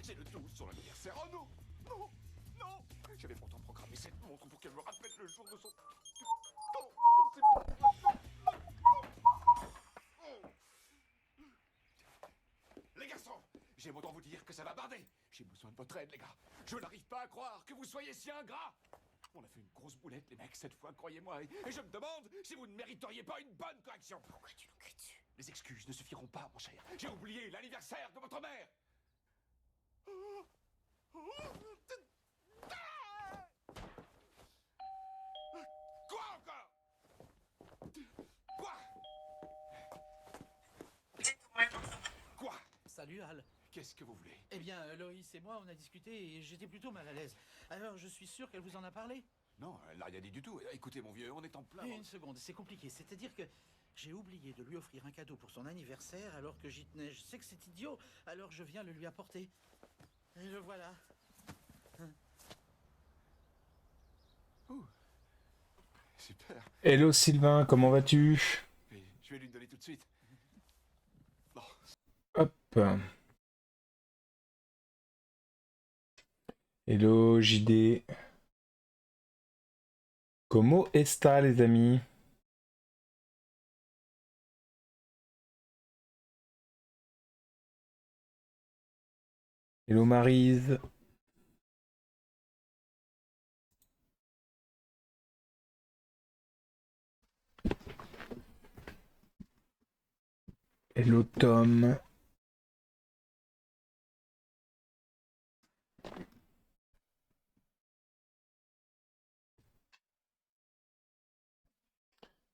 C'est le 12 sur l'anniversaire. Oh non! Non! Non! J'avais pourtant programmé cette montre pour qu'elle me rappelle le jour de son... Non! Non, c'est pas... Les garçons! J'aime autant vous dire que ça va barder. J'ai besoin de votre aide, les gars. Je n'arrive pas à croire que vous soyez si ingrats. On a fait une grosse boulette, les mecs, cette fois, croyez-moi. Et je me demande si vous ne mériteriez pas une bonne correction. Pourquoi tu nous cries dessus? Les excuses ne suffiront pas, mon cher. J'ai oublié l'anniversaire de votre mère. Quoi encore? Quoi? Quoi? Salut Al. Qu'est-ce que vous voulez? Eh bien, Loïs et moi, on a discuté et j'étais plutôt mal à l'aise. Alors, je suis sûr qu'elle vous en a parlé. Non, elle n'a rien dit du tout. Écoutez, mon vieux, on est en plein... Une seconde, c'est compliqué. C'est-à-dire que j'ai oublié de lui offrir un cadeau pour son anniversaire alors que j'y tenais. Je sais que c'est idiot, alors je viens le lui apporter. Et le voilà. Super. Hello Sylvain, comment vas-tu? Et je vais lui donner tout de suite. Bon. Hop. Hello JD. Comment está les amis? Hello Maryse. Hello Tom.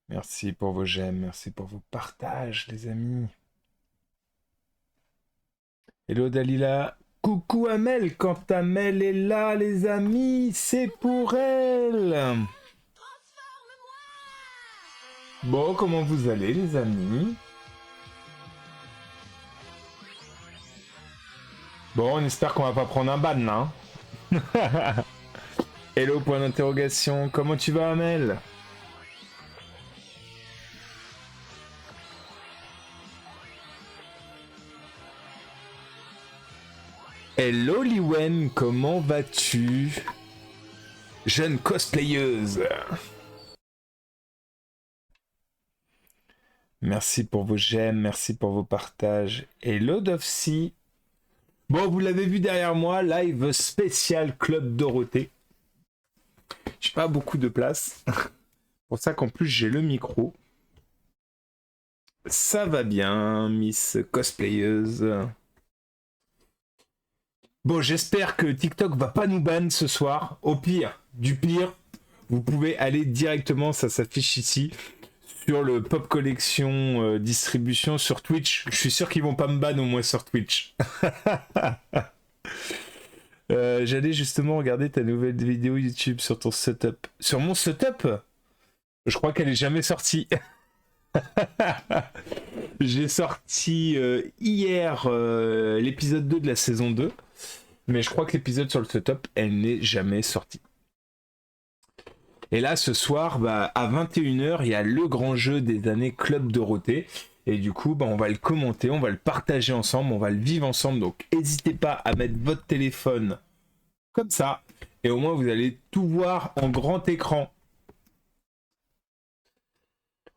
Merci pour vos j'aime, merci pour vos partages les amis. Hello Dalila. Coucou Amel, quand Amel est là les amis, c'est pour elle. Bon, comment vous allez les amis? Bon, on espère qu'on va pas prendre un ban là. Hein. Hello, point d'interrogation. Comment tu vas, Amel? Hello, Liwen. Comment vas-tu? Jeune cosplayeuse. Merci pour vos j'aime, merci pour vos partages. Hello, Dovsi. Bon, vous l'avez vu derrière moi, live spécial Club Dorothée. J'ai pas beaucoup de place. Pour ça qu'en plus j'ai le micro. Ça va bien, Miss Cosplayeuse. Bon, j'espère que TikTok va pas nous ban ce soir. Au pire, du pire, vous pouvez aller directement, ça s'affiche ici, sur le Pop Collection distribution sur Twitch. Je suis sûr qu'ils vont pas me ban au moins sur Twitch. J'allais justement regarder ta nouvelle vidéo YouTube sur ton setup. Sur mon setup? Je crois qu'elle est jamais sortie. J'ai sorti hier l'épisode 2 de la saison 2. Mais je crois que l'épisode sur le setup, elle n'est jamais sortie. Et là, ce soir, à 21h, il y a le grand jeu des années Club Dorothée. Et du coup, on va le commenter, on va le partager ensemble, on va le vivre ensemble. Donc, n'hésitez pas à mettre votre téléphone comme ça. Et au moins, vous allez tout voir en grand écran.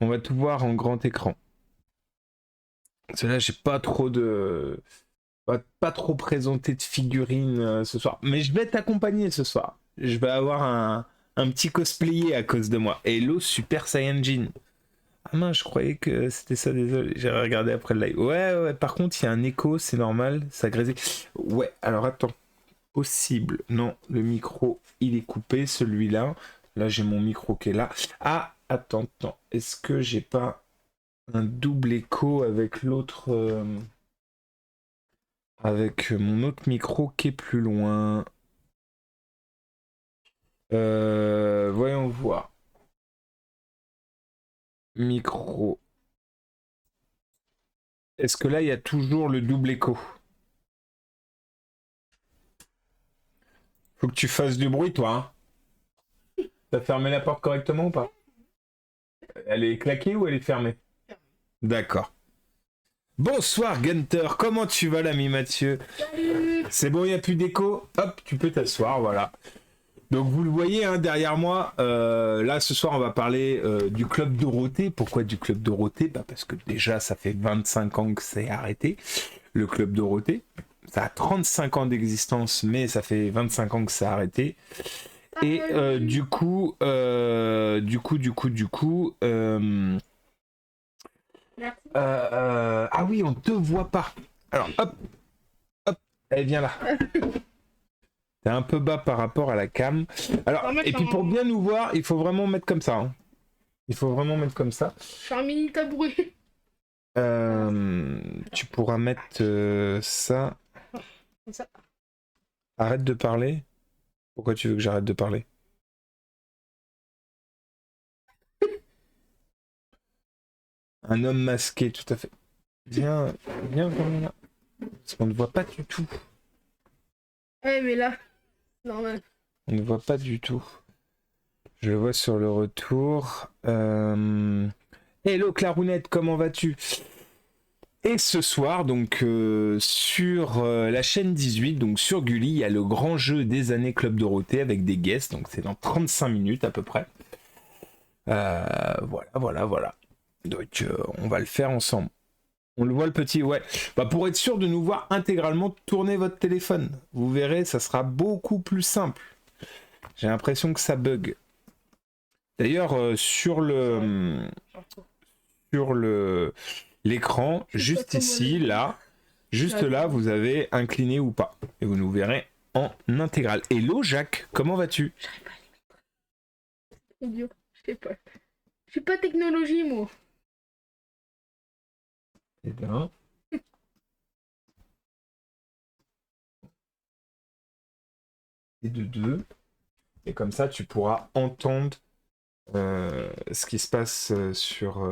On va tout voir en grand écran. Parce que là, j'ai pas trop de... Pas trop présenté de figurines ce soir. Mais je vais t'accompagner ce soir. Je vais avoir un petit cosplayer à cause de moi. Hello Super Saiyajin. Ah mince, je croyais que c'était ça, désolé. J'ai regardé après le live. Ouais, par contre, il y a un écho, c'est normal. Ça grésille. Ouais, alors attends. Possible. Non, le micro, il est coupé, celui-là. Là, j'ai mon micro qui est là. Ah, attends. Est-ce que j'ai pas un double écho avec l'autre... avec mon autre micro qui est plus loin. Voyons voir. Micro. Est-ce que là, il y a toujours le double écho? Faut que tu fasses du bruit, toi. Hein. T'as fermé la porte correctement ou pas? Elle est claquée ou elle est fermée? D'accord. Bonsoir Gunter, comment tu vas l'ami Mathieu? Salut. C'est bon, il n'y a plus d'écho? Hop, tu peux t'asseoir, voilà. Donc vous le voyez hein, derrière moi, là ce soir on va parler du Club Dorothée. Pourquoi du Club Dorothée? Parce que déjà ça fait 25 ans que c'est arrêté, le Club Dorothée. Ça a 35 ans d'existence, mais ça fait 25 ans que c'est arrêté. Et du coup, Merci. ah oui, on te voit pas. Alors hop, elle vient là. T'es un peu bas par rapport à la cam. Alors, et puis pour bien nous voir, il faut vraiment mettre comme ça. Hein. Il faut vraiment mettre comme ça. Je suis un mini tabouret. Tu pourras mettre ça. Comme ça. Arrête de parler. Pourquoi tu veux que j'arrête de parler? Un homme masqué, tout à fait. Viens, viens là. Parce qu'on ne voit pas du tout. Eh, mais là, normal. On ne voit pas du tout. Je le vois sur le retour. Hello Clarounette, comment vas-tu? Et ce soir, donc sur la chaîne 18, donc sur Gulli, il y a le grand jeu des années Club Dorothée avec des guests. Donc c'est dans 35 minutes à peu près. Voilà. Donc on va le faire ensemble. On le voit le petit, ouais. Pour être sûr de nous voir intégralement, tournez votre téléphone. Vous verrez, ça sera beaucoup plus simple. J'ai l'impression que ça bug. D'ailleurs, sur l'écran, juste ici, là, juste là, vous avez incliné ou pas. Et vous nous verrez en intégral. Hello Jacques, comment vas-tu? J'arrive pas à les mettre. Idiot, je sais pas. Je suis pas technologie, moi. Eh bien. Et de deux. Et comme ça, tu pourras entendre ce qui se passe sur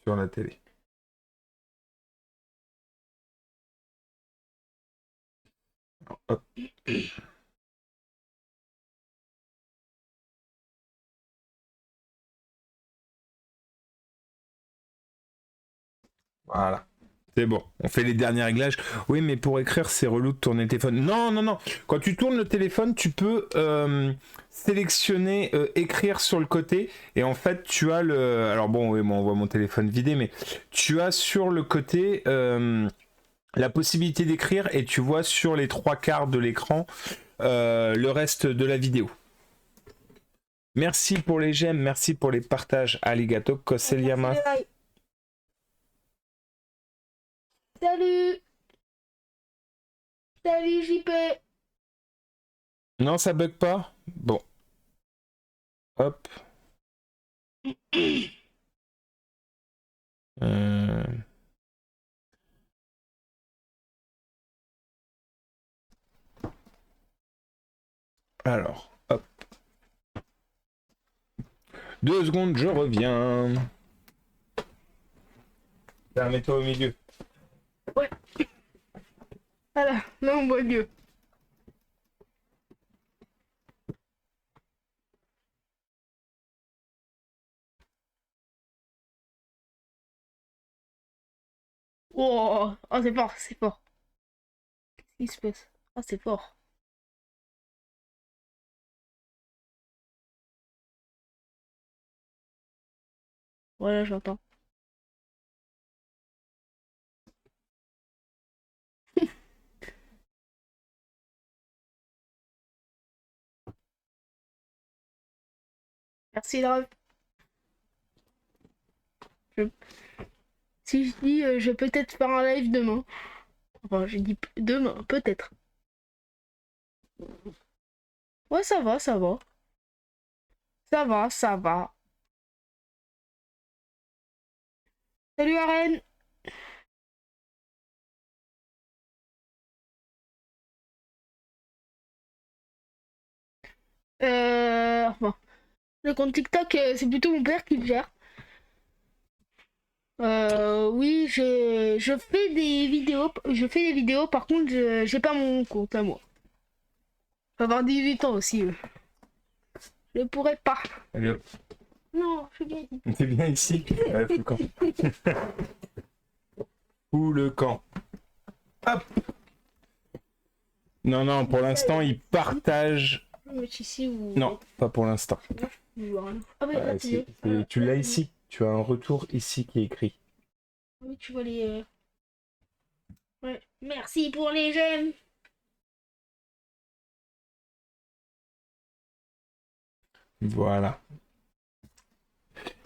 la télé. Alors, hop. Voilà. C'est bon, on fait les derniers réglages. Oui, mais pour écrire, c'est relou de tourner le téléphone. Non. Quand tu tournes le téléphone, tu peux sélectionner écrire sur le côté. Et en fait, tu as le... Alors bon, oui, moi, on voit mon téléphone vidé, mais tu as sur le côté la possibilité d'écrire et tu vois sur les 3/4 de l'écran le reste de la vidéo. Merci pour les j'aime, merci pour les partages. Arigato, Koseliama. Salut. Salut JP. Non, ça bug pas? Bon. Hop. Alors, hop. 2 secondes, je reviens. Mets-toi au milieu. Ouais. Voilà, là on voit mieux. Oh, oh c'est fort, c'est fort. Qu'est-ce qui se passe? Ah, c'est fort. Voilà, j'entends. Merci, Drave. Si je dis, je vais peut-être faire un live demain. Enfin, j'ai dit demain, peut-être. Ouais, ça va, ça va. Ça va, ça va. Salut, Arène. Bon. Le compte TikTok, c'est plutôt mon père qui le gère. Oui, je fais des vidéos. Je fais des vidéos, par contre, j'ai pas mon compte à moi. Je vais avoir 18 ans aussi. Je pourrais pas. Allez, hop. Non, je suis bien ici. T'es bien ici? Foucan. Ou le camp. Hop. Non, non, pour l'instant, il partage. Je vais mettre ici ou... Non, pas pour l'instant. Voilà. Ah oui, Ouais, là, tu l'as ici. Tu as un retour ici qui est écrit. Oui, tu vois les... Ouais. Merci pour les j'aime. Voilà.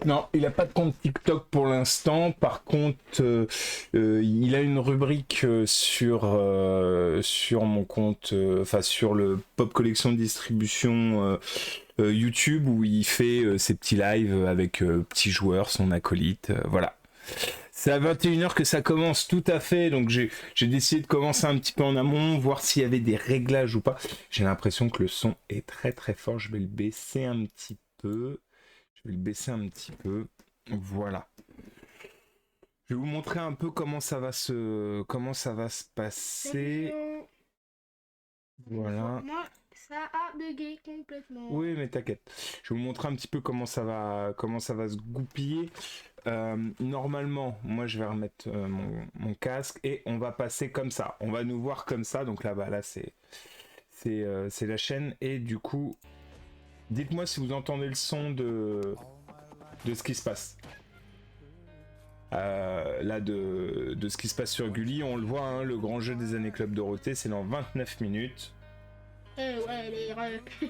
Non, il n'a pas de compte TikTok pour l'instant. Par contre, il a une rubrique sur mon compte, enfin sur le Pop Collection de Distribution YouTube où il fait ses petits lives avec petits joueurs, son acolyte. Voilà. C'est à 21h que ça commence, tout à fait. Donc j'ai décidé de commencer un petit peu en amont, voir s'il y avait des réglages ou pas. J'ai l'impression que le son est très très fort. Je vais le baisser un petit peu. Je vais le baisser un petit peu. Voilà. Je vais vous montrer un peu comment ça va se passer. Voilà. Moi, ça a bugué complètement. Oui, mais t'inquiète. Je vais vous montrer un petit peu comment ça va se goupiller. Normalement, moi je vais remettre mon casque et on va passer comme ça. On va nous voir comme ça. Donc là c'est la chaîne et du coup, dites-moi si vous entendez le son de ce qui se passe. Là de ce qui se passe sur Gulli, on le voit, hein, le grand jeu des années Club Dorothée, c'est dans 29 minutes. Ouais, les refs.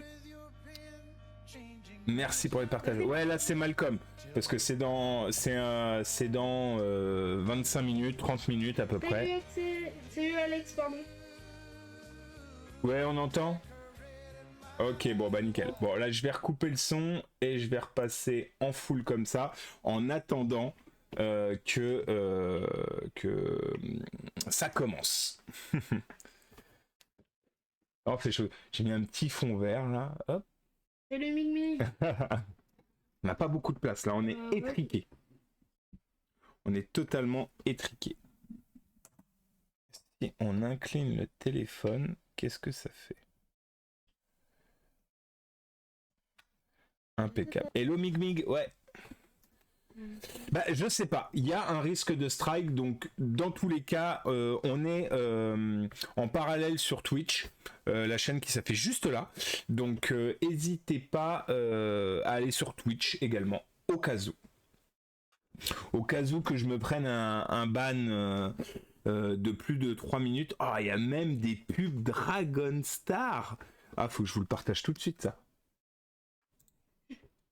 Merci pour les partages. Ouais, là c'est Malcolm, parce que c'est dans 25 minutes, 30 minutes à peu près. Salut Alex, pardon. Ouais, on entend? Ok, bon bah nickel. Bon là je vais recouper le son et je vais repasser en full comme ça, en attendant que ça commence. Oh, c'est chaud. J'ai mis un petit fond vert là. Hop. C'est le mini. On n'a pas beaucoup de place là, on est étriqué. On est totalement étriqué. Si on incline le téléphone, qu'est-ce que ça fait? Impeccable. Hello Migmig, ouais. Bah, je sais pas, il y a un risque de strike, donc dans tous les cas, on est en parallèle sur Twitch, la chaîne qui s'affiche juste là, donc n'hésitez pas à aller sur Twitch également, au cas où. Au cas où que je me prenne un ban de plus de 3 minutes. Ah, il y a même des pubs Dragon Star. Ah, faut que je vous le partage tout de suite, ça.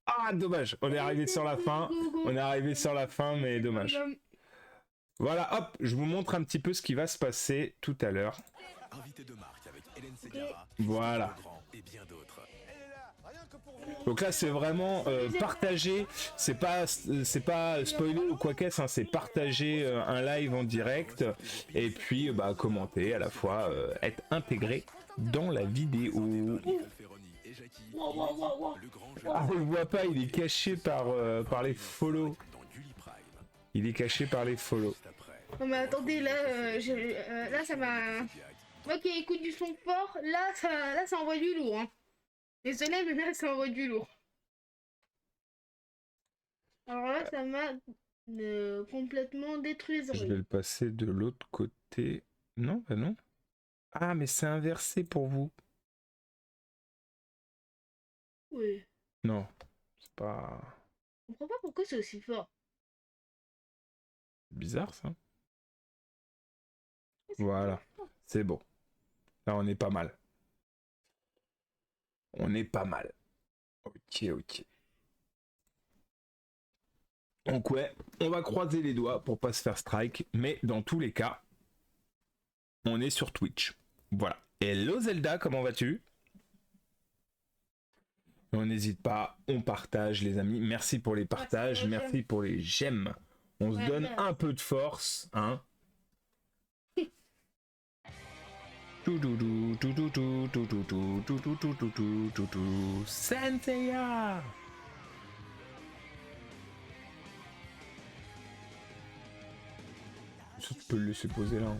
Ah, dommage, on est arrivé sur la fin. On est arrivé sur la fin, mais dommage. Voilà, hop, je vous montre un petit peu ce qui va se passer tout à l'heure. Voilà. Donc là, c'est vraiment partager. C'est pas spoiler ou quoi qu'est-ce, hein, c'est partager un live en direct et puis commenter à la fois, être intégré dans la vidéo. Ah, on le voit pas, il est caché par les follow. Il est caché par les follow. Non mais attendez, là, là ça m'a... Ok, écoute du son fort, là ça envoie du lourd. Hein. Désolé, mais là ça envoie du lourd. Alors là, ça m'a complètement détruit les Je oreilles. vais le passer de l'autre côté. Non, bah non. Ah, mais c'est inversé pour vous. Oui. Non, c'est pas... Je comprends pas pourquoi c'est aussi fort. Bizarre, ça. Voilà, c'est bon. Là, on est pas mal. On est pas mal. Ok, ok. Donc ouais, on va croiser les doigts pour pas se faire strike, mais dans tous les cas, on est sur Twitch. Voilà. Hello Zelda, comment vas-tu? On n'hésite pas, on partage les amis. Merci pour les partages, merci pour les j'aime. On se donne un peu de force, hein. Senseiya. Tu peux le laisser poser là.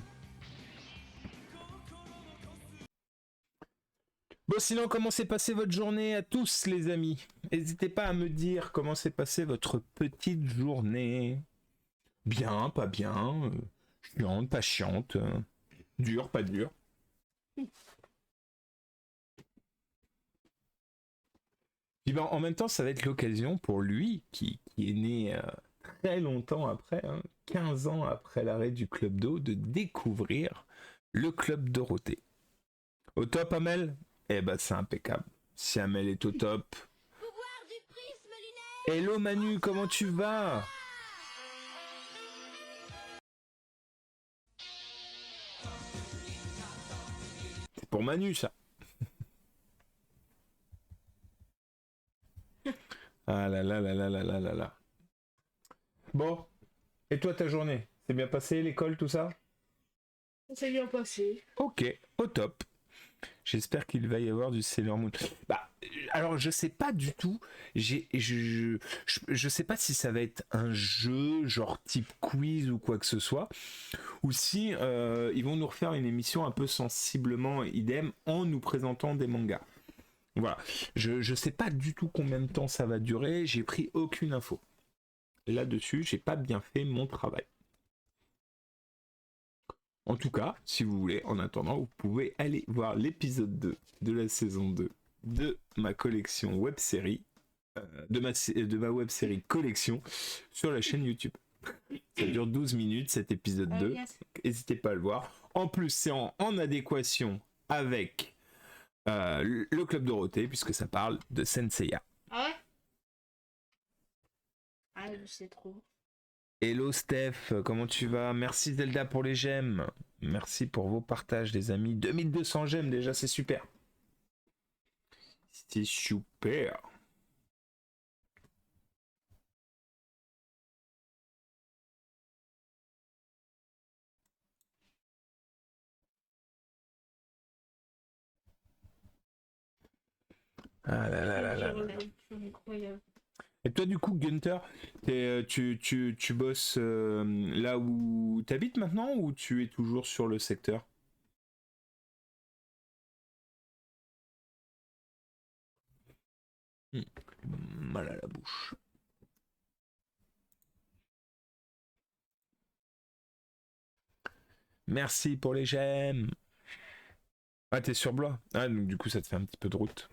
Bon, sinon, comment s'est passée votre journée à tous, les amis? N'hésitez pas à me dire comment s'est passée votre petite journée. Bien, pas bien. Chiante, pas chiante. Dur, pas dur. Puis ben, en même temps, ça va être l'occasion pour lui, qui est né très longtemps après, hein, 15 ans après l'arrêt du Club d'eau, de découvrir le Club Dorothée. Au top, Amel? Eh ben, c'est impeccable. Si Amel est au top. Hello Manu, comment tu vas? C'est pour Manu, ça. Ah là là là là là là là là. Bon, et toi ta journée? C'est bien passé, l'école, tout ça? Ça s'est bien passé. Ok, au top. J'espère qu'il va y avoir du Sailor Moon. Bah, alors je sais pas du tout. Je sais pas si ça va être un jeu genre type quiz ou quoi que ce soit, ou si ils vont nous refaire une émission un peu sensiblement idem en nous présentant des mangas. Voilà. Je sais pas du tout combien de temps ça va durer. J'ai pris aucune info. Là-dessus, j'ai pas bien fait mon travail. En tout cas, si vous voulez, en attendant, vous pouvez aller voir l'épisode 2 de la saison 2 de ma collection web-série, de ma web-série collection sur la chaîne YouTube. Ça dure 12 minutes cet épisode 2, Yes. n'hésitez pas à le voir. En plus, c'est en adéquation avec le Club Dorothée, puisque ça parle de Senseiya. Ah ouais? Ah, je sais trop. Hello Steph, comment tu vas? Merci Zelda pour les j'aime. Merci pour vos partages les amis. 2200 j'aime déjà, c'est super. C'est super. Ah là là là là là. C'est incroyable. Et toi du coup Gunther, tu bosses là où t'habites maintenant ou tu es toujours sur le secteur? Mal à la bouche. Merci pour les j'aime. Ah t'es sur Blois. Ah donc du coup ça te fait un petit peu de route.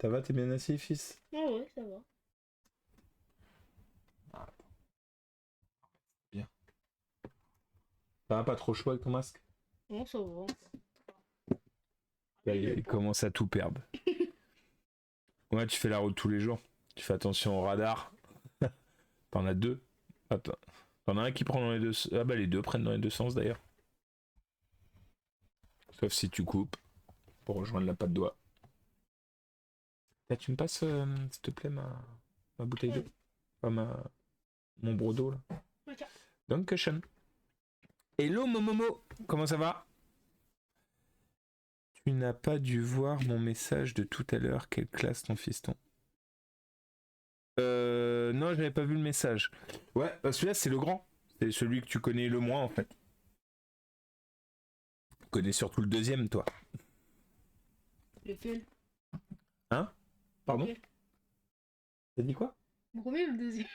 Ça va, t'es bien assis fils? Ah ouais, ça va. Ça va pas trop chaud avec ton masque? Non, ça va. Là, il commence à tout perdre. Ouais, tu fais la route tous les jours. Tu fais attention au radar. T'en as deux. Attends. T'en as un qui prend dans les deux. Ah bah les deux prennent dans les deux sens d'ailleurs. Sauf si tu coupes pour rejoindre la patte doigt. Là, tu me passes, s'il te plaît, ma bouteille d'eau. Enfin, mon brodo là. Ok. Dankeschön. Hello Momomo, comment ça va? Tu n'as pas dû voir mon message de tout à l'heure. Quelle classe ton fiston? Non, je n'avais pas vu le message. Ouais, celui-là c'est le grand. C'est celui que tu connais le moins en fait. Tu connais surtout le deuxième, toi. Lequel? Hein? Pardon? Lequel? T'as dit quoi? Le premier ou le deuxième?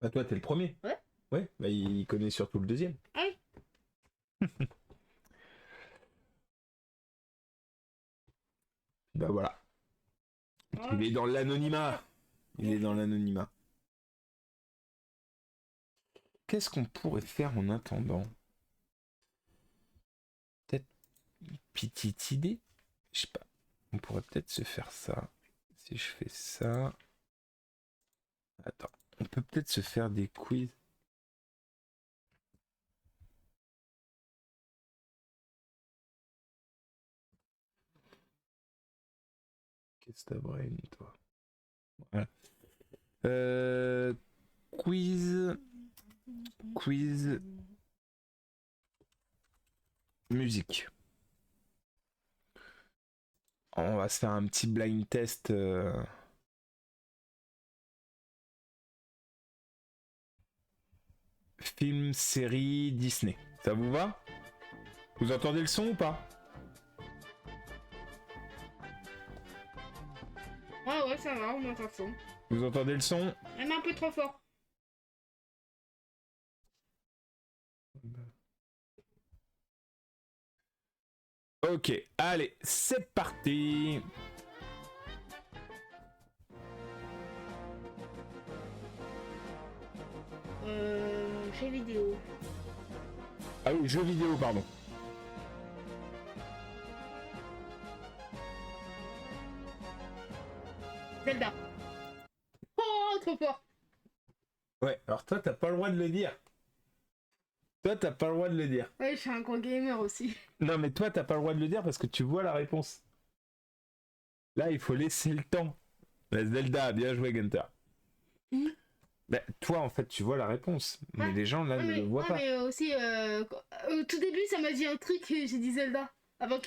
Bah toi t'es le premier. Ouais. Ouais, bah il connaît surtout le deuxième. Ah oui. Bah voilà. Ah, Il est dans l'anonymat. Il est dans l'anonymat. Qu'est-ce qu'on pourrait faire en attendant? Peut-être une petite idée? Je sais pas. On pourrait peut-être se faire ça. Si je fais ça... Attends. On peut peut-être se faire des quiz. Qu'est-ce que t'as brain, toi? Voilà. Quiz. Quiz. Musique. On va se faire un petit blind test. Film, série, Disney. Ça vous va? Vous entendez le son ou pas? Ah ouais, ça va, on entend le son. Vous entendez le son? Même un peu trop fort. Ok, allez, c'est parti. Jeux vidéo. Ah oui, jeux vidéo, pardon. Zelda. Oh, trop fort. Ouais, alors toi, t'as pas le droit de le dire. Toi, t'as pas le droit de le dire. Ouais, je suis un gros gamer aussi. Non, mais toi, t'as pas le droit de le dire parce que tu vois la réponse. Là, il faut laisser le temps. La Zelda, bien joué, Gunther. Bah, toi, en fait, tu vois la réponse. Mais Ouais. les gens, là, Ouais, ne le voient pas. mais aussi, au tout début, ça m'a dit un truc, j'ai dit Zelda. Avant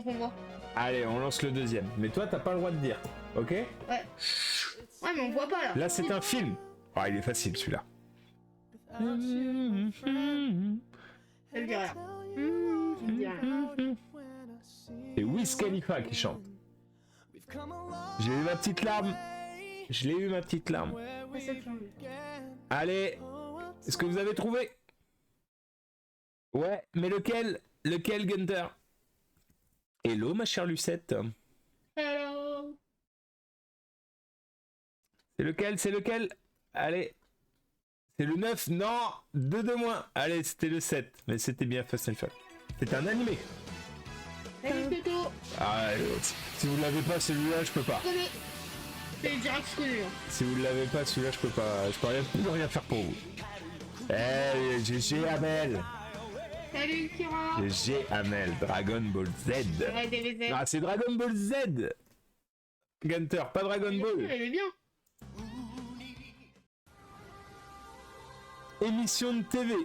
qu'on voit. Allez, on lance le deuxième. Mais toi, t'as pas le droit de dire. Ok? Ouais. Ouais, mais on voit pas là. Là, c'est un film. Ah, il est facile, celui-là. Ça me dit rien. Ça me dit rien. C'est Wiz Khalifa qui chante. J'ai eu ma petite larme. Je l'ai eu, ma petite larme. Ouais, ça me semble. Allez, est-ce que vous avez trouvé? Ouais, mais lequel? Lequel, Gunther? Hello, ma chère Lucette. Hello. C'est lequel? C'est lequel? Allez. C'est le 9? Non, 2 de moins. Allez, c'était le 7. Mais c'était bien Fast and Furious. C'est un animé. Salut Toto. Ah, si vous l'avez pas, celui-là, je peux pas. Je connais. C'est direct, je connais. Hein. Si vous l'avez pas, celui-là, je peux pas. Je peux rien faire pour vous. Eh, GG Amel. Salut Kira. GG Amel. Dragon Ball Z. Ouais, DBZ. Ah, c'est Dragon Ball Z. Gunther, pas Dragon Ball. Elle est bien. Émission de TV.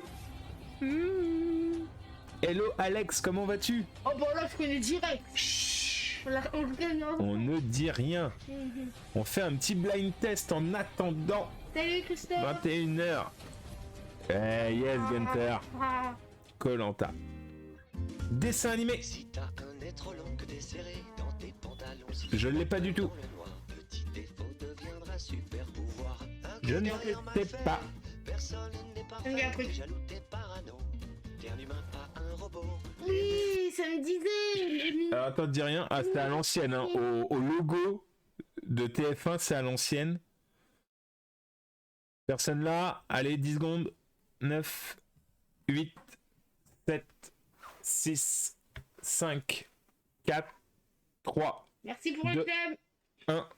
Hello Alex, comment vas-tu? Oh bah là, je connais direct. Chut, On le gagne. Hein. on ne dit rien. On fait un petit blind test en attendant Salut Christophe. 21h. Eh yes Gunther. Ah. Koh-Lanta. Dessin animé. Si t'as un nez trop long que t'es serré dans tes pantalons, si Je l'ai pas du tout. le noir, petit défaut deviendra super pouvoir. Je ne sais pas. Personne n'est Ça me dit un parfait, truc. t'es jaloux, t'es parano. T'es un humain, pas un robot. Oui, ça me disait. Alors attends, dis rien. Ah, c'était à l'ancienne. Hein. Au logo de TF1, c'est à l'ancienne. Personne là. Allez, 10 secondes. 9, 8, 7, 6, 5, 4, 3, Merci pour le Deux. thème. 1.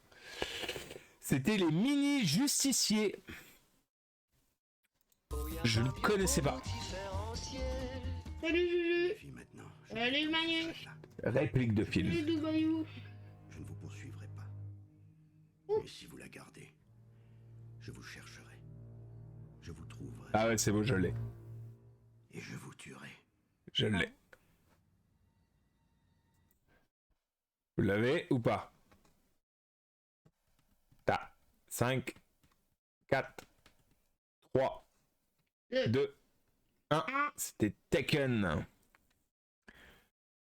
C'était les mini justiciers. Je ne connaissais pas. Salut Juju. Puis maintenant, Salut Manu. Réplique de film. Salut Dubayou. je ne vous poursuivrai pas. Mais si vous la gardez, je vous chercherai. Je vous trouverai. Ah ouais, c'est beau, je l'ai. Et je vous tuerai. Je l'ai. Vous l'avez ou pas? T'as 5, 4, 3, 2, 1. C'était Tekken.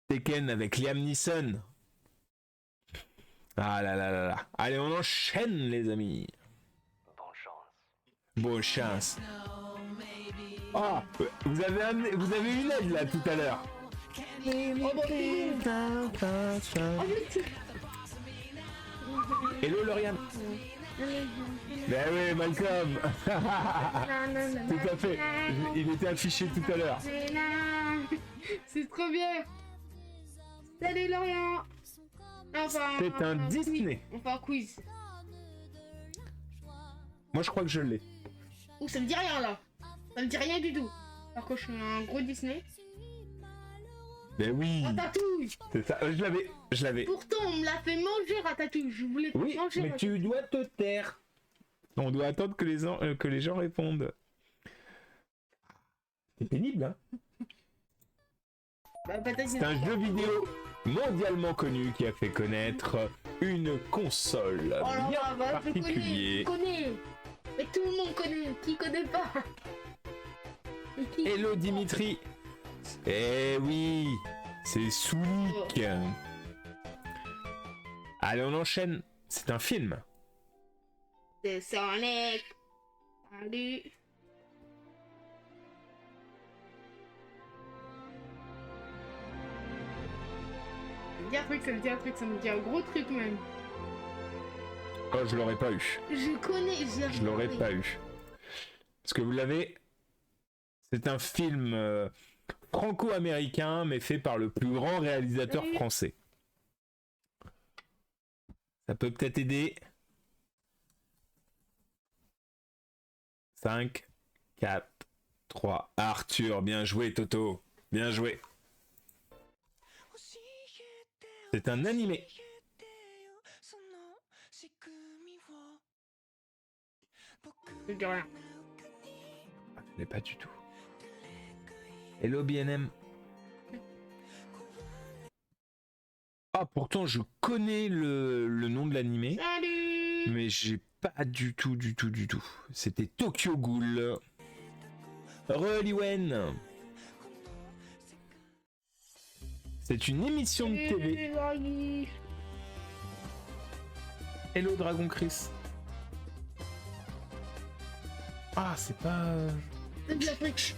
Tekken avec Liam Neeson. Ah là là là là. Allez, on enchaîne, les amis. Bonne chance. Bonne chance. Ah, vous avez une aide là tout à l'heure. Oh bah c'est bon. Oh, mais c'est- Hello Lauriane. Ben oui, Malcolm. Tout à fait. Il était affiché tout à l'heure. C'est trop bien. Salut Lorient. Enfin, C'est un quiz. Disney. On fait un quiz. Moi, je crois que je l'ai. Ouh, ça me dit rien là. Ça me dit rien du tout. Alors que je suis un gros Disney. Ben oui. Ratatouille. C'est ça. Je l'avais. Pourtant, on me l'a fait manger Ratatouille. Je voulais Oui, manger mais tu dois te taire. On doit attendre que les gens répondent. C'est pénible, hein. Bah, peut-être C'est un jeu vidéo mondialement connu qui a fait connaître une console Oh là bien là, bah, particulière. je connais. Mais tout le monde connaît. Qui connaît pas? Et qui- Hello Dimitri. Eh oui, c'est Soulik. Allez, on enchaîne. C'est un film. C'est Sonic. Salut. dit un truc, ça me dit un truc, ça me dit un gros truc même. Oh, je l'aurais pas eu. Je connais, Je l'aurais pas eu. Parce que vous l'avez. C'est un film franco-américain, mais fait par le plus grand réalisateur Oui. français. Ça peut peut-être aider. 5, 4, 3. Arthur, bien joué, Toto. Bien joué. C'est un animé. Je dis rien. Ah, je l'ai pas du tout. Hello BNM. Ah, pourtant je connais le nom de l'animé, Salut. mais j'ai pas du tout. C'était Tokyo Ghoul. Reliwen. C'est une émission de TV. Salut. Hello Dragon Chris. Ah, c'est pas... C'est de l'Afrique.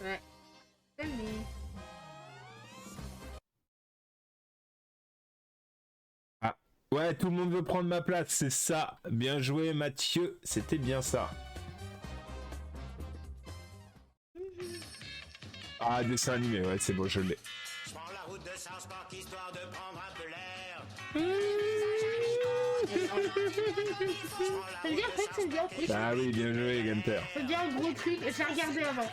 Ouais. Salut. Ouais, tout le monde veut prendre ma place, c'est ça. Bien joué Mathieu, c'était bien ça. Ah, dessin animé, ouais, c'est bon, je l'ai. Je prends la route de South Park histoire de prendre un peu l'air. Ça veut dire en fait, ça veut dire un truc. Ah oui, bien joué Gunter. Ça veut dire un gros truc, et j'ai regardé avant.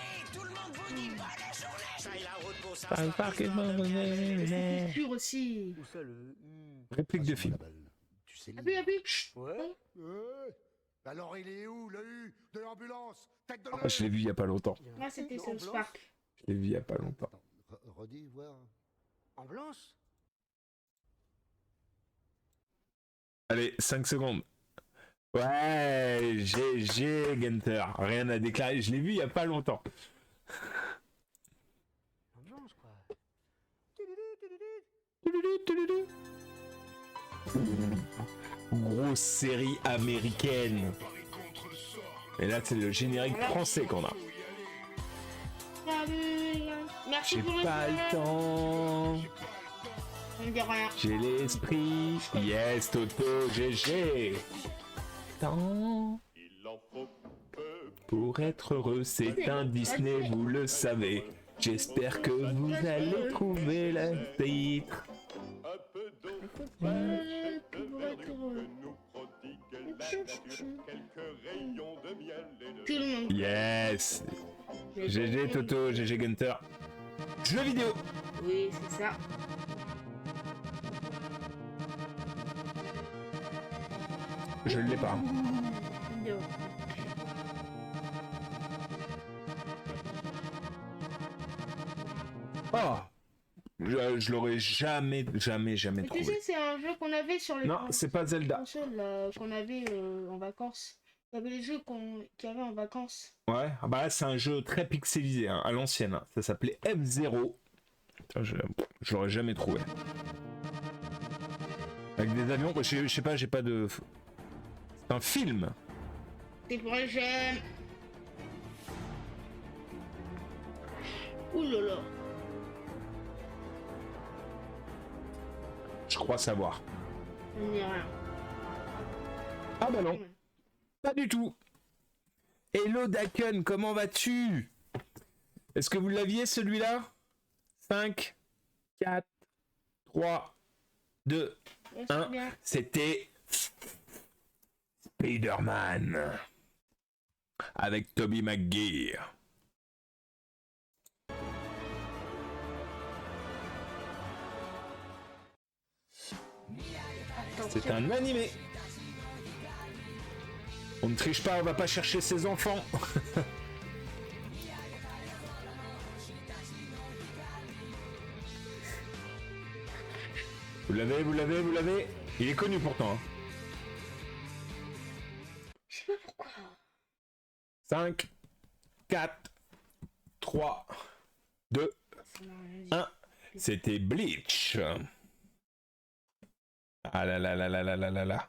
J'aille la route pour South Park est C'est sûr aussi. Où ça le Réplique de film. Tu sais Appuie, appuie. Ouais. Alors il est où le U de l'ambulance? Tête de Ah, je l'ai vu il y a pas longtemps. Moi, c'était South Park. Je l'ai vu il y a pas longtemps. Redis, voir. Ambulance. Allez, 5 secondes. Ouais, GG Gunter. Rien à déclarer, je l'ai vu il y a pas longtemps. Ambulance, quoi. Grosse série américaine. Et là, c'est le générique français qu'on a. Salut. Merci J'ai pour pas le temps. Ça me dit rien. J'ai l'esprit. Yes, Toto, GG. Temps. Pour être heureux, c'est un Disney, vous le savez. J'espère que vous allez trouver le titre. Pour être heureux. Tout le monde. Yes. GG Toto, GG Gunter. Jeux vidéo. Oui, c'est ça. Je l'ai pas. Vidéo. Oh. Je l'aurais jamais Mais tu trouvé. sais, c'est un jeu qu'on avait sur les Non, c'est pas Zelda. consoles qu'on avait en vacances. Il y avait les jeux qu'il y avait en vacances. Ouais, ah bah là c'est un jeu très pixelisé, hein, à l'ancienne. Hein. Ça s'appelait F0. Putain, je l'aurais jamais trouvé. Avec des avions, je sais pas, j'ai pas de... C'est un film. C'est pour les jeunes. Ouh là là. Je crois savoir. Ça me dit rien. Ah bah non, pas du tout. Hello Daken, comment vas-tu? Est-ce que vous l'aviez celui-là? 5, 4, 3, 2, Ouais, c'est 1. bien. C'était Spider-Man avec Tobey Maguire. C'est un animé. On ne triche pas, on va pas chercher ses enfants. Vous l'avez. Il est connu pourtant. Hein. Je sais pas pourquoi. 5, 4, 3, 2, Ça m'a rien dit. 1. C'était Bleach. Ah là là là là là là là là.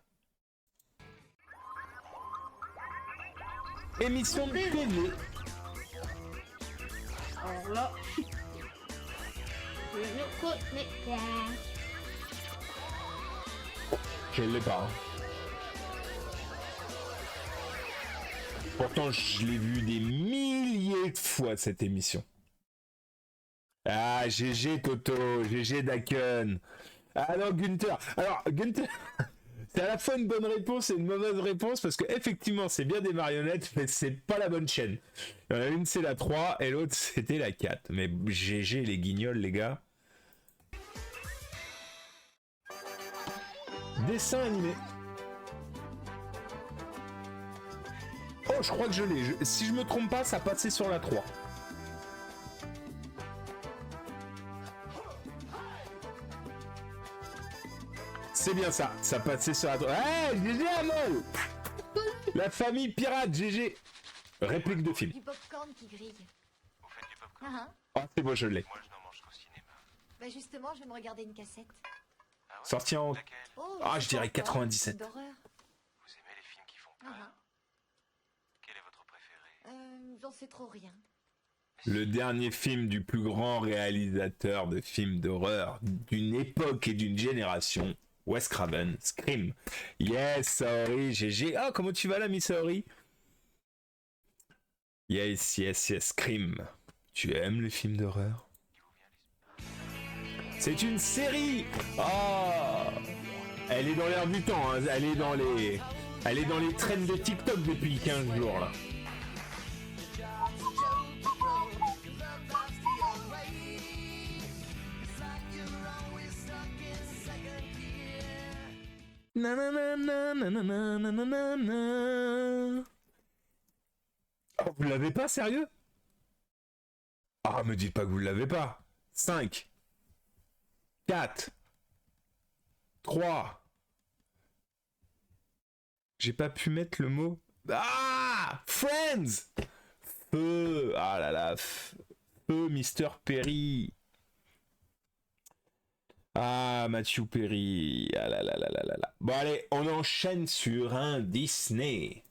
Émission de télé. Alors là, je ne connais pas. Je l'ai pas. Hein. Pourtant, je l'ai vu des milliers de fois cette émission. Ah, GG Toto, GG Daken. Ah non, Gunther. Alors, Gunther, c'est à la fois une bonne réponse et une mauvaise réponse parce que effectivement, c'est bien des marionnettes, mais c'est pas la bonne chaîne. Il y en a une, c'est la 3 et l'autre, c'était la 4. Mais GG les guignols, les gars. Dessin animé. Oh, je crois que je l'ai. Si je me trompe pas, ça passait sur la 3. C'est bien ça, ça passait sur la 3. Hey, GG Amol. La famille pirate, GG. Réplique de film. Du popcorn qui grille. Vous faites du popcorn? Oh, c'est bon, je l'ai. Moi, je n'en mange qu'au cinéma. Bah justement, je vais me regarder une cassette. Ah ouais? Sorti en... Laquelle? Oh, Ah, je dirais popcorn, 97. d'horreur. Vous aimez les films qui font peur? Quel est votre préféré? J'en sais trop rien. Le dernier film du plus grand réalisateur de films d'horreur d'une époque et d'une génération, Wes Craven, Scream. Yes, Saori, GG. Ah, comment tu vas là, Miss Saori? Yes, yes, yes, Scream. Tu aimes les films d'horreur? C'est une série. Oh, elle est dans l'air du temps, hein. Elle est dans les trends de TikTok depuis 15 jours, là. Oh, vous l'avez pas, sérieux? Ah, me dites pas que vous l'avez pas. 5, 4, 3. J'ai pas pu mettre le mot. Ah, Friends. Feu. Ah là là. Feu, Mr. Perry. Ah, Matthew Perry. Ah là là là là là là. Bon, allez, on enchaîne sur un Disney.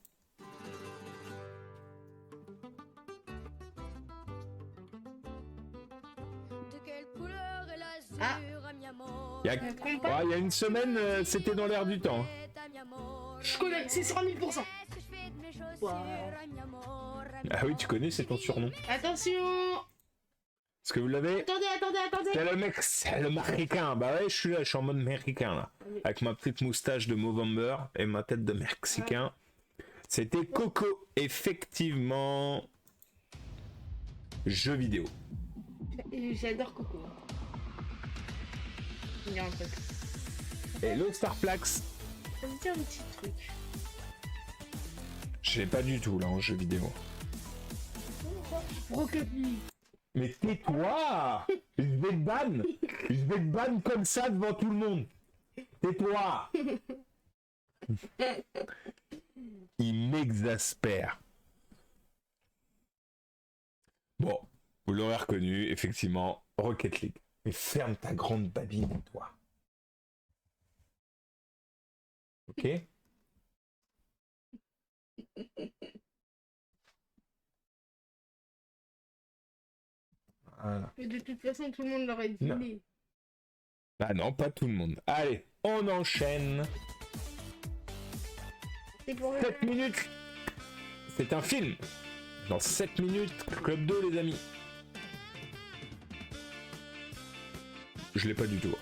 Ah. Il y a une semaine, c'était dans l'air du temps. Je connais, c'est sur 1000%. Wow. Ah oui, tu connais, c'est ton surnom. Attention. Est-ce que vous l'avez? Attendez. C'est le mec, c'est le Mexicain. Bah ouais, je suis là, je suis en mode Mexicain là. Avec ma petite moustache de Movember et ma tête de Mexicain. C'était Coco, effectivement. Jeu vidéo. J'adore Coco. Il y a un truc. Hello Starflax. Ça me dit un petit truc. Je l'ai pas du tout là en jeu vidéo. Rocket League. Mais tais-toi! Je vais te ban! Je vais te ban comme ça devant tout le monde! Tais-toi! Il m'exaspère. Bon, vous l'aurez reconnu, effectivement, Rocket League. Mais ferme ta grande babine, toi. Ok? Voilà. Et de toute façon, tout le monde l'aurait dit. Non. Ah non, pas tout le monde. Allez, on enchaîne. C'est pour 7 minutes. C'est un film. Dans 7 minutes, Club 2, les amis. Je l'ai pas du tout.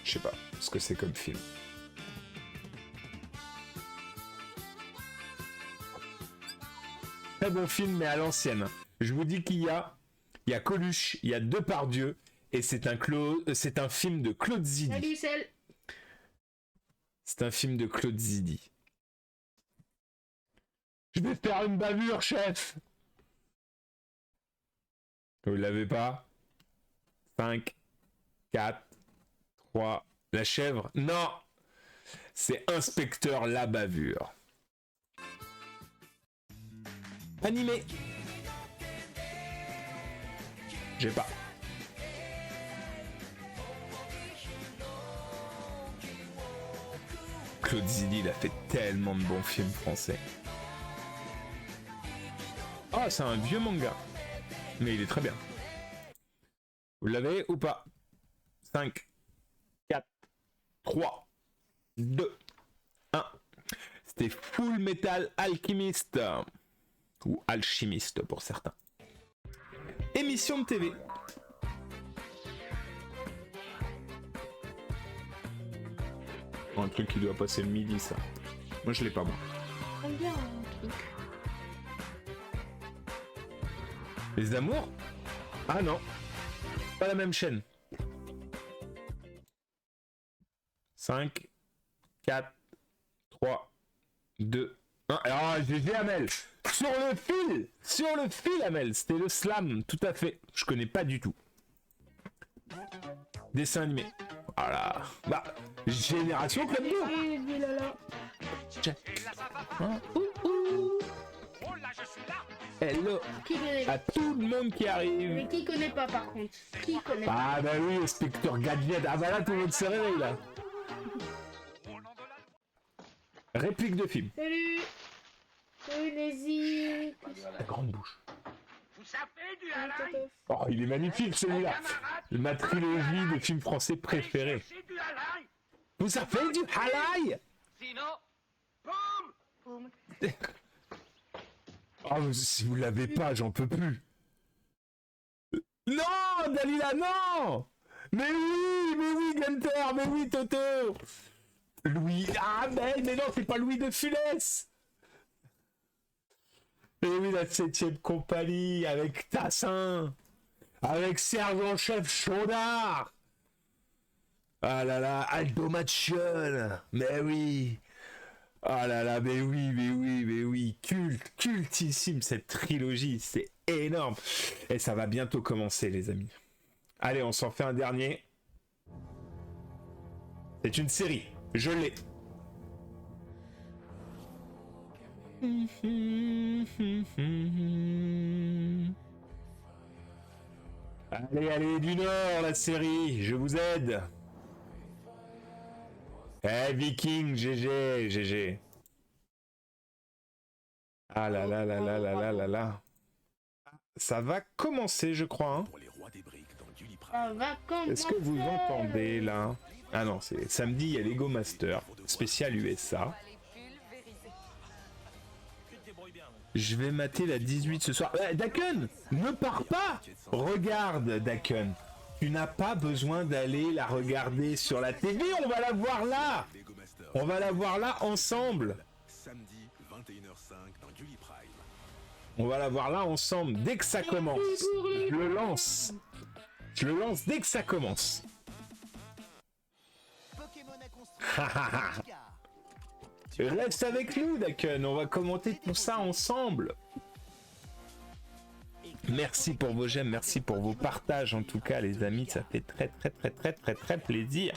Je sais pas ce que c'est comme film. Très bon film, mais à l'ancienne. Je vous dis qu'il y a Coluche, il y a Depardieu, et c'est un film de Claude Zidi. Salut, Celle. C'est un film de Claude Zidi. Je vais faire une bavure, chef. Vous l'avez pas? 5, 4, 3. La chèvre? Non. C'est Inspecteur la bavure. Animé. J'ai pas. Claude Zidi, il a fait tellement de bons films français. Ah, c'est un vieux manga. Mais il est très bien. Vous l'avez ou pas? 5, 4, 3, 2, 1. C'était Full Metal Alchemist. Ou Alchimiste pour certains. Émission de TV. Un truc qui doit passer le midi, ça. Moi, je l'ai pas, moi. J'aime bien un truc. Les Amours? Ah non. Pas la même chaîne. 5, 4, 3, 2, 1. Ah, GG Amel. Sur le fil Amel. C'était le slam, tout à fait. Je connais pas du tout. Dessin animé. Voilà. Bah, Génération Club 2. Hein? Hello à tout le monde qui arrive. Mais qui connaît pas par contre? Qui connaît pas? Ah bah oui, Inspecteur Gadget. Ah bah là, tout le monde se réveille là. Réplique de film. Salut. Salut Nézi. La grande bouche. Vous savez du halal? Oh, il est magnifique celui-là. Ma trilogie de films français préférés. C'est du halal? Vous savez du halal? Sinon, boum! Oh, mais si vous l'avez pas, j'en peux plus. Non, Dalila, non. Mais oui, Gunther, mais oui, Toto. Louis, ah mais non, c'est pas Louis de Funès. Mais oui, la 7ème compagnie, avec Tassin, avec sergent-chef Chaudard. Ah là là, Aldo Maciol, mais oui. Ah là là, mais oui, cultissime cette trilogie, c'est énorme. Et ça va bientôt commencer, les amis. Allez, on s'en fait un dernier. C'est une série, je l'ai. Allez, du Nord, la série, je vous aide. Eh, Viking, GG. Ah là là là là là là là là. Ça va commencer, je crois. Hein. Ça va commencer. Est-ce que vous entendez, là? Ah non, c'est samedi, il y a Lego Master, spécial USA. Je vais mater la 18 ce soir. Daken, ne pars pas. Regarde, Daken. Tu n'as pas besoin d'aller la regarder sur la TV, on va la voir là. On va la voir là ensemble. Samedi 21h05 dans Gulli Prime. On va la voir là ensemble dès que ça commence. Je le lance. Je le lance dès que ça commence. Reste avec nous, Daken. On va commenter tout ça ensemble. Merci pour vos j'aime, merci pour vos partages en tout cas les amis, ça fait très plaisir.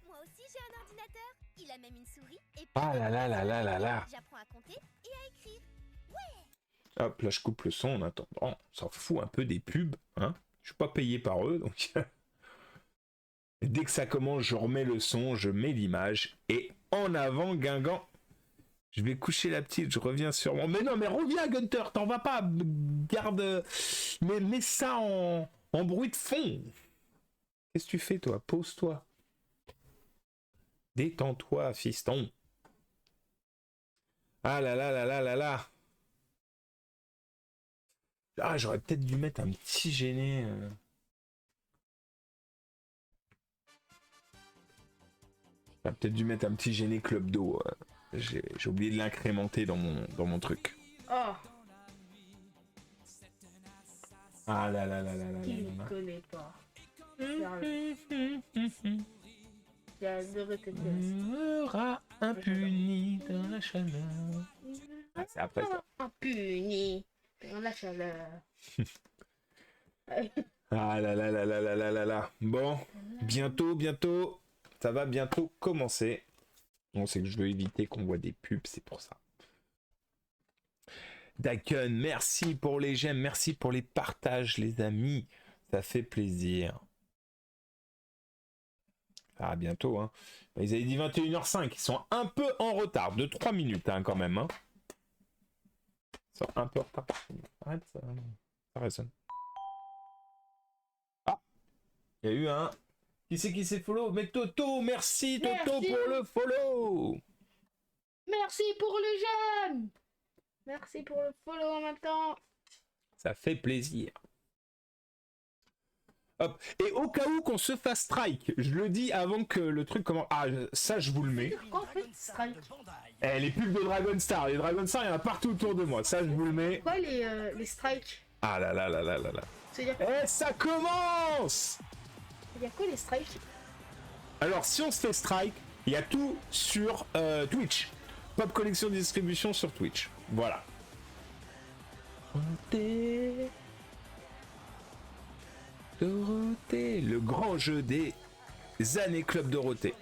Moi aussi j'ai un ordinateur, il a même une souris et Ah là là là là là là. j'apprends à compter et à écrire. Ouais. Hop, là je coupe le son en attendant, on s'en fout un peu des pubs, hein. Je suis pas payé par eux donc dès que ça commence, je remets le son, je mets l'image et en avant Guingamp. Je vais coucher la petite, je reviens sur moi. Mais non, mais reviens, Gunther, t'en vas pas. Garde. Mais mets ça en bruit de fond. Qu'est-ce que tu fais, toi? Pose-toi. Détends-toi, fiston. Ah là là là là là là. Ah, j'aurais peut-être dû mettre un petit gêné. J'aurais peut-être dû mettre un petit gêné club d'eau. J'ai oublié de l'incrémenter dans mon truc. Oh. Ah là là là là là. Qui ne connaît pas. J'ai adoré cette série. Sera impuni dans la chaleur. Ah, c'est après ça. Impuni dans la chaleur. Ah là là là là là là là là. Bon, bientôt, ça va bientôt commencer. Bon, c'est que je veux éviter qu'on voit des pubs, c'est pour ça. Daken, merci pour les j'aime, merci pour les partages, les amis. Ça fait plaisir. À bientôt, hein. Ils avaient dit 21h05, ils sont un peu en retard, de 3 minutes, hein, quand même. Hein. Ils sont un peu en retard. Arrête, ça résonne. Ah, il y a eu un Qui c'est qui s'est follow? Mais Toto, merci Toto Merci. pour le follow. Merci pour le jeune. Merci pour le follow en même temps. Ça fait plaisir. Hop. Et au cas où qu'on se fasse strike, je le dis avant que le truc commence. Ah, ça je vous le mets. Quoi en fait, strike? Eh, les pubs de Dragon Star. Les Dragon Star, il y en a partout autour de moi. Ça je vous le mets. Quoi les strikes? Ah là là là là là là. C'est-à-dire Eh, ça commence! quoi les strikes? Alors, si on se fait strike, il y a tout sur Twitch. Pop collection de distribution sur Twitch. Voilà. Dorothée, le grand jeu des années Club Dorothée.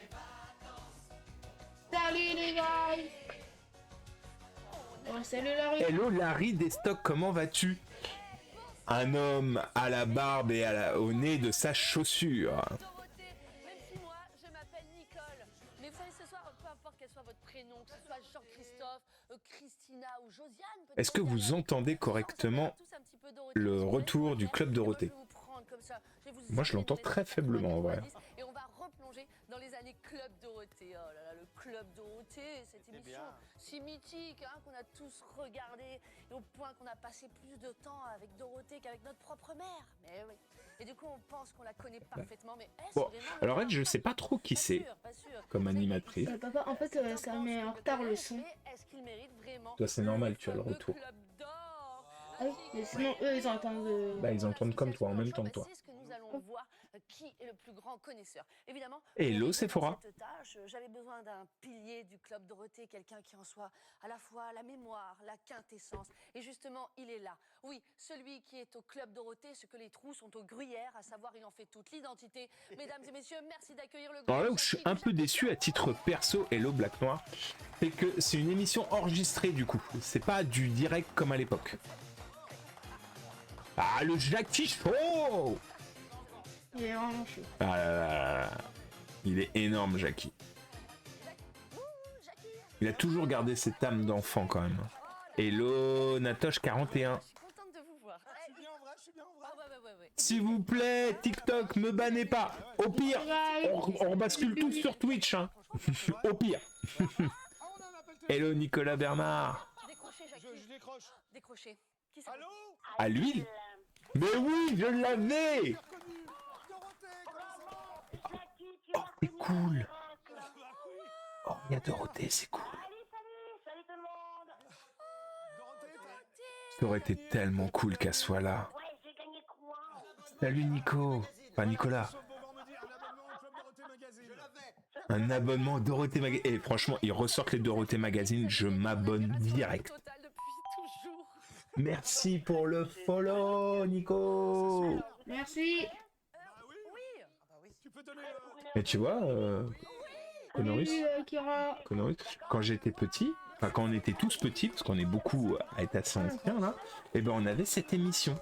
Salut les gars. Oh, salut Larry. Hello Larry des stocks, comment vas-tu? Un homme à la barbe et au nez de sa chaussure. Dorothée, même si moi je m'appelle Nicole. Mais vous savez, ce soir, peu importe quel soit votre prénom, que ce soit Jean-Christophe, Christina ou Josiane. Est-ce que vous entendez correctement le retour du Club Dorothée? Moi je l'entends très faiblement en vrai. Et on va replonger dans les années Club Dorothée. Oh là là, le Club Dorothée, cette émission si mythique hein, qu'on a tous regardé, et au point qu'on a passé plus de temps avec Dorothée qu'avec notre propre mère. Mais oui. Et du coup, on pense qu'on la connaît parfaitement, mais est-ce Bon, vraiment alors elle, je sais pas trop qui c'est comme animatrice. Papa, en fait, ça met en retard le son. Toi, c'est normal, tu as le retour. Ah oui, mais sinon, eux, ils entendent... Bah, ils entendent comme toi, en même temps que toi. C'est ce que nous allons voir qui est le plus grand connaisseur. Évidemment, Hello, pour Sephora. cette tâche, j'avais besoin d'un pilier du Club Dorothée, quelqu'un qui en soit à la fois la mémoire, la quintessence. Et justement, il est là. Oui, celui qui est au Club Dorothée, ce que les trous sont au gruyère, à savoir, il en fait toute l'identité. Mesdames et messieurs, merci d'accueillir le Alors là où je suis un peu déçu à titre perso, Hello Black Noir, c'est que c'est une émission enregistrée du coup. C'est pas du direct comme à l'époque. Ah, le Jackie Show! Il est vraiment chaud. Ah là là là là. Il est énorme, Jackie. Il a toujours gardé cette âme d'enfant quand même. Hello, Natoche 41. contente de vous voir. Je suis bien en vrai, je suis bien en vrai. S'il vous plaît, TikTok, me bannez pas. Au pire, on bascule tous sur Twitch. Hein. Au pire. Hello, Nicolas Bernard. Décrochez, Jackie. Je décroche. Décrochez. Qui c'est? Allô? À l'huile? Mais oui, je l'avais. Oh, c'est cool. Oh, il y a Dorothée, c'est cool. Salut tout le monde. Ça aurait été tellement cool qu'elle soit là. Ouais, j'ai gagné quoi? Salut Nico. Enfin Nicolas. Un abonnement au Dorothée Magazine. Et franchement, ils ressortent les Dorothée Magazine, je m'abonne direct. Merci pour le follow, Nico. Merci. Et tu vois, Conorus, Kira. quand j'étais petit, enfin quand on était tous petits, parce qu'on est beaucoup à être assez anciens là, et ben on avait cette émission.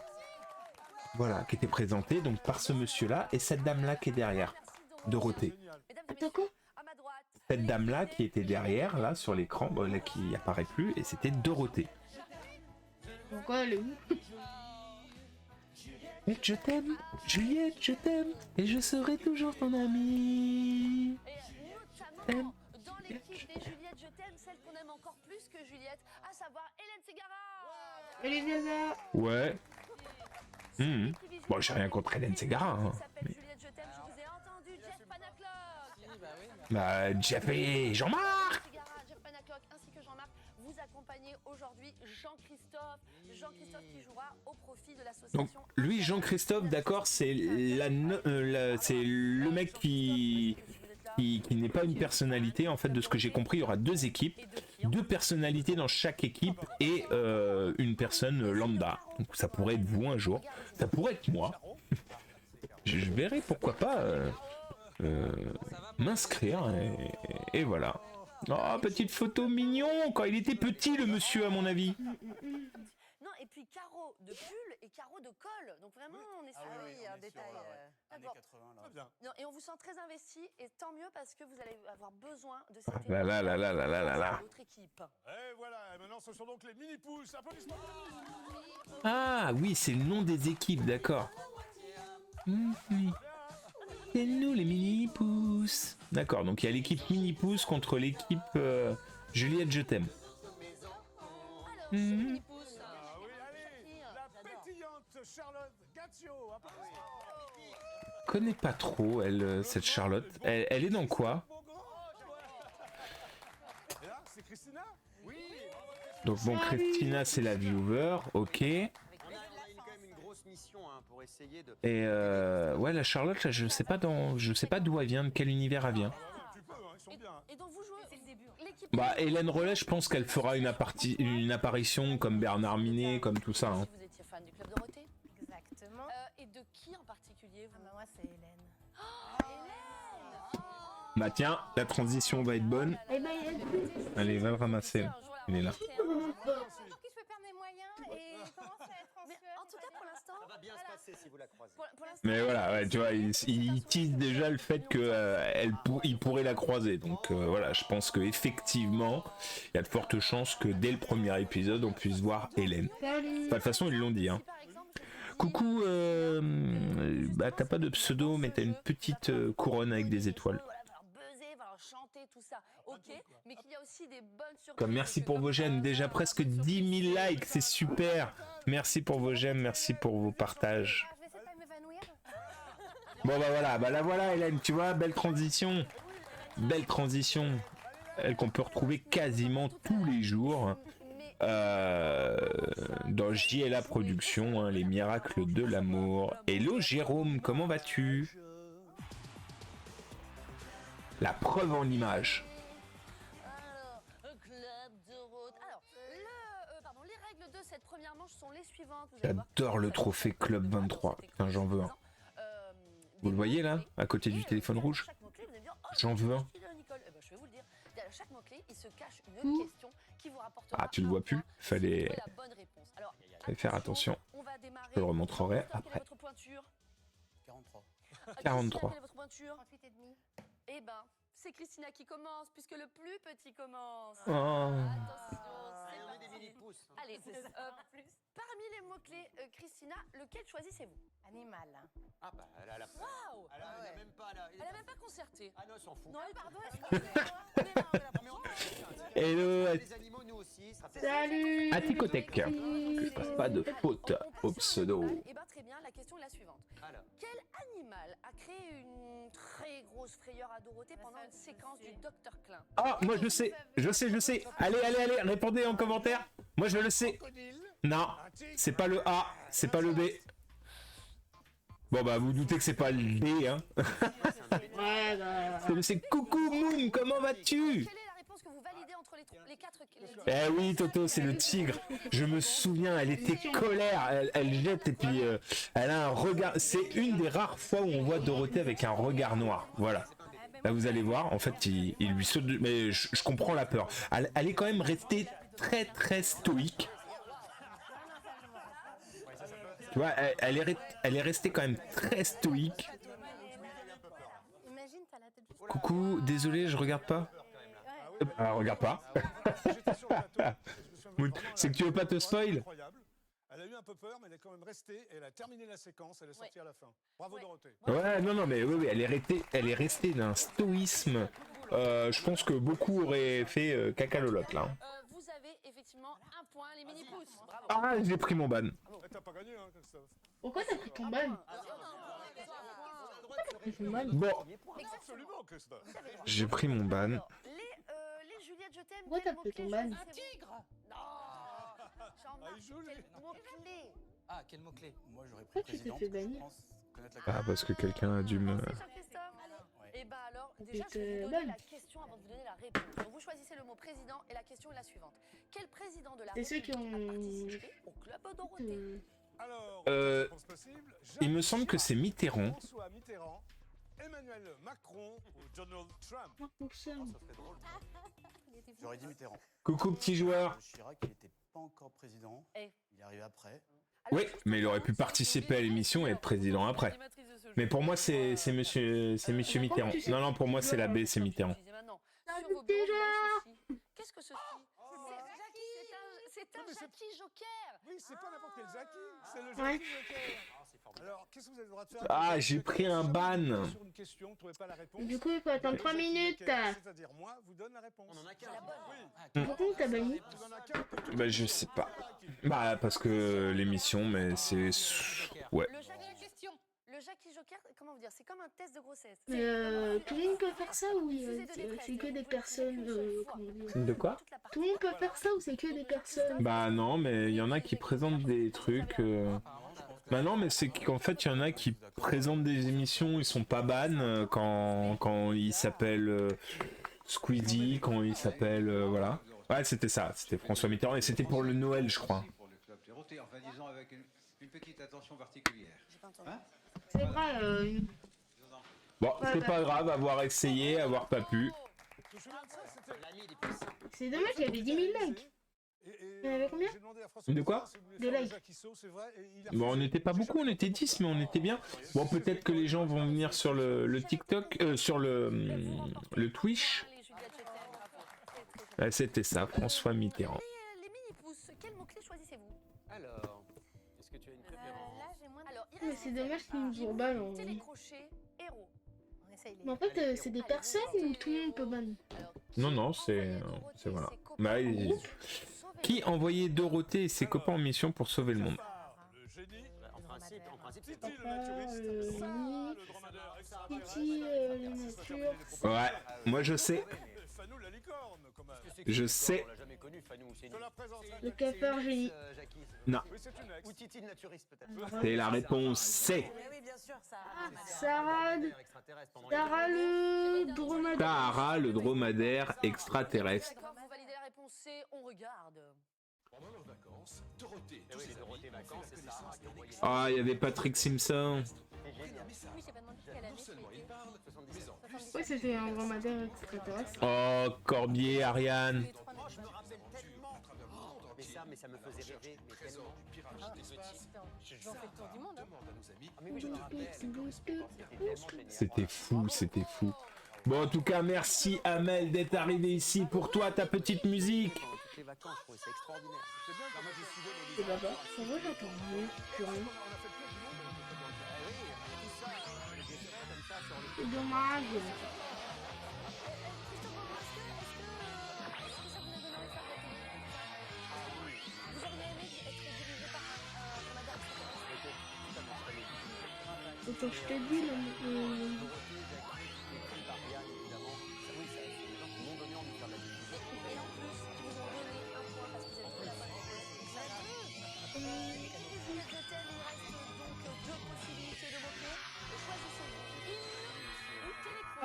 Voilà, qui était présentée donc par ce monsieur-là et cette dame-là qui est derrière, Dorothée. Attends quoi? Cette dame-là qui était derrière, là, sur l'écran, bon, là, qui apparaît plus, et c'était Dorothée. Pourquoi elle est où? Et je t'aime, Juliette, je t'aime, et je serai toujours ton ami. Notamment dans l'équipe des Juliette Je t'aime, celle qu'on aime encore plus que Juliette, à savoir Hélène Ségara. Hélène Ségara. Ouais. Bon, j'ai rien contre Hélène Ségara. Hein. Mais... Juliette Je t'aime, je vous ai entendu, Jeff Panaclock. Bah, Jeff et Jean-Marc. Jeff Panaclock ainsi que Jean-Marc vous accompagnez aujourd'hui Jean-Christophe qui jouera au profit de l'association. Donc lui, Jean-Christophe, d'accord, c'est c'est le mec qui n'est pas une personnalité. En fait, de ce que j'ai compris, il y aura deux équipes, deux personnalités dans chaque équipe et une personne lambda. Donc ça pourrait être vous un jour, ça pourrait être moi. Je verrai pourquoi pas m'inscrire et voilà. Oh, petite photo mignon quand il était petit, le monsieur, à mon avis. Non, et puis carreau de pull et carreau de col. Donc vraiment, on est sur un détail. Années 80, là. Bien. Non, et on vous sent très investi, et tant mieux parce que vous allez avoir besoin de cette équipe. Votre équipe. Et voilà, maintenant ce sont donc les mini-pouces. Applaudissements. Ah oui, c'est le nom des équipes, d'accord. C'est nous les mini-pousses. D'accord, donc il y a l'équipe mini-pousse contre l'équipe Juliette, je t'aime. Mhm. Je connais pas trop, elle, cette Charlotte. Elle est dans quoi? Donc bon, Christina, c'est la viewer, ok. Et ouais, la Charlotte, là, je sais pas d'où elle vient, de quel univers elle vient. Et donc vous jouez l'équipe. Bah, Hélène Relais, je pense qu'elle fera une apparition comme Bernard Minet, comme tout ça. Hein. Vous étiez fan du Club Dorothée? Exactement. Et de qui en particulier vous? Ah bah moi c'est Hélène. Hélène. Bah tiens, la transition va être bonne. Allez, va le ramasser. Il est là. Pour qui je peux perdre mes moyens et commence à être en Mais en tout cas pour l'instant. Ça va bien se passer si vous la croisez. Pour l'instant, Mais voilà, ouais, tu vois, il tease déjà le fait qu'il pourrait la croiser. Donc voilà, je pense qu'effectivement, il y a de fortes chances que dès le premier épisode, on puisse voir Hélène. Enfin, de toute façon, ils l'ont dit. Hein. Coucou, bah t'as pas de pseudo, mais t'as une petite couronne avec des étoiles. Chanter, tout ça, ok, mais qu'il y a aussi des bonnes surprises. Comme merci pour vos j'aime, déjà presque 10 000 likes, c'est super. Merci pour vos j'aime, merci pour vos partages. Je vais essayer de pas m'évanouir. Bon bah la voilà Hélène, tu vois, belle transition. Belle transition. Elle qu'on peut retrouver quasiment tous les jours dans JLA Productions, hein, les miracles de l'amour. Hello Jérôme, comment vas-tu? La preuve en image. Alors, Club Dorothée. Alors, les règles de cette première manche sont les suivantes. J'adore le trophée Club 23. Putain, j'en veux un. Vous le voyez là, à côté du téléphone rouge? J'en veux un. Je vais vous le dire. Derrière chaque mot-clé, il se cache une question qui vous rapportera. Ah, tu le vois plus? Fallait faire attention. Je le remontrerai après. 43. 43. Quelle est votre pointure? 38 et demi. Eh ben, c'est Christina qui commence, puisque le plus petit commence. Oh. Attention, On est des mini-pousses. Allez, parmi les mots-clés, Christina, lequel choisissez-vous? Animal. Ah bah elle a la. Waouh! Elle a même pas là. Elle a même pas concerté. Ah non, elle s'en fout. Non, pardon, excusez-moi. Hello, Les animaux, nous aussi. Ça fait Salut. Aticotech. Que je fasse pas de faute au pseudo. Eh ben très bien, la question est la suivante. Alors. Quel animal a créé une très grosse frayeur à Dorothée pendant une séquence du Dr Klein? Ah, moi je sais. Allez, répondez en commentaire. Moi je le sais. Non, c'est pas le A, c'est pas le B. Bon bah vous doutez que c'est pas le B, hein. Ouais, bah. C'est coucou Moon, comment vas-tu? Quelle est la réponse que vous validez entre les quatre? Eh oui Toto, c'est le tigre. Je me souviens, elle était colère, elle jette et puis elle a un regard. C'est une des rares fois où on voit Dorothée avec un regard noir. Voilà. Là vous allez voir, en fait il lui saute. Mais je comprends la peur. Elle est quand même restée très très stoïque. Tu vois, elle est restée quand même très stoïque. Imagine, t'as la tête juste. Coucou, désolé, je regarde pas. Regarde pas. C'est que tu veux pas te spoil? Elle a eu un peu peur, mais elle est quand même restée et elle a terminé la séquence, elle est sortie à la fin. Bravo Dorothée. Ouais, non, mais oui, elle est restée d'un stoïsme. Je pense que beaucoup auraient fait caca lolotte là. Vous avez effectivement un point, les mini-pouces. Bravo. Ah, j'ai pris mon ban. T'as pas gagné, hein, Christophe. Pourquoi t'as pris ton ban? Bon, Absolument, Christophe. j'ai pris mon ban. Les Juliette, je t'aime. Pourquoi t'as pris ton ban? Un tigre. Non. Quel mot-clé? Ah, quel mot-clé? Moi j'aurais pris Pourquoi tu t'es président. fait bannir? Ah, parce que quelqu'un a dû me... Et bah alors, déjà, je vais vous donner la question avant de vous donner la réponse. Donc vous choisissez le mot président et la question est la suivante. Quel président de la C'est ceux qui République ont... a participé au Club Dorothée? Alors, il me semble que c'est Mitterrand. François Mitterrand, Emmanuel Macron ou Donald Trump. J'aurais dit Mitterrand. Coucou petit joueur. Chirac, il était pas encore président. Il est arrivé après. Oui, mais il aurait pu participer à l'émission et être président après. Mais pour moi, c'est monsieur Mitterrand. Non, pour moi, c'est la B, c'est Mitterrand. Qu'est-ce que ceci? C'est un Jackie Joker. Oui, c'est pas n'importe quel Jackie, c'est le Jackie Joker. Alors, qu'est-ce que vous avez le droit de faire? Ah, j'ai pris un ban. Sur une question, vous trouvez pas la réponse. Du coup, il faut attendre 3 minutes. C'est-à-dire, moi, vous donne la réponse. On en a qu'un. Pourquoi t'as banni? Bah, je sais pas. Bah, parce que l'émission, mais c'est... Ouais. Le Jackie Joker, comment vous dire, c'est comme un test de grossesse. Mais tout le monde peut faire ça ou c'est que des personnes... comment dire De quoi? Tout le monde peut faire ça ou c'est que des personnes? Bah non, mais il y en a qui présentent des trucs... Bah non, mais c'est qu'en fait, il y en a qui présentent des émissions, ils sont pas ban quand ils s'appellent Squeezie, quand ils s'appellent... voilà. Ouais, c'était ça, c'était François Mitterrand, et c'était pour le Noël, je crois. Pour le club Dorothée, enfin disons avec une petite attention particulière. Hein? C'est vrai, Bon, c'est pas grave, avoir essayé, avoir pas pu. c'est dommage, il y avait 10 000 likes. Il y en avait combien? De quoi? De likes. Bon, on n'était pas beaucoup, on était 10, mais on était bien. Bon, peut-être que les gens vont venir sur le TikTok, sur le Twitch. C'était ça, François Mitterrand. Les mini-pouces, quel mot-clé choisissez-vous? Alors, est-ce que tu as une préférence? Là, j'ai moins de... Alors, Mais c'est dommage qu'ils nous emballent en... télécrochet, héros. On essaye les... Mais en fait, c'est des personnes ou tout le monde peut ban? Non, c'est voilà. Bah, qui envoyait Dorothée et ses copains en mission pour sauver le monde? En principe, c'est Kitty, le nature... Ouais, moi je sais. Je sais. Le cafard génie. Non. Ou Titi le naturiste peut-être. C'est la réponse C. Oui, bien sûr, ça. Sarah le dromadaire. Tahara, le dromadaire extraterrestre. D'accord, vous validez la réponse C, on regarde. Pendant leurs vacances, Dorothée... Oui, les Dorothées vacances, c'est ça. Ah, il y avait Patrick Simpson. Oui, j'ai pas demandé quelle année. Non seulement il parle, mais en plus... Ouais, c'était un dromadaire extraterrestre. Oh, Corbier, Ariane. Je me rappelle tellement. Mais ça me faisait rêver. Mais tellement. J'en fais le tour du monde. Ah, mais oui, je me rappelle. C'était fou, c'était fou. Bon, en tout cas, merci Amel d'être arrivé ici. Pour toi, ta petite musique. Toutes les vacances, je trouvais ça extraordinaire. C'est là-bas. C'est vrai, j'entends mieux. Plus rien. C'est dommage. C'est ce que je te dis, là.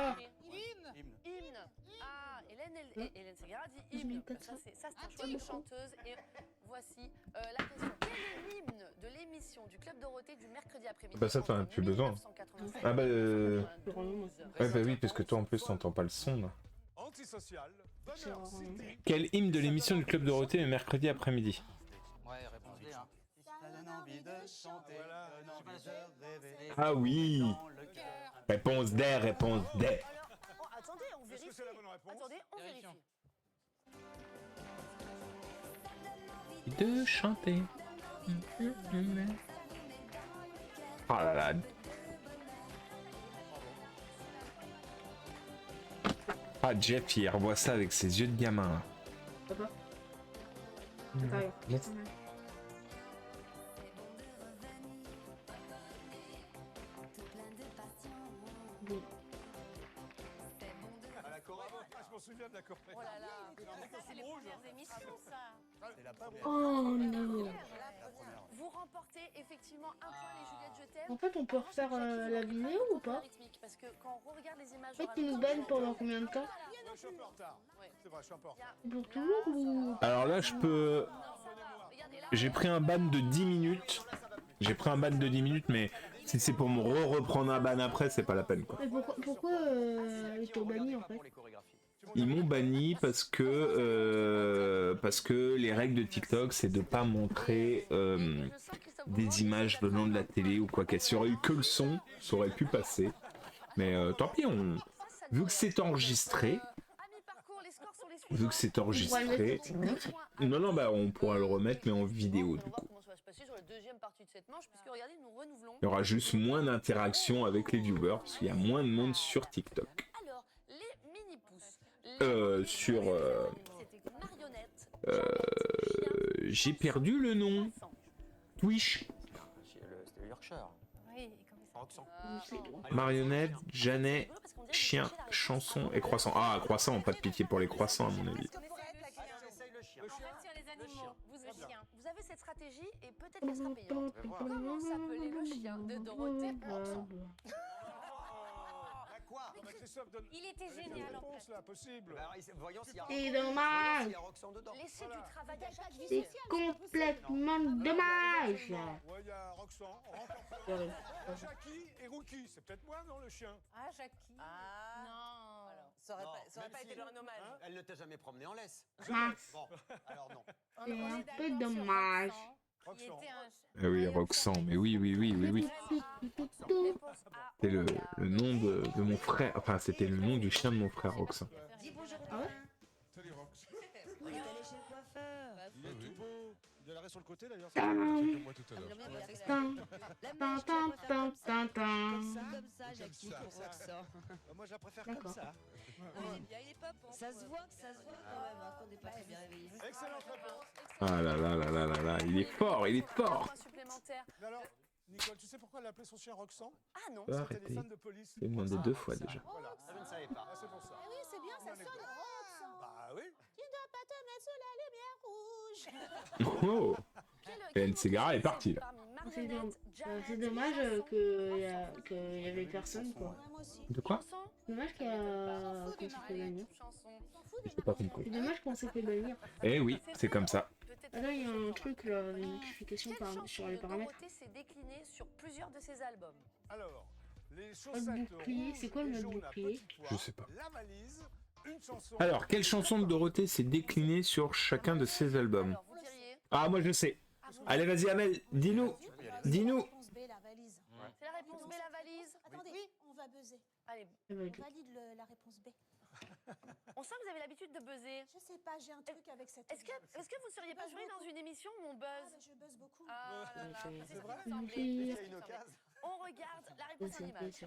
Ah. Hymne. Ah, Hélène Ségara dit hymne. Ça, c'est un choix de chanteuse. Et voici la question. Quel est l'hymne de l'émission du Club Dorothée du mercredi après-midi? Bah ça, t'en as plus besoin. Ah bah... Ouais, bah oui, parce que toi, en plus, t'entends pas le son, là. Quel hymne de l'émission du Club Dorothée le mercredi après-midi? Ouais, réponse D, hein. Ça donne envie de chanter, donne envie de rêver. Ah oui. Réponse D, réponse D. Oh, attendez, on vérifie. Attendez, on vérifie. De chanter. Oh là là. Ah, Jeff, il revoit ça avec ses yeux de gamin. Papa. Yes. Je m'en souviens de la Corée. Oh là là, ça c'est les premières émissions, ça. C'est la première. Oh non. Vous remportez effectivement un point, les Juliette, je t'aime. En fait, on peut refaire la vidéo ou pas? Parce que quand on regarde les images... En fait, ils nous bannent pendant combien de temps? Je suis un peu en retard. C'est vrai, je suis un peu en retard. Pour toujours ou... Alors là, je peux... J'ai pris un ban de 10 minutes. J'ai pris un ban de 10 minutes, mais si c'est pour me reprendre un ban après, c'est pas la peine, quoi. Mais pourquoi ils t'ont banni, en fait? Ils m'ont banni parce que les règles de TikTok, c'est de pas montrer des images venant de la télé ou quoi qu'elle. S'il y aurait eu que le son, ça aurait pu passer. Mais tant pis, vu que c'est enregistré... Vu que c'est enregistré... Non, bah on pourra le remettre, mais en vidéo, du coup. deuxième partie de cette manche, puisque regardez, nous renouvelons. Il y aura juste moins d'interaction avec les viewers, parce qu'il y a moins de monde sur TikTok. Alors, les mini-pouces. Sur... C'était marionnette. j'ai perdu le nom. Twitch. C'était le Yorkshire. Oui, comment ça Roxan. Marionnette, Janet, chien, chanson et croissant. Ah, croissant, pas de pitié pour les croissants à mon avis. J'essaye le chien. En fait, sur les animaux, le chien. Vous avez cette stratégie et peut-être qu'elle sera payante. Comment s'appelait le chien de Dorothée Roxan? Quoi? Non, mais Christophe, donne Il était une génial en réponse fait. là, possible. Bah, voyons s'il y a C'est dommage. s'il y a Roxan dedans. Laissez du travail à chaque C'est complètement dommage. Ouais, il y a Roxan, Jackie et Rookie. C'est peut-être moi, non, le chien? Ah, Jackie. Ah. Non. Ça aurait Non, pas même été si- leur hommage. Elle ne t'a jamais promené en laisse. Ah, Bon, alors non. c'est un d'accord peu sur dommage. Qui était un... Ah oui, Roxan, mais oui. C'était le nom de mon frère, enfin c'était le nom du chien de mon frère Roxan. Dis bonjour. Ah ouais? Salut Rox. On est allé chez le coiffeur. Il est tout beau. Il a l'arrêt sur le côté d'ailleurs. Tin. Comme moi tout à l'heure. Tin, tin, tin, tin, tin, tin. Comme ça, Jackie, pour Roxan. Moi, je la préfère D'accord. comme ça. Il est pas bon. Ça se voit quand même, hein, qu'on n'est pas très bien réveillés. Excellente réponse. Ah là, il est fort. Point supplémentaire. Mais alors, Nicole, tu sais pourquoi elle a appelé son chien Roxan? Ah non. Faut C'était arrêter. des fans de police. J'ai demandé 2 fois déjà. Voilà. Ça, je ne savais pas. Ah, c'est pour ça. Oui, c'est bien, ça sonne Roxan. Bah oui. Tu dois pas te mettre sous la lumière rouge. Oh, PNCGara est parti là. C'est dommage qu'il y avait personne quoi. De quoi? C'est dommage qu'on s'est fait bannir. J'ai pas compris. C'est dommage qu'on s'est fait bannir. Eh oui, c'est comme ça. Ah là, il y a un truc là, une notification sur les paramètres. Dorothée s'est déclinée sur plusieurs de ses albums. Alors, les Mode chaussettes bouclier, c'est quoi le rouges et mode jaunes à bouclier? petits pois, Je sais pas. La valise, une chanson. Alors, quelle chanson de Dorothée s'est déclinée sur chacun de ses albums? Alors, vous diriez. Ah, moi je sais. Allez, vas-y, Amel, dis-nous. Dis-nous. Réponse B, la valise. C'est la réponse B, la valise. Attendez, on va buzzer. Allez, On valide la réponse B. on sent que vous avez l'habitude de buzzer. Je sais pas, j'ai un truc avec cette. Est-ce que vous ne seriez pas joué dans une émission où on buzz? Je buzz beaucoup. Ah là là, c'est ce qui vrai me semblait. Il y a une occasion. On regarde la réponse en image.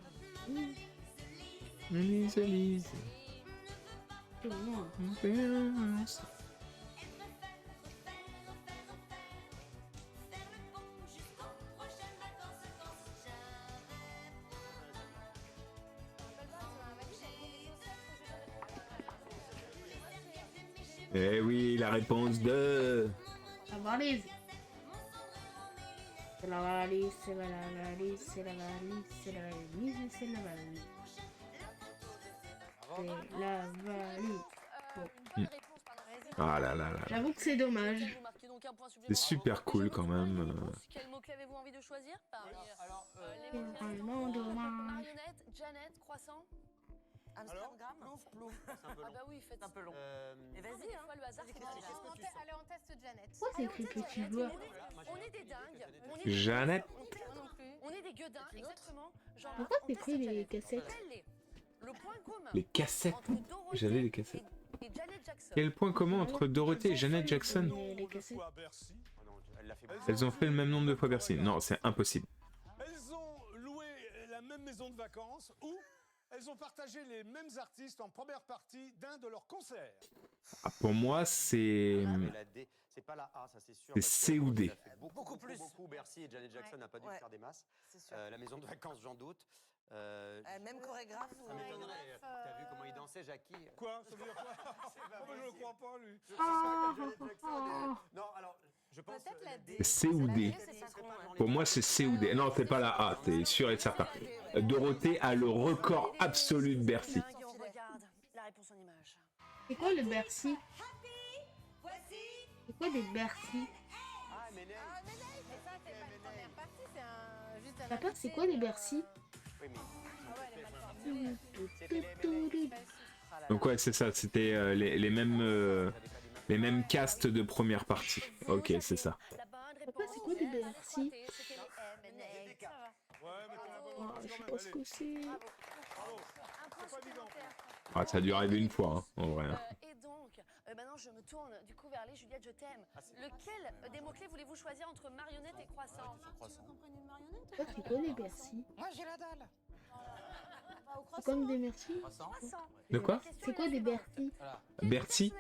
Lise. Eh oui, la réponse de... La valise. C'est la valise, c'est la valise, c'est la valise, c'est la valise, c'est la valise. C'est la valise. Bon. Ah là là là. J'avoue que c'est dommage. Vous marquez donc un point C'est supplémentaire. super cool quand même. Quel mot-clé avez-vous envie de choisir parmi C'est vraiment dommage. marionnette, Janet, croissant? Amsterdam, plouf, plouf. C'est un peu Ah long. bah oui, faites C'est un peu long. Mais Et vas-y, vas-y, des hein. fois le hasard c'est Vas-y, dans les Christophe, choses. qu'est-ce que tu sens? Allez, on teste Janet. Pourquoi c'est écrit petit joueur? On est des dingues. Jeannette. On est des gueudins, exactement. Genre, Pourquoi on t'es teste pris les Janet. cassettes? Quel est le point commun Les cassettes. entre Dorothée J'avais les cassettes. et Janet Jackson? Quel point commun entre Dorothée et Janet Jackson? Les cassettes. À Bercy. Ah non, elle l'a fait beaucoup. Elles ont fait le même nombre de fois Bercy. Non, c'est impossible. Elles ont loué la même maison de vacances ou elles ont partagé les mêmes artistes en première partie d'un de leurs concerts. Ah, pour moi, c'est... Ah, mais la D, c'est pas la A, ça c'est sûr. C'est parce C que ou D. elle a fait Beaucoup plus. Beaucoup. Bercy et Janet Jackson n'a pas dû Ouais. faire des masses. C'est sûr. La maison de vacances, j'en doute. Même chorégraphe. Ça m'étonnerait. T'as vu comment il dansait, Jackie? Quoi? Ça veut dire quoi? Oh, mais je le crois pas, lui. Non, alors, je pense Peut-être la D. C ou D. Pour moi, c'est C ou D. Non, c'est pas la A, t'es sûr et certain. Dorothée a le record absolu de Bercy. Et on regarde la réponse en image. C'est quoi le Bercy? C'est quoi des Bercy? Ah, mais non. Ah, mais ça, c'est pas une première partie, c'est juste un. Papa, c'est quoi les Bercy? Oui, mais Ah ouais, elle est mal formulée. Donc ouais, c'est ça. C'était les mêmes castes de première partie. Ok, c'est ça. La bonne Papa, réponse. c'est quoi des Bercy? C'était les M&A. Ouais, mais t'en as Oh, beaucoup je sais quand pas même. ce Allez. que c'est. Bravo. Un point C'est pas évident. supplémentaire. Ah, ça a dû arriver une fois, hein, en vrai. Et donc, Maintenant, je me tourne du coup vers les Juliette, je t'aime. Lequel des mots-clés voulez-vous choisir entre marionnette et croissant? Toi, tu connais Bercy. Moi, j'ai la dalle. C'est comme des merci. Croissant. De quoi? C'est quoi des Bercy? Bercy,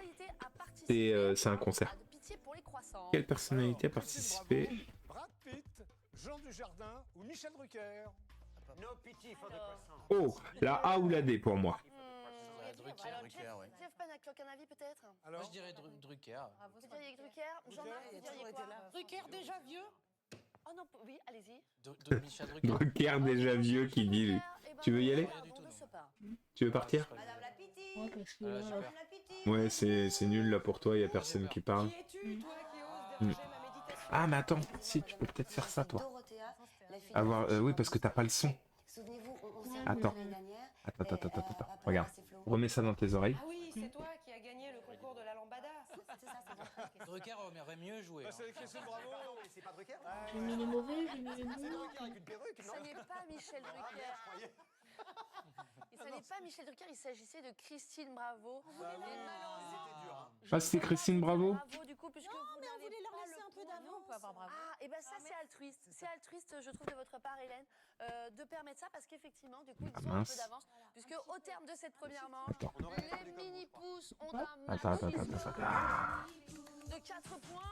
c'est un concert. Pitié pour les croissants. Quelle personnalité a participé? Brad Pitt, Jean Dujardin ou Michel Drucker? No pity for the croissant. Oh, la A ou la D pour moi. Jeff Panaclock, un avis peut-être? Moi, je dirais Drucker. Vous diriez Drucker? Jean-Marc, vous diriez quoi? Drucker déjà vieux? Oh non, oui, allez-y. Michel Drucker. Drucker déjà vieux qui dit lui. Tu veux y aller? Tu veux partir? Ouais, parce que, Ouais, c'est nul là pour toi, y a personne qui parle. Ah mais attends, si tu peux peut-être faire ça toi. Avoir, oui parce que t'as pas le son. Attends. Attends. Regarde. Remets ça dans tes oreilles. Ah oui, c'est toi qui as gagné le concours de la lambada. C'est ça, c'est vrai. Drucker aurait mieux joué. C'est les questions, bravo. C'est pas Drucker? j'ai mis les mauvais, j'ai mis les bons. Avec une perruque, non? Ce n'est pas Michel Drucker. Et ce n'est pas Michel Drucker, il s'agissait de Christine Bravo. Ah c'était Christine Bravo? Bravo du coup, puisque Non, vous mais on n'avez voulait leur pas laisser le un peu point. d'avance. On peut avoir bravo. Ah, et ben ça c'est altruiste. C'est altruiste, je trouve, de votre part, Hélène, de permettre ça, parce qu'effectivement, du coup, ils ont un peu d'avance. Puisque au terme de cette première manche, les mini-pouces ont un Attends. de 4 points.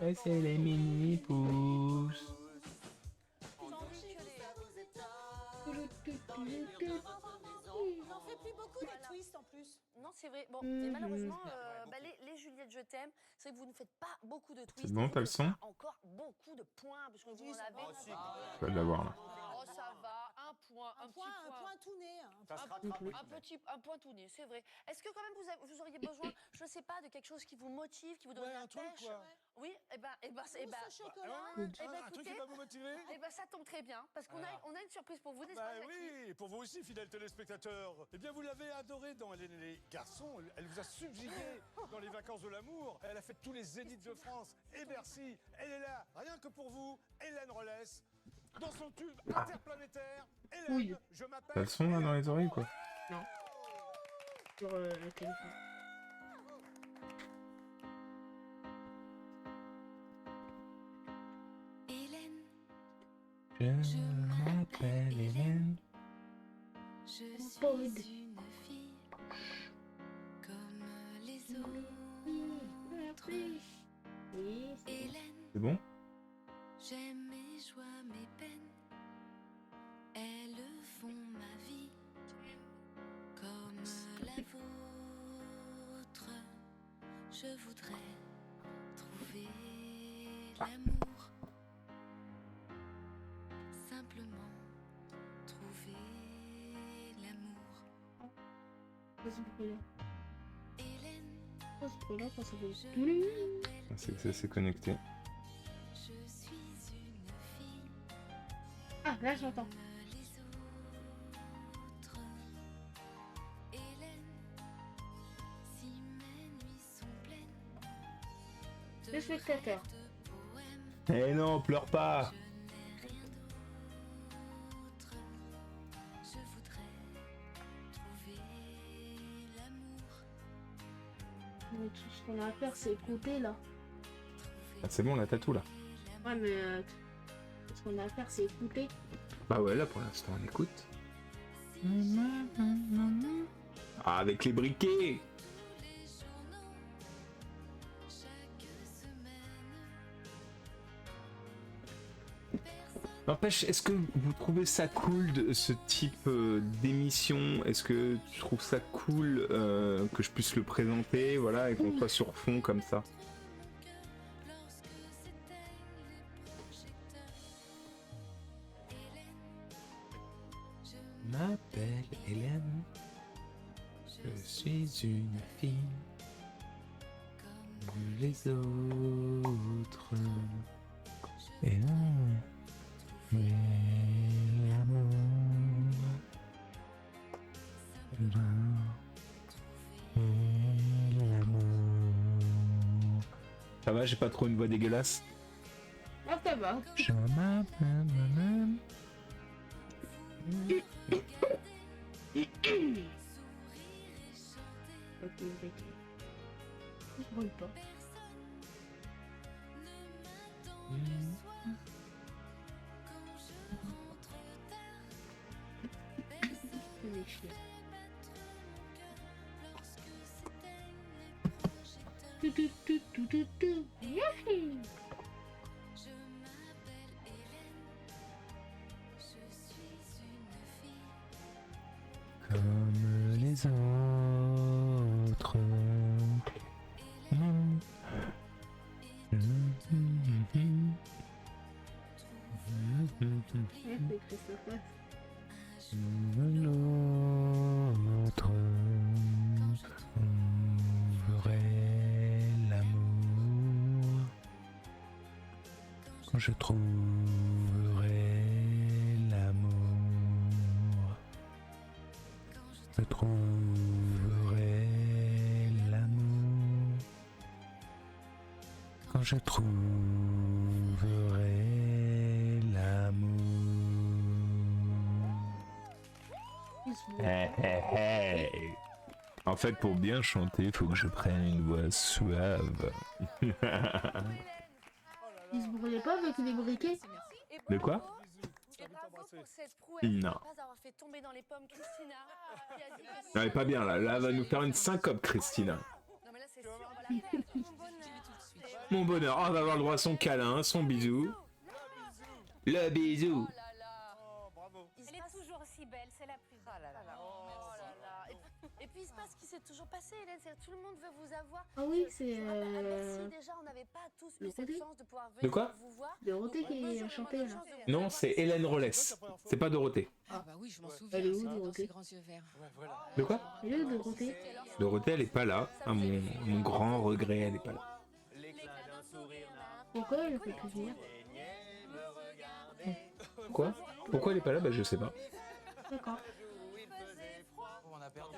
Ouais, c'est les mini-pouces. Ils n'en fait plus beaucoup des twists en plus. Non, c'est vrai. Bon, et malheureusement, les Juliette, je t'aime. C'est vrai que vous ne faites pas beaucoup de twists. C'est bon, t'as le son? Encore beaucoup de points, puisque vous en avez. Tu vas l'avoir là. Oh, ça va. Un point, un petit point. Un point tout né. Un point tout né, c'est vrai. Est-ce que quand même vous auriez besoin, je sais pas, de quelque chose qui vous motive, qui vous donne la pêche? Oui, et ben, Un truc qui va vous motiver? eh ben, ça tombe très bien, parce qu'on a une surprise pour vous, n'est-ce Bah pas, Jackie? oui, et pour vous aussi, fidèles téléspectateurs. Eh bien, vous l'avez adorée dans Hélène et les garçons. Elle vous a subjugué dans les vacances de l'amour. Elle a fait tous les zéniths de France et Bercy. Elle est là, rien que pour vous, Hélène Rollès. Dans son tube interplanétaire, Hélène, Oui. je m'appelle... T'as le son là dans les oreilles quoi? Non. Sur le téléphone. Hélène, Je m'appelle Hélène. je suis une fille comme les autres. Hélène, C'est bon? j'aime mes joies, mes peines. Elles font ma vie comme la vôtre. Je voudrais trouver l'amour. Simplement trouver l'amour. Hélène, C'est que ça s'est connecté. je suis une fille Ah, là j'entends. comme les autres. Hélène, si mes nuits sont pleines Le spectateur. Eh non, pleure pas! je voudrais trouver l'amour. Mais tout ce qu'on a à faire, c'est écouter là. Ah, c'est bon, là t'as tout là. Ouais, mais tout ce qu'on a à faire, c'est écouter. Bah ouais, là pour l'instant on écoute. Ah, avec les briquets! N'empêche, est-ce que vous trouvez ça cool, ce type d'émission? Est-ce que tu trouves ça cool que je puisse le présenter, voilà, et qu'on soit sur fond comme ça? Je m'appelle Hélène, je suis une fille comme les autres. Et non, mais l'amour. Ça va, j'ai pas trop une voix dégueulasse? Ah, ça va. Je m'appelle Hélène. des briquets. Je brûle pas. C'est des chiens. Tout, tout, tout, tout, tout, tout. Youpi. Comme les autres. L'autre, on verrait l'amour quand je trouverai l'amour. Je trouverai l'amour quand je trouverai l'amour. Hey, hey, hey. En fait, pour bien chanter, faut que je prenne une voix suave. Ils se brûlaient pas avec des briquets? De quoi? Et bravo pour cette prouesse Non. de ne pas avoir fait tomber dans les pommes Christina. Qui a dit que Non, elle est pas bien là. Là, elle va nous faire une syncope, Christina. non mais là c'est sûr, on va la faire. Mon bonheur. Oh, on va avoir le droit à son câlin, son bisou. Le bisou. Elle est toujours aussi belle, c'est la plus belle. Oh là là. Et puis il se passe ce qui s'est toujours passé, Hélène, c'est que tout le monde veut vous avoir. Ah oui, c'est Merci déjà, on n'avait pas tous eu cette chance de pouvoir De venir quoi? vous voir. Dorothée qui a chanté là. Non, c'est Hélène Rollès. C'est pas Dorothée. Ah bah oui, je m'en souviens. Elle est où, C'était dans Dorothée? ses grands yeux verts. De quoi? Elle est où, Dorothée? Dorothée, elle est pas là. À mon grand regret, elle est pas là. Pourquoi elle fait plus venir? Quoi? Pourquoi elle est pas là? Bah, je sais pas. D'accord. On a perdu.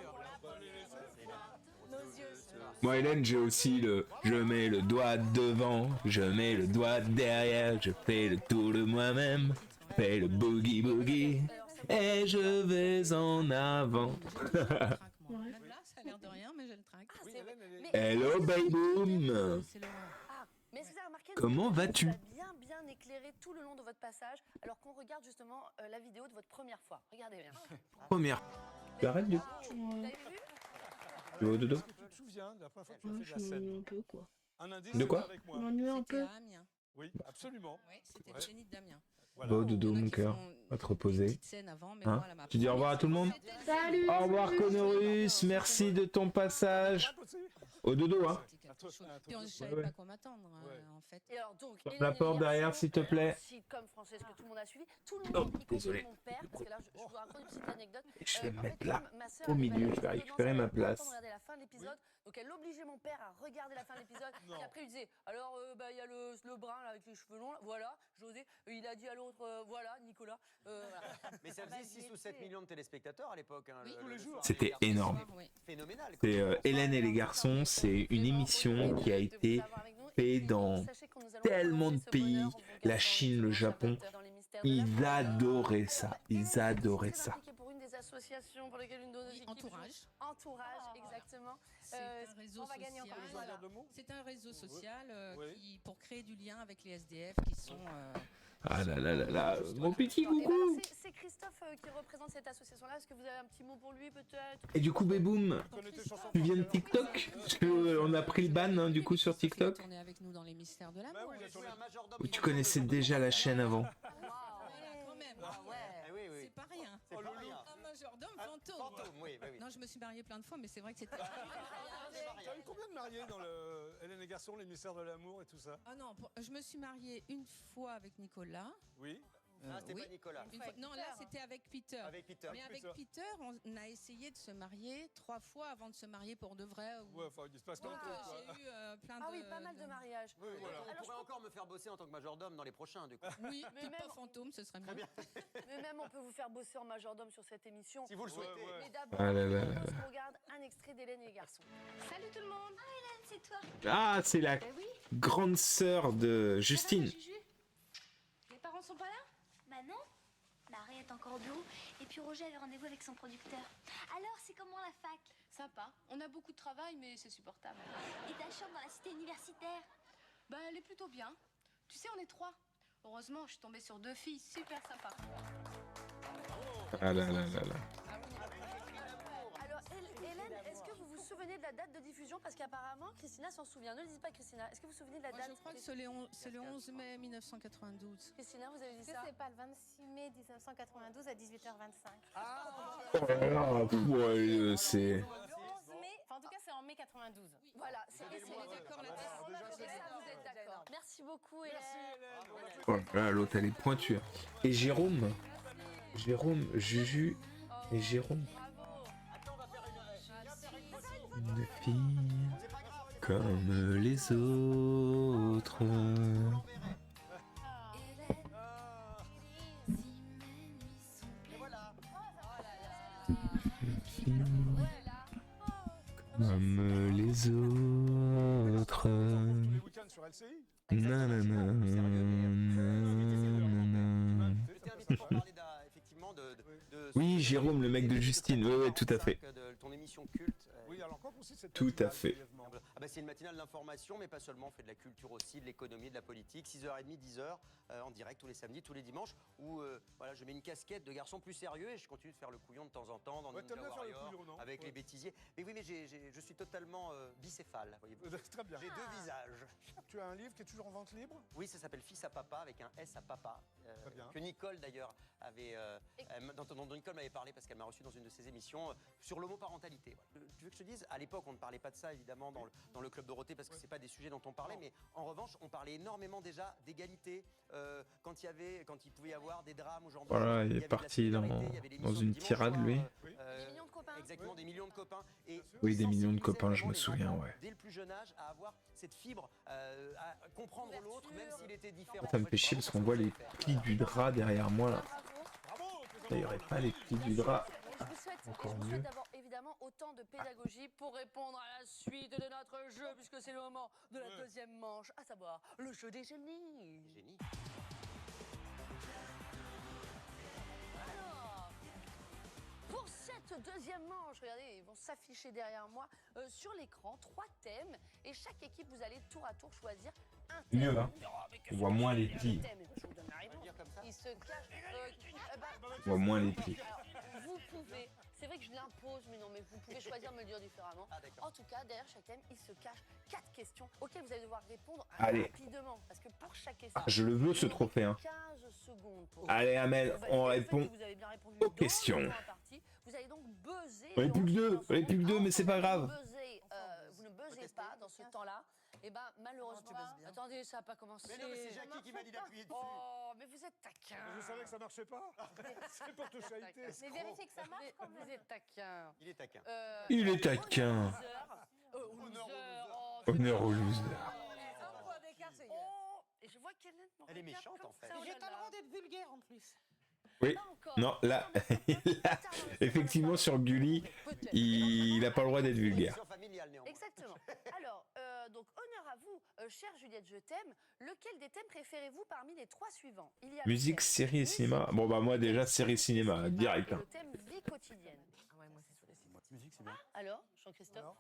Moi, Hélène, j'ai aussi le je mets le doigt devant, je mets le doigt derrière, je fais le tour de moi-même, je fais le boogie boogie, et je vais en avant. Même là, ça a l'air de rien, mais j'ai le trac. Hello, baby boom. Mais est-ce que vous avez remarqué Comment vas-tu? bien éclairé tout le long de votre passage, alors qu'on regarde justement la vidéo de votre première fois. Regardez bien. Première. Tu arrêtes du coup? Vous avez vu? Tu vas au dodo? Tu te souviens de la première fois que tu as fait de la Je m'ennuie scène? un peu quoi. Un indice De quoi? avec Je moi. m'ennuie un peu. C'était à Amiens. Oui, absolument. Oui, c'était le Zénith d'Amiens. Voilà. Va au dodo, mon cœur. Va te reposer. Petite scène avant, mais Hein? moi, elle m'a Tu dis au revoir à tout le monde? Salut! Au revoir, Conorus. Merci de ton passage. Au dodo, hein? Puis je savais pas quoi m'attendre, en fait. Et alors donc, Ferme la porte derrière, s'il te plaît. Sitcom française que tout le monde a suivi. Tout le Oh, monde, y compris désolé. mon père, parce que là, je dois raconter une petite anecdote. Je vais me En mettre fait, là, ma sœur au avait milieu, pas je vais eu récupérer le ma temps de place. regarder la fin de l'épisode, donc elle obligeait mon père à regarder la fin de l'épisode. Et après, il disait, alors, bah, il y a le brun là, avec les cheveux longs, là, voilà, José. Il a dit à l'autre, voilà, Nicolas. Voilà. Mais ça faisait 6 ou 7 millions de téléspectateurs à l'époque. Hein, Oui, tous les jours. C'était énorme. Phénoménal. C'est Hélène et les garçons, c'est une émission qui a été faite dans tellement de pays, la Chine, le Japon. Ils adoraient ça, ils adoraient ça. Pour une des associations pour lesquelles une de nos équipes Entourage. Entourage, exactement. C'est un réseau on va gagner encore social. plus. Voilà. C'est un réseau social Oui. qui, pour créer du lien avec les SDF qui sont. Ah là là là là, mon petit Et ben alors, coucou. c'est Christophe qui représente cette association-là. Est-ce que vous avez un petit mot pour lui, peut-être? Et du coup, Béboum, tu viens de TikTok? Parce qu'on a pris le ban hein, du coup sur TikTok. On est avec nous dans les mystères de Bah l'amour. Ou tu connaissais déjà la chaîne avant? Quand même. C'est pas rien. C'est pas rien. Un majordome fantôme. Fantôme, oui, bah oui. Non, je me suis mariée plein de fois, mais c'est vrai que c'était. T'as eu combien de mariés dans le Hélène et Garçons, les mystères de l'amour et tout ça? Ah non, je me suis mariée une fois avec Nicolas. Oui. Ah, c'était oui. pas Nicolas. Une fois- Non, là c'était avec Peter. Avec Peter. Mais avec Peter, on a essayé de se marier 3 fois avant de se marier pour de vrai. Ouais, enfin, il se passe plein de trucs, quoi. J'ai eu plein de. Ah oui, pas mal de mariages. Oui, voilà. Alors, On pourrait encore me faire bosser en tant que majordome dans les prochains, du coup. Oui, Mais peut-être même- pas fantôme, ce serait mieux. Mais même on peut vous faire bosser en majordome sur cette émission. Si vous le souhaitez. Mais d'abord, Ah là là là on là. se regarde un extrait d'Hélène et les garçons. Salut tout le monde. Ah, Hélène, c'est toi. Ah, c'est la Eh oui. grande sœur de Justine. Juju, les parents sont pas là? Bah non. Marie est encore au bureau et puis Roger avait rendez-vous avec son producteur. Alors, c'est comment la fac? Sympa. On a beaucoup de travail, mais c'est supportable. Et ta chambre dans la cité universitaire? Bah, elle est plutôt bien. Tu sais, on est 3. Heureusement, je suis tombée sur 2 filles super sympas. Ah là là là là. Alors, Hélène, est-ce que vous vous souvenez de la date de diffusion? Parce qu'apparemment, Christina s'en souvient. Ne le dites pas, Christina. Est-ce que vous vous souvenez de la Moi, date? je crois que c'est le 11 mai 1992. Christina, vous avez dit Est-ce ça? que c'est pas le 26 mai 1992 à 18h25? Oh là là, ouais, c'est... Le 11 mai, enfin en tout cas c'est en mai 92. Voilà, c'est d'accord là-dessus. Vous êtes d'accord. Merci beaucoup, Hélène. Oh là là, l'autre elle est pointue. Et Jérôme, Juju et Jérôme. Une fille comme les autres. Une fille comme les autres. Les week-ends sur LCI. Nanana, nanana. Oui, Jérôme, le mec de Justine. Ouais, tout à fait. Ton émission culte. Oui, alors quoi consiste cette Tout à matinale, fait. brièvement? Ah bah, c'est une matinale d'information, mais pas seulement. On fait de la culture aussi, de l'économie, de la politique. 6h30, 10h, en direct tous les samedis, tous les dimanches, où voilà, je mets une casquette de garçon plus sérieux et je continue de faire le couillon de temps en temps dans Ouais, Ninja t'aimes bien faire le Warrior, couillon, non? avec Ouais. les bêtisiers. Mais oui, mais je suis totalement bicéphale, voyez-vous. Très bien. J'ai 2 visages. Tu as un livre qui est toujours en vente libre? Oui, ça s'appelle Fils à papa, avec un S à papa. Très bien. Que Nicole, d'ailleurs, avait, dont Nicole m'avait parlé parce qu'elle m'a reçu dans une de ses émissions sur l'homoparentalité. Voilà. Tu veux que je te dise, à l'époque, on ne parlait pas de ça, évidemment, dans le Club Dorothée, parce que c'est pas des sujets dont on parlait, mais en revanche, on parlait énormément déjà d'égalité, quand il pouvait y avoir des drames aujourd'hui. Voilà, il y est avait de la parti solidarité, il y avait dans l'émission une du dimanche tirade, soir, lui. Des millions de copains. Exactement, des millions de copains. Et Oui, des millions de copains, je vraiment me les souviens, enfants, ouais. dès le plus jeune âge, à avoir cette fibre, à comprendre l'autre, même s'il était différent. Ça me fait chier parce qu'on voit les plis du drap derrière moi là. Il n'y aurait pas les plis du drap. Je vous souhaite, Encore mieux. d'avoir évidemment autant de pédagogie pour répondre à la suite de notre jeu, puisque c'est le moment de la deuxième manche, à savoir le jeu des génies. Alors, pour cette deuxième manche, regardez, ils vont s'afficher derrière moi sur l'écran, 3 thèmes, et chaque équipe, vous allez tour à tour choisir un thème. Mieux, hein. On voit moins les plis. Je vous donne la réponse. Il se cache. On voit moins les plis. Alors, vous pouvez, c'est vrai que je l'impose, mais non, mais vous pouvez choisir de me le dire différemment. En tout cas, derrière chaque thème, il se cache 4 questions auxquelles vous allez devoir répondre Allez. rapidement. Parce que pour chaque question, Ah, je le veux ce trophée, hein. 15 secondes pour Allez, Amel, valider on le fait répond que vous avez bien répondu aux dans questions. la première partie. Vous allez donc buzzer. On est plus que deux, on est plus que deux, mais c'est pas grave. Vous ne buzzez pas dans ce temps-là. Et ben malheureusement. Attendez, ça n'a pas commencé. Mais non, mais c'est Jackie qui m'a dit d'appuyer dessus. Oh, mais vous êtes taquin. Je savais que ça marchait pas. C'est pour te chahuter. Mais vérifiez que ça marche quand même. Vous êtes taquin. Il est taquin. Il est taquin. Honneur au loser. Oh, et je vois qu'Hélène me Elle est regarde méchante, comme en fait. ça, oh là J'ai pas le là. droit d'être vulgaire en plus. Oui, non, là, là, effectivement, sur Gulli, il n'a pas le droit d'être vulgaire. Exactement. Alors, donc, honneur à vous, chère Juliette, je t'aime. Lequel des thèmes préférez-vous parmi les 3 suivants? Il y a le Musique, thème série et cinéma. Bon, bah, moi, déjà, série, cinéma, direct. et Hein. le thème vie quotidienne. Ah ouais, moi, c'est sur les cinémas. Musique, c'est bien. Alors, Jean-Christophe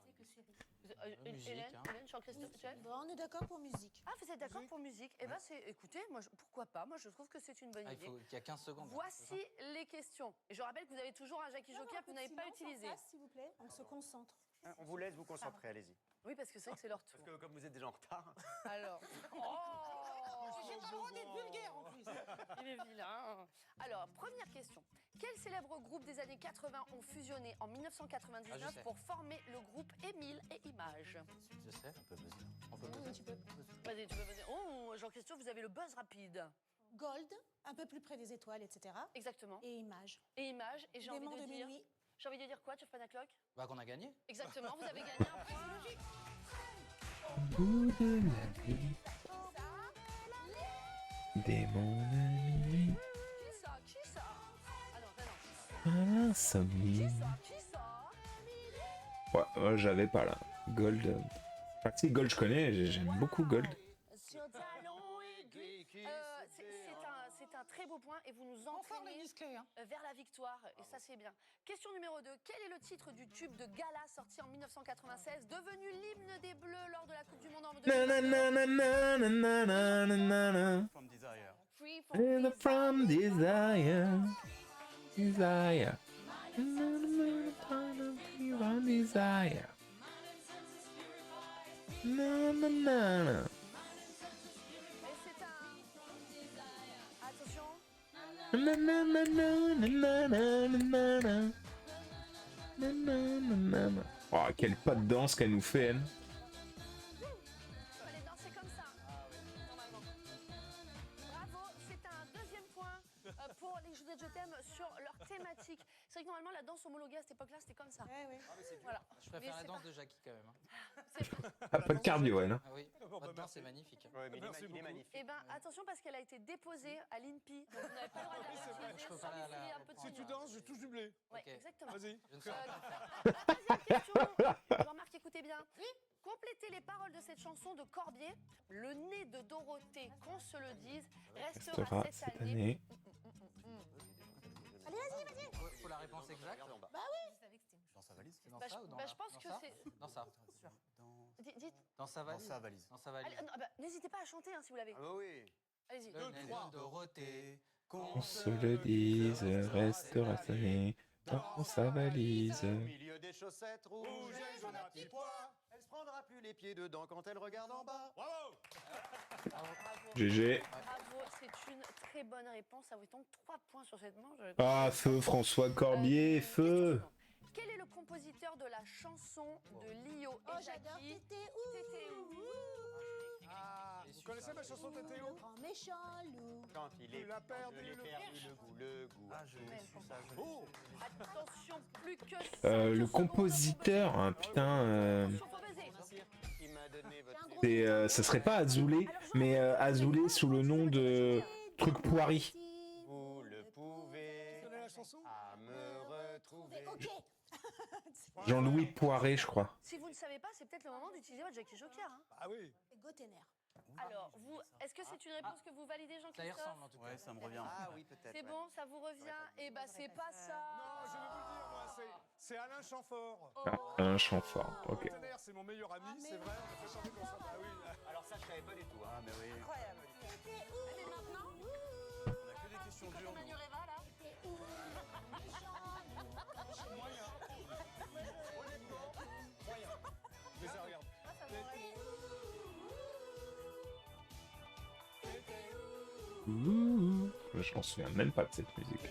musique, Hélène, hein. Hélène, Jean-Christophe, tu es On est d'accord pour musique. Ah, vous êtes d'accord pour musique? Eh ben, écoutez, moi, pourquoi pas? Moi, je trouve que c'est une bonne idée. Il y a 15 secondes. Voici les questions. Et je rappelle que vous avez toujours un Jackie Joker que vous n'avez pas utilisé. S'il vous plaît, on se concentre. On vous laisse vous concentrer, allez-y. Oui, parce que c'est vrai que c'est leur tour. Parce que comme vous êtes déjà en retard. Alors. J'ai pas le droit d'être vulgaire en plus. Il est vilain. Alors, première question. Quel célèbre groupe des années 80 ont fusionné en 1999 pour former le groupe Émile et Images? Je sais, on peut Vas-y, tu peux buzzer. Oh, Jean-Christophe, vous avez le buzz rapide. Gold, un peu plus près des étoiles, etc. Exactement. Et images. Et Images. Et j'ai envie Démon de de dire... minuit. J'ai envie de dire quoi, Chef Panacloc? Bah qu'on a gagné. Exactement, vous avez gagné un point. Au bout de la vie, démon de minuit, Qui ça? Ah non, non. insomnie. Qui ça? Ouais, j'avais pas là. Gold. Enfin, si, Gold, je connais, j'aime beaucoup Gold. Sur talon aiguille. c'est un très beau point et vous nous entraînez vers la victoire. Et ça, c'est bien. Question numéro 2. Quel est le titre du tube de gala sorti en 1996, devenu l'hymne des Bleus lors de la Coupe du Monde en 2022? From Desire. Free From Desire. Desire. From Desire. Na, na, na, na. Attention. Na, na, na, na, na, na, na, na, na. Na, na, na, na, na. Oh, quelle pas de danse qu'elle nous fait, elle. Fallait danser comme ça, normalement. Bravo, c'est un deuxième point pour les Juliette Je t'aime sur leur thématique. C'est vrai que normalement la danse homologuée à cette époque-là, c'était comme ça. Voilà. Je préfère Mais la c'est danse pas- de Jackie quand même. Hein. Ah, pas de cardio, elle. Hein. Ah oui, votre danse c'est magnifique. Ouais, mais il est magnifique. Eh ben attention parce qu'elle a été déposée à l'INPI. Donc vous n'avez pas le droit de la réutiliser Je peux sans pas essayer un peu de Si tu tenue. danses, je touche du blé. Ouais, Ok. exactement. Vas-y. Je ne sais pas. Deuxième question. Jean-Marc, écoutez bien. Complétez les paroles de cette chanson de Corbier. Le nez de Dorothée, qu'on se le dise, restera cette année. Allez, vas-y. Faut la réponse exacte. Bah oui. Dans sa valise. C'est dans Bah, ça je- ou dans bah, la- je pense dans que ça c'est- Dans ça. Dites. Dans sa valise. Dans sa valise. Dans sa valise. Allez, non, bah, n'hésitez pas à chanter hein, si vous l'avez. Ah bah oui. Allez-y. Le nez de Dorothée, On se le dise, restera cette année dans sa valise. Au milieu des chaussettes rouges et jaunes à petits pois, elle se prendra plus les pieds dedans quand elle regarde en bas. Bravo. GG. Bravo, c'est une très bonne réponse. Ça vous tombe 3 points sur cette manche. Ah, feu François Corbier, feu. Quel est le compositeur de la chanson de Lio et Oh, j'adore Jackie? Tété Tété où? Ah, vous connaissez ma chanson Tété où? Grand méchant loup. Quand il est Tu l'as perdu, je l'ai le perdu le goût. Ah, je l'ai su ça. Je l'ai Oh. Attention, plus que Le compositeur, hein, putain. Attention, faut buzzer. Qui m'a donné votre Ça serait pas Azoulay, mais Azoulay sous le nom de Truc Poiry. Vous le pouvez Tu connais la chanson? à me retrouver. Ok. Jean-Louis Poiré, je crois. Si vous ne savez pas, c'est peut-être le moment d'utiliser votre Jackie Joker. Hein. Ah oui. Gotener. Alors, vous, est-ce que c'est une réponse que vous validez, Ça y Jean-Christophe? ressemble en tout cas. Ouais, ça me revient. Ah oui, peut-être. C'est ouais. bon, ça vous revient? Eh ben, c'est pas ça. Non, je vais vous le dire, moi, c'est Alain Chamfort. Ah, un chant fort, ok. Gotener, c'est mon meilleur ami, c'est vrai, on a fait chanter comme ça. Ah oui. Alors ça, je savais pas du tout. Ah, mais oui. Incroyable. Tété où? Mais maintenant, On a que des questions dures. nous. Manureva, là. Tété où? Méchant loup. Mais ça regarde. Ouh, je m'en souviens même pas de cette musique.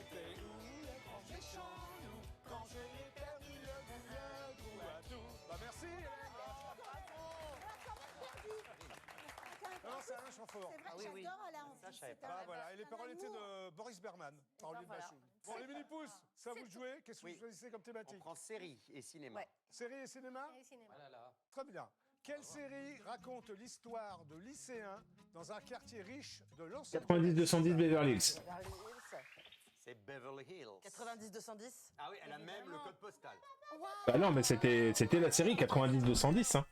Bah merci. Non, c'est Alain Chamfort. C'est vrai, Ah oui, oui. j'adore Alain en Ça, plus. je savais C'est pas. Ah voilà, et les paroles étaient de Boris Berman, Caroline voilà. Bachung. Bon, les mini-pouces, ça vous le jouez? Qu'est-ce que Oui. vous choisissez comme On thématique? prend série et cinéma. Ouais. Série et cinéma? Ah là là. Très bien. Quelle série raconte l'histoire de lycéens dans un quartier riche de Los Angeles? 90-210 Beverly Hills. C'est Beverly Hills. 90-210. Ah oui, elle a même le code postal. Bah non, mais c'était la série 90-210. Hein.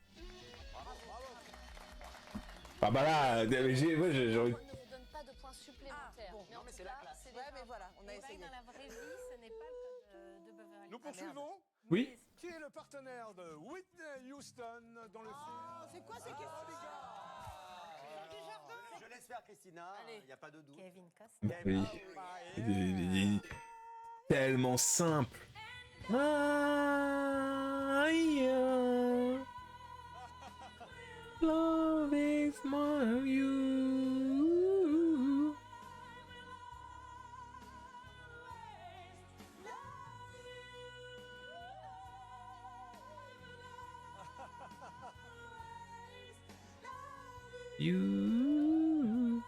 Ah bah là, moi j'ai envie. On ne vous donne pas de points supplémentaires. bon. Mais en mais tout c'est la cas, classe. c'est Ouais, déjà- mais voilà, on a essayé. Dans la vraie vie, ce n'est pas le code de Beverly. Nous poursuivons. Oui. Qui est le partenaire de Whitney Houston dans le film? C'est quoi ces questions? Je laisse faire Christina, il n'y a pas de doute. Kevin Costner. Oui. Tellement simple. Love is more of you. You.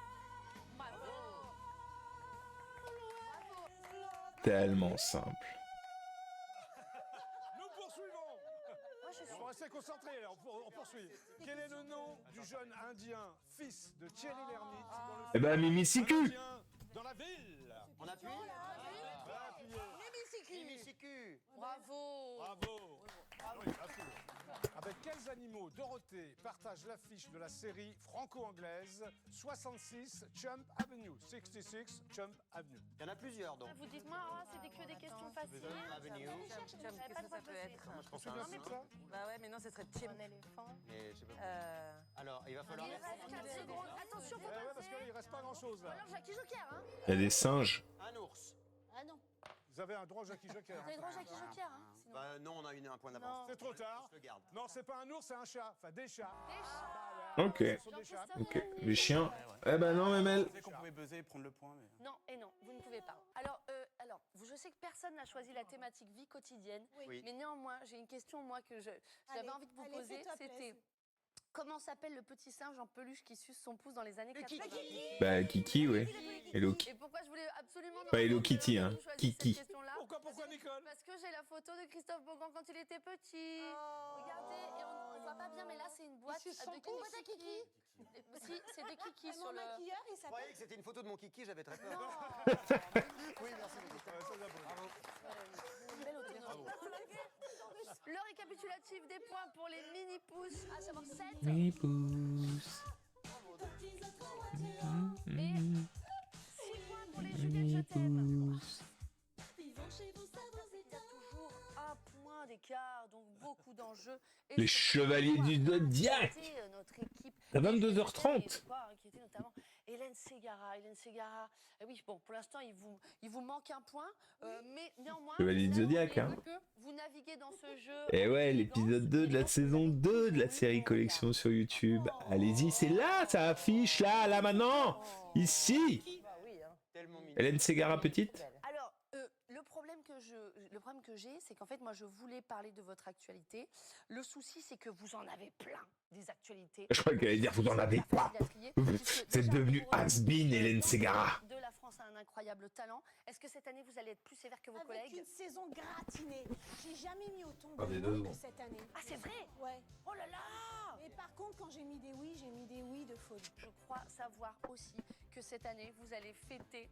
Tellement simple. Nous poursuivons. On va rester concentrés, là, on poursuit. Quel est le nom du jeune Indien, fils de Thierry Lhermitte dans le Eh ben, Mimi Siku. Indien dans la ville? On appuie Appuyez. Mimi Siku. Bravo. Bravo. Ah oui, appuie. Avec quels animaux Dorothée partage l'affiche de la série franco-anglaise 66 Chump Avenue? 66 Chump Avenue. Il y en a plusieurs donc. Vous dites moi, c'est que des questions faciles. Avenue. Qu'est-ce que ça peut être? Moi je pense à un singe. Bah ouais, mais non, ce serait Chim. Un éléphant. Mais je sais pas. Alors, il va falloir. Il reste 4 secondes. Attention, faut Ouais, parce qu'il reste pas grand-chose là. Alors, Jackie Joker, hein. Il y a des singes. Un ours. Ah non. Vous avez un droit au Jackie Joker. Vous avez droit à Jackie Joker, hein. Sinon. Bah non, on a un point d'avance. C'est trop tard. Je le garde. Non, c'est pas un ours, c'est un chat. Enfin, des chats. Ok. Ce sont des chats. Ok. Les chiens. Eh ben non, Memel. C'est qu'on pouvait buzzer et prendre le point, mais... Non et non, vous ne pouvez pas. Alors, je sais que personne n'a choisi la thématique vie quotidienne, Oui. mais néanmoins, j'ai une question moi que j'avais envie de vous poser. C'était comment s'appelle le petit singe en peluche qui suce son pouce dans les années 80? Bah, Kiki, ouais. Hello. Et pourquoi je voulais absolument Pas Hello Kitty, hein. Kiki. Pourquoi Nicole? Parce que j'ai la photo de Christophe Beaugrand quand il était petit. Regardez, et on voit pas bien, mais là c'est une boîte de Kiki. Si, c'est des Kiki sur le. maquilleur, il Je s'appelle. croyais que c'était une photo de mon kiki, j'avais très peur. Oui, merci beaucoup. Bravo. Une belle autonomie. Le récapitulatif des points pour les mini-pouces, à savoir 7. Mini pouce. Et 6 points pour les Juliette, je t'aime. Il y a toujours un point d'écart, donc beaucoup d'enjeux. Et Les chevaliers du Zodiac. Notre équipe. À 22h30. Qui était notamment Hélène Ségara. Oui, bon, pour l'instant, il vous manque un point, mais néanmoins. Chevalier du Zodiac, hein. Vous naviguez dans ce jeu. Et ouais, l'épisode 2 de la saison 2 de la série collection sur YouTube. Allez-y, c'est là, ça affiche, là, maintenant. Ici. Bah oui, hein. Tellement mignon. Hélène Ségara petite. Alors, le problème que j'ai, c'est qu'en fait, moi, je voulais parler de votre actualité. Le souci, c'est que vous en avez plein, des actualités. Je crois qu'elle allait dire, vous en avez pas. Vous êtes devenu has-been, Hélène Ségara. De la France a un incroyable talent. Est-ce que cette année, vous allez être plus sévère que vos Avec collègues? une saison gratinée. J'ai jamais mis autant Ah, des de deux oui que ans. cette année. Ah, c'est vrai? Ouais. Oh là là! Et par contre, quand j'ai mis des oui de folie. Je crois savoir aussi que cette année, vous allez fêter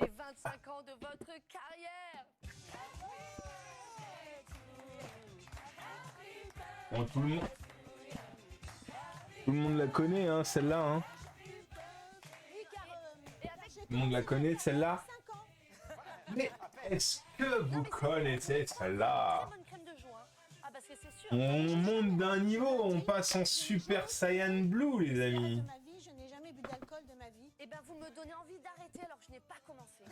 les 25 ans de votre carrière. Bon, tout le monde la connaît, hein, celle-là. Hein. Tout le monde la connaît, celle-là. Mais est-ce que vous connaissez celle-là? Très bonne crème de joie. Ah, parce que c'est sûr. On monte d'un niveau, on passe en Super Saiyan Blue, les amis. De ma vie, je n'ai jamais bu d'alcool de ma vie. Eh ben, vous me donnez envie d'arrêter alors que je n'ai pas commencé.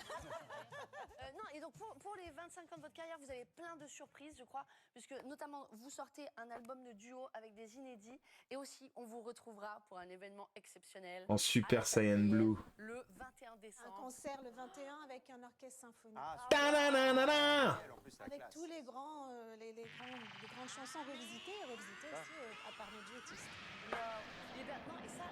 Non, et donc pour les 25 ans de votre carrière, vous avez plein de surprises, je crois, puisque notamment vous sortez un album de duo avec des inédits, et aussi on vous retrouvera pour un événement exceptionnel. En Super Saiyan Blue. Le 21 Un décembre. concert le 21 avec un orchestre symphonique. Ta-da-da-da-da. Avec tous les grandes chansons revisitées aussi par nos duettistes. Et ben, non, et ça,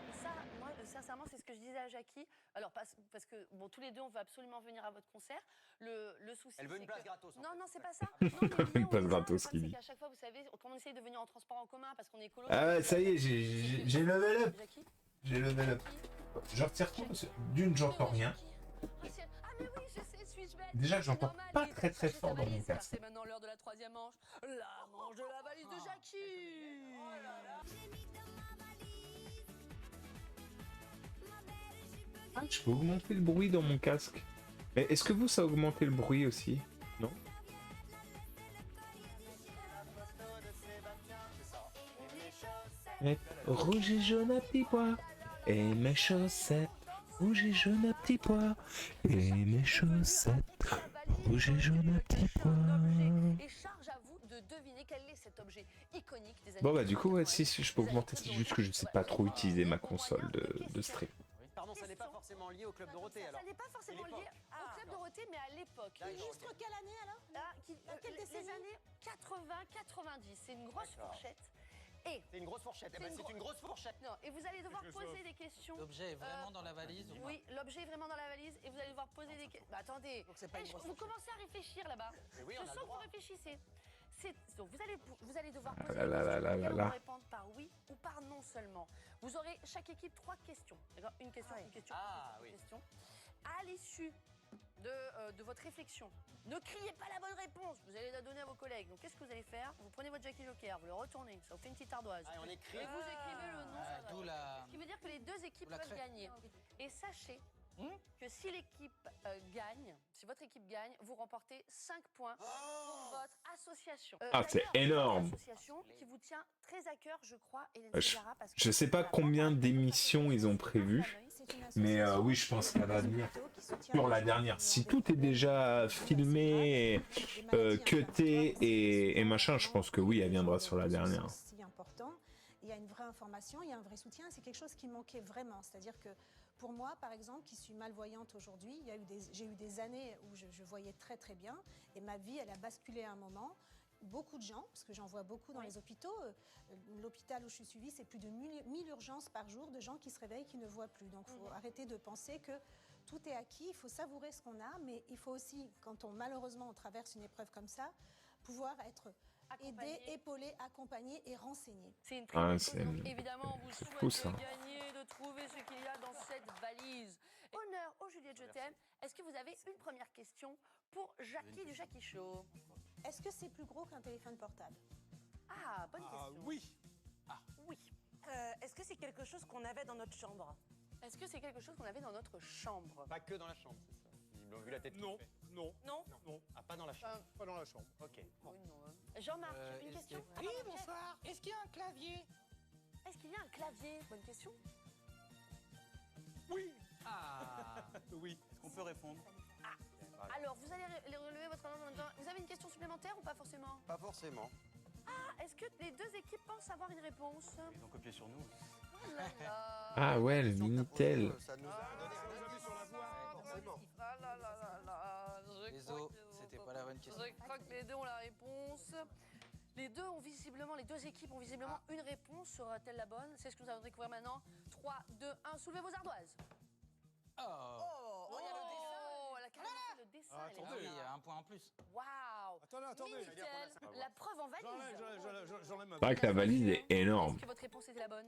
moi, sincèrement, c'est ce que je disais à Jackie. Alors, parce que, bon, tous les deux, on veut absolument venir à votre concert. Le souci, Elle veut une c'est place que... gratos. Non, non, c'est pas ça. Non, Une place gratos, qui c'est dit. qu'à chaque fois, vous savez, quand on essaye de venir en transport en commun parce qu'on est écolo... Ah ouais, ça y est, j'ai level up. Jackie. J'ai level up. Je retire tout parce que d'une, j'entends rien. Ah, mais oui, je sais, suis-je bête? Déjà que j'entends Normal, pas il très très cherche fort sa dans mon valise, car casque. c'est maintenant l'heure de la troisième manche. La manche de la valise de Jackie. Ah, je peux augmenter le bruit dans mon casque. Mais est-ce que vous, ça a augmenté le bruit aussi? Non? Rouge et jaune à petits pois, et mes chaussettes. Rouge et jaune à petits pois, et mes chaussettes. Rouge et jaune à petits pois. Et charge à vous de deviner quel est cet objet iconique des années Bon bah du coup, ouais, 80. si je peux augmenter, c'est juste que je sais pas trop utiliser ma console de stream. Pardon, ça n'est pas forcément lié au Club Dorothée alors. Ça n'est pas forcément lié au Club Dorothée, mais à l'époque. Illustre quelle année alors? Les années 80-90. C'est une grosse fourchette. Et c'est une grosse fourchette. C'est une grosse fourchette. Non, et vous allez devoir poser des questions. L'objet est vraiment dans la valise ou pas? Oui, l'objet est vraiment dans la valise et vous allez devoir poser des questions. Bah attendez, vous commencez à réfléchir là-bas. Oui, je on a sens le que vous droit. réfléchissez. Donc vous allez devoir poser là des là questions là et là on là. va répondre par oui ou par non seulement. Vous aurez chaque équipe 3 questions. D'accord? Une question, une question, Ah, une oui. question. À l'issue de votre réflexion. Ne criez pas la bonne réponse, vous allez la donner à vos collègues. Donc qu'est-ce que vous allez faire? Vous prenez votre Jackie Joker, vous le retournez, ça vous fait une petite ardoise. Ah, on écrit. Et vous écrivez le nom. D'où la... Ce qui veut dire que les deux équipes peuvent gagner. Et sachez que si l'équipe gagne, si votre équipe gagne, vous remportez 5 points pour votre association. Ah, c'est énorme. Une association qui vous tient très à cœur, je crois, Hélène Je Ségara, parce que je sais pas combien d'émissions ils ont prévu, mais oui, je pense qu'elle va venir sur la dernière. Si tout est déjà filmé, cuté et machin, je pense que oui, elle viendra sur la dernière. Si important. Il y a une vraie information, il y a un vrai soutien. C'est quelque chose qui manquait vraiment. C'est-à-dire que pour moi, par exemple, qui suis malvoyante aujourd'hui, j'ai eu des années où je voyais très très bien et ma vie, elle a basculé à un moment. Beaucoup de gens, parce que j'en vois beaucoup dans les hôpitaux, l'hôpital où je suis suivie, c'est plus de 1000 urgences par jour de gens qui se réveillent, qui ne voient plus. Donc il faut arrêter de penser que tout est acquis, il faut savourer ce qu'on a, mais il faut aussi, quand malheureusement on traverse une épreuve comme ça, pouvoir être aidé, épaulé, accompagné et renseigné. C'est une Ah, très bonne chose. Donc, évidemment, on vous souhaite fou, ça. de gagner, de trouver ce qu'il y a dans cette valise. Honneur aux Juliette Je t'aime. Est-ce que vous avez une première question pour Jackie du Jackie Show? Est-ce que c'est plus gros qu'un téléphone portable? Ah, bonne question. Oui. Oui. Est-ce que c'est quelque chose qu'on avait dans notre chambre? Est-ce que c'est quelque chose qu'on avait dans notre chambre? Pas que dans la chambre, c'est ça. Ils ont vu la tête. Non, non, Non. non. Ah, pas dans la chambre. Pas dans la chambre. Ok. Jean-Marc, une question? Oui, bonsoir. Est-ce qu'il y a un clavier? Est-ce qu'il y a un clavier? Bonne question. Oui. Ah. Oui. Est-ce qu'on peut répondre? Alors, vous allez relever votre main en même temps. Vous avez une question supplémentaire ou pas forcément? Pas forcément. Ah, est-ce que les deux équipes pensent avoir une réponse? Ils ont copié sur nous. Oh là là. Ah ouais, le Minitel. Ça nous a donné un sur la voie, forcément. Ah là là là là. Désolé, c'était pas la bonne question. Je crois que les deux ont la réponse. Les deux équipes ont visiblement une réponse. Sera-t-elle la bonne? C'est ce que nous allons découvrir maintenant. 3, 2, 1, soulevez vos ardoises. Oh, il y a le dessin. Elle a carrément fait le dessin. Ah, elle est attendez. oui, il y bien. a un point en plus. Waouh. Attendez. Minitel, la preuve en valise. J'en ai ma C'est vrai que la valise est énorme. Est-ce que votre réponse était la bonne?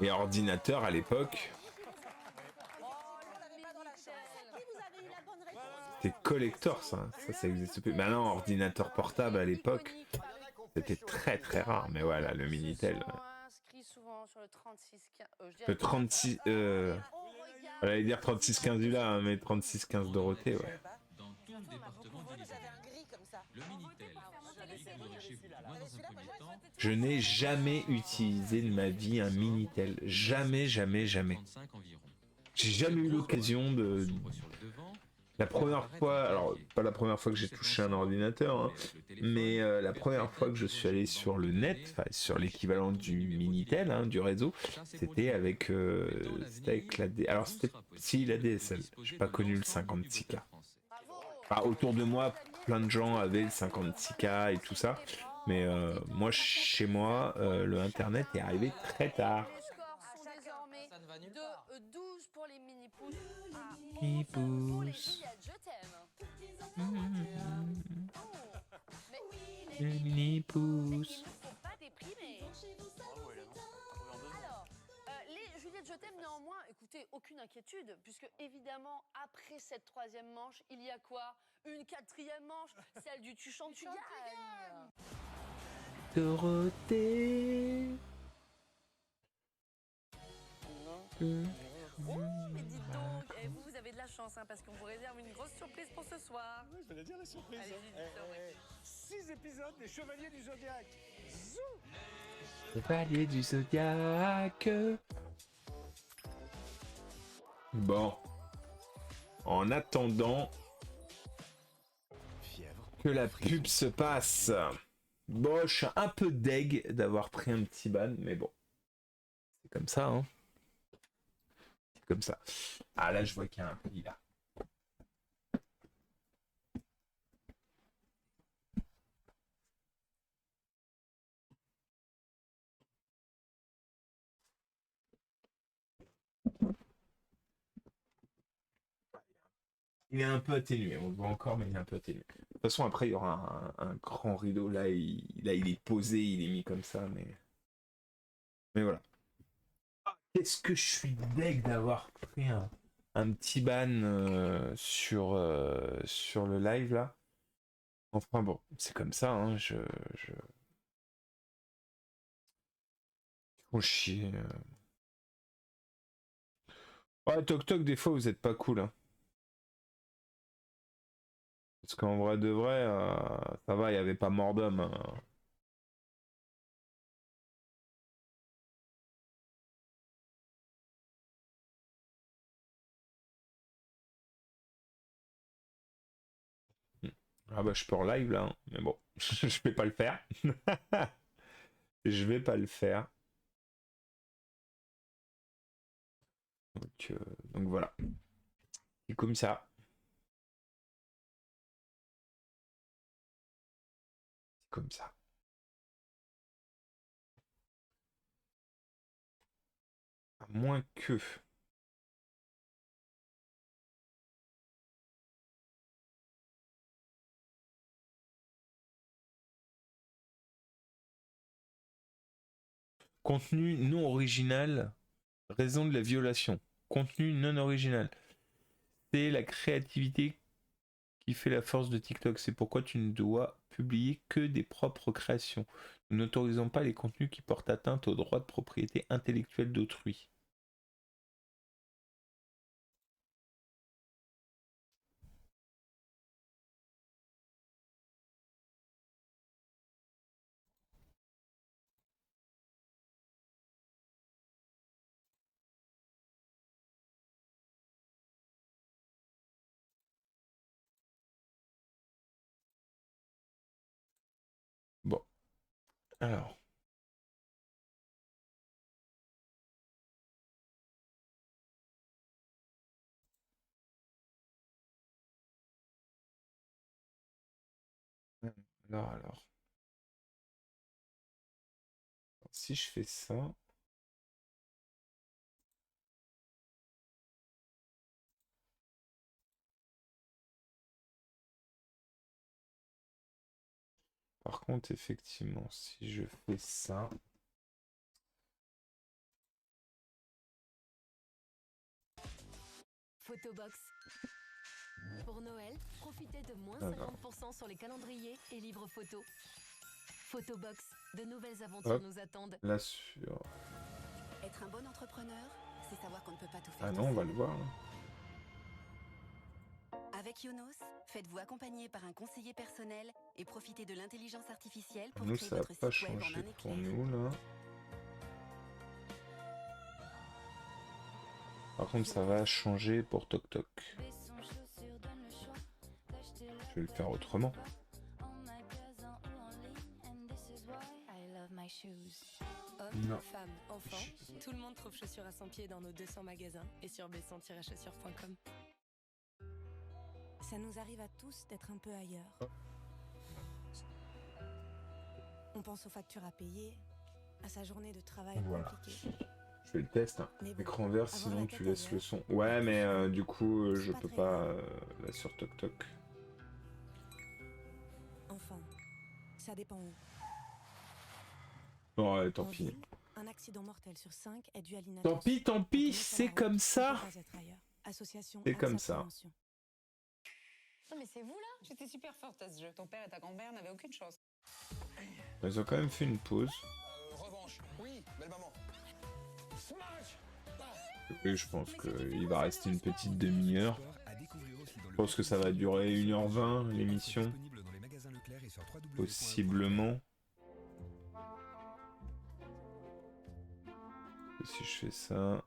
Et ordinateur à l'époque, Vous avez eu la bonne réponse. c'était collector ça. Ça existe plus. Maintenant, ordinateur portable à l'époque, c'était très très rare. Mais voilà, le Minitel. Inscrit souvent sur le 36 15. Le 36. J'allais dire 3615 du là, mais 3615 Dorothée, ouais. Dans tout le département du Lisère. Le Minitel. Découvrez chez vous. Moi, dans un premier temps, Je n'ai jamais utilisé de ma vie un Minitel. Jamais. 35 environ. J'ai jamais eu l'occasion de. Sur le devant, La première fois, alors pas la première fois que j'ai touché un ordinateur, hein, mais la première fois que je suis allé sur le net, enfin sur l'équivalent du Minitel, hein, du réseau, c'était avec la alors c'était si la DSL. J'ai pas connu le 56K. Enfin, autour de moi, plein de gens avaient le 56K et tout ça, mais moi chez moi, le internet est arrivé très tard. Les scores sont désormais de 12 pour les mini-pouces. Mini Pour les pouces. Juliette, je t'aime. Mais Le mini pouce. il ne faut pas déprimer. Alors, les Juliette, je t'aime néanmoins, écoutez, aucune inquiétude, puisque évidemment, après cette troisième manche, il y a quoi? Une quatrième manche, celle du tu chantes, tu gagnes. Dorothée. Oh, mais dites donc, vous avez de la chance, hein, parce qu'on vous réserve une grosse surprise pour ce soir. Oui, je vais dire la surprise. Allez-y, dites-le, ouais. 6 épisodes des Chevaliers du Zodiaque. Zou. Chevalier du Zodiaque. Bon. En attendant que la pub se passe. Bon, je suis un peu deg d'avoir pris un petit ban, mais bon. C'est comme ça, hein. C'est comme ça. Ah là, je vois qu'il y a un prix là. Il est un peu atténué, on le voit encore, mais il est un peu atténué. De toute façon, après, il y aura un grand rideau. Là, il est posé, il est mis comme ça, mais voilà. Ah, qu'est-ce que je suis deg d'avoir pris un petit ban sur le live là. Enfin bon, c'est comme ça, hein, Faut chier. Ouais, Toc Toc, des fois vous êtes pas cool, hein. Parce qu'en vrai de vrai, ça va, il y avait pas mort d'homme, hein. Ah bah je peux en live là, hein. Mais bon, je vais pas le faire. Je vais pas le faire. Donc voilà. C'est comme ça. C'est comme ça. À moins que... Contenu non original, raison de la violation. Contenu non original. C'est la créativité qui fait la force de TikTok. C'est pourquoi tu ne dois publier que des propres créations. Nous n'autorisons pas les contenus qui portent atteinte aux droits de propriété intellectuelle d'autrui. Bon. Alors. Alors. Si je fais ça... Par contre, effectivement, si je fais ça... Photobox. Pour Noël, profitez de moins Alors. 50% sur les calendriers et livres photos. Photobox, de nouvelles aventures nous attendent. Là sur... Être un bon entrepreneur, c'est savoir qu'on ne peut pas tout faire. Ah non, on va le voir. Là. Avec Yonos, faites-vous accompagner par un conseiller personnel et profitez de l'intelligence artificielle pour Nous, créer ça n'a votre pas site web en changé un pour éclair. nous, là. Par contre, ça va changer pour Toc Toc. Je vais le faire autrement. Hommes, Non. femmes, enfants, tout le monde trouve chaussures à 100 pieds dans nos 200 magasins et sur besson-chaussures.com. Ça nous arrive à tous d'être un peu ailleurs. On pense aux factures à payer, à sa journée de travail Voilà. compliquée. Je fais le test. Hein. Mais bon, Écran vert, avoir sinon la tu tête laisses ailleurs, le son. Ouais, mais du coup, je pas peux très pas grave. là sur Toc Toc. Enfin, ça dépend où. Bon, ouais, tant En pis. ville, un accident mortel sur 5 est dû à l'inattention. Tant pis, c'est comme ça. Association C'est comme AXA ça. Prévention. Non mais c'est vous là? J'étais super forte à ce jeu. Ton père et ta grand-mère n'avaient aucune chance. Ils ont quand même fait une pause. Revanche. Oui, belle maman. Smash. Et je pense qu'il va rester une petite demi-heure. Je pense que ça va durer 1h20 l'émission. Possiblement. Et si je fais ça...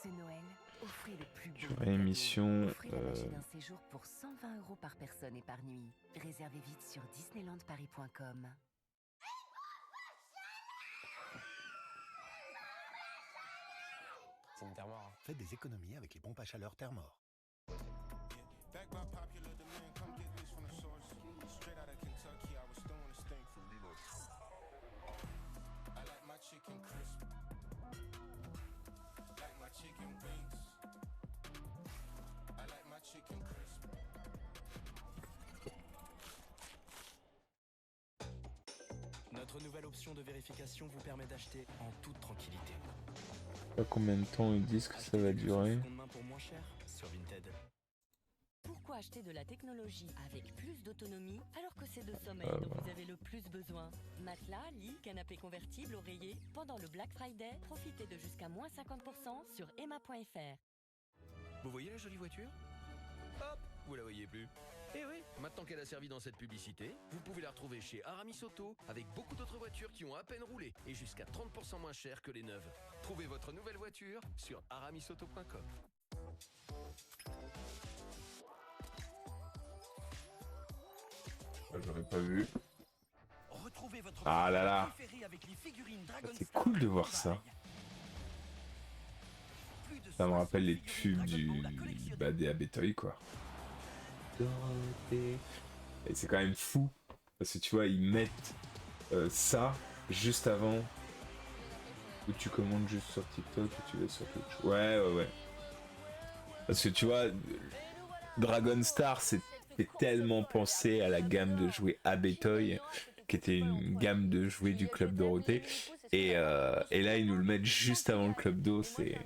Ce Noël, offrez le plus beau Durée cadeau. émission... Offrez la magie d'un séjour pour 120 € par personne et par nuit. Réservez vite sur disneylandparis.com. C'est une terre-mort. Faites des économies avec les pompes à chaleur Thermor. Notre nouvelle nouvelle option de vérification vous permet d'acheter en toute tranquillité. Pas combien de temps ils disent que ça va durer. Seconde main pour moins cher sur Vinted. Pourquoi acheter de la technologie avec plus d'autonomie alors que c'est de sommeil Ah, dont voilà. vous avez le plus besoin? Matelas, lit, canapé convertible, oreiller. Pendant le Black Friday, profitez de jusqu'à moins 50% sur emma.fr. Vous voyez la jolie voiture? Hop, vous la voyez plus. Eh oui, maintenant qu'elle a servi dans cette publicité, vous pouvez la retrouver chez Aramis Auto avec beaucoup d'autres voitures qui ont à peine roulé et jusqu'à 30% moins cher que les neuves. Trouvez votre nouvelle voiture sur aramisauto.com. J'aurais pas vu. Retrouvez votre Ah là là. préféré avec les figurines Dragon C'est Star cool de voir ça. Ça me rappelle les pubs des Abetoy quoi. Et c'est quand même fou. Parce que tu vois, ils mettent ça juste avant où tu commandes juste sur TikTok et tu vas sur Twitch. Ouais. Parce que tu vois, Dragon Star, c'est tellement pensé à la gamme de jouets Abetoy, qui était une gamme de jouets du Club Dorothée. Et là, ils nous le mettent juste avant le Club d'eau. C'est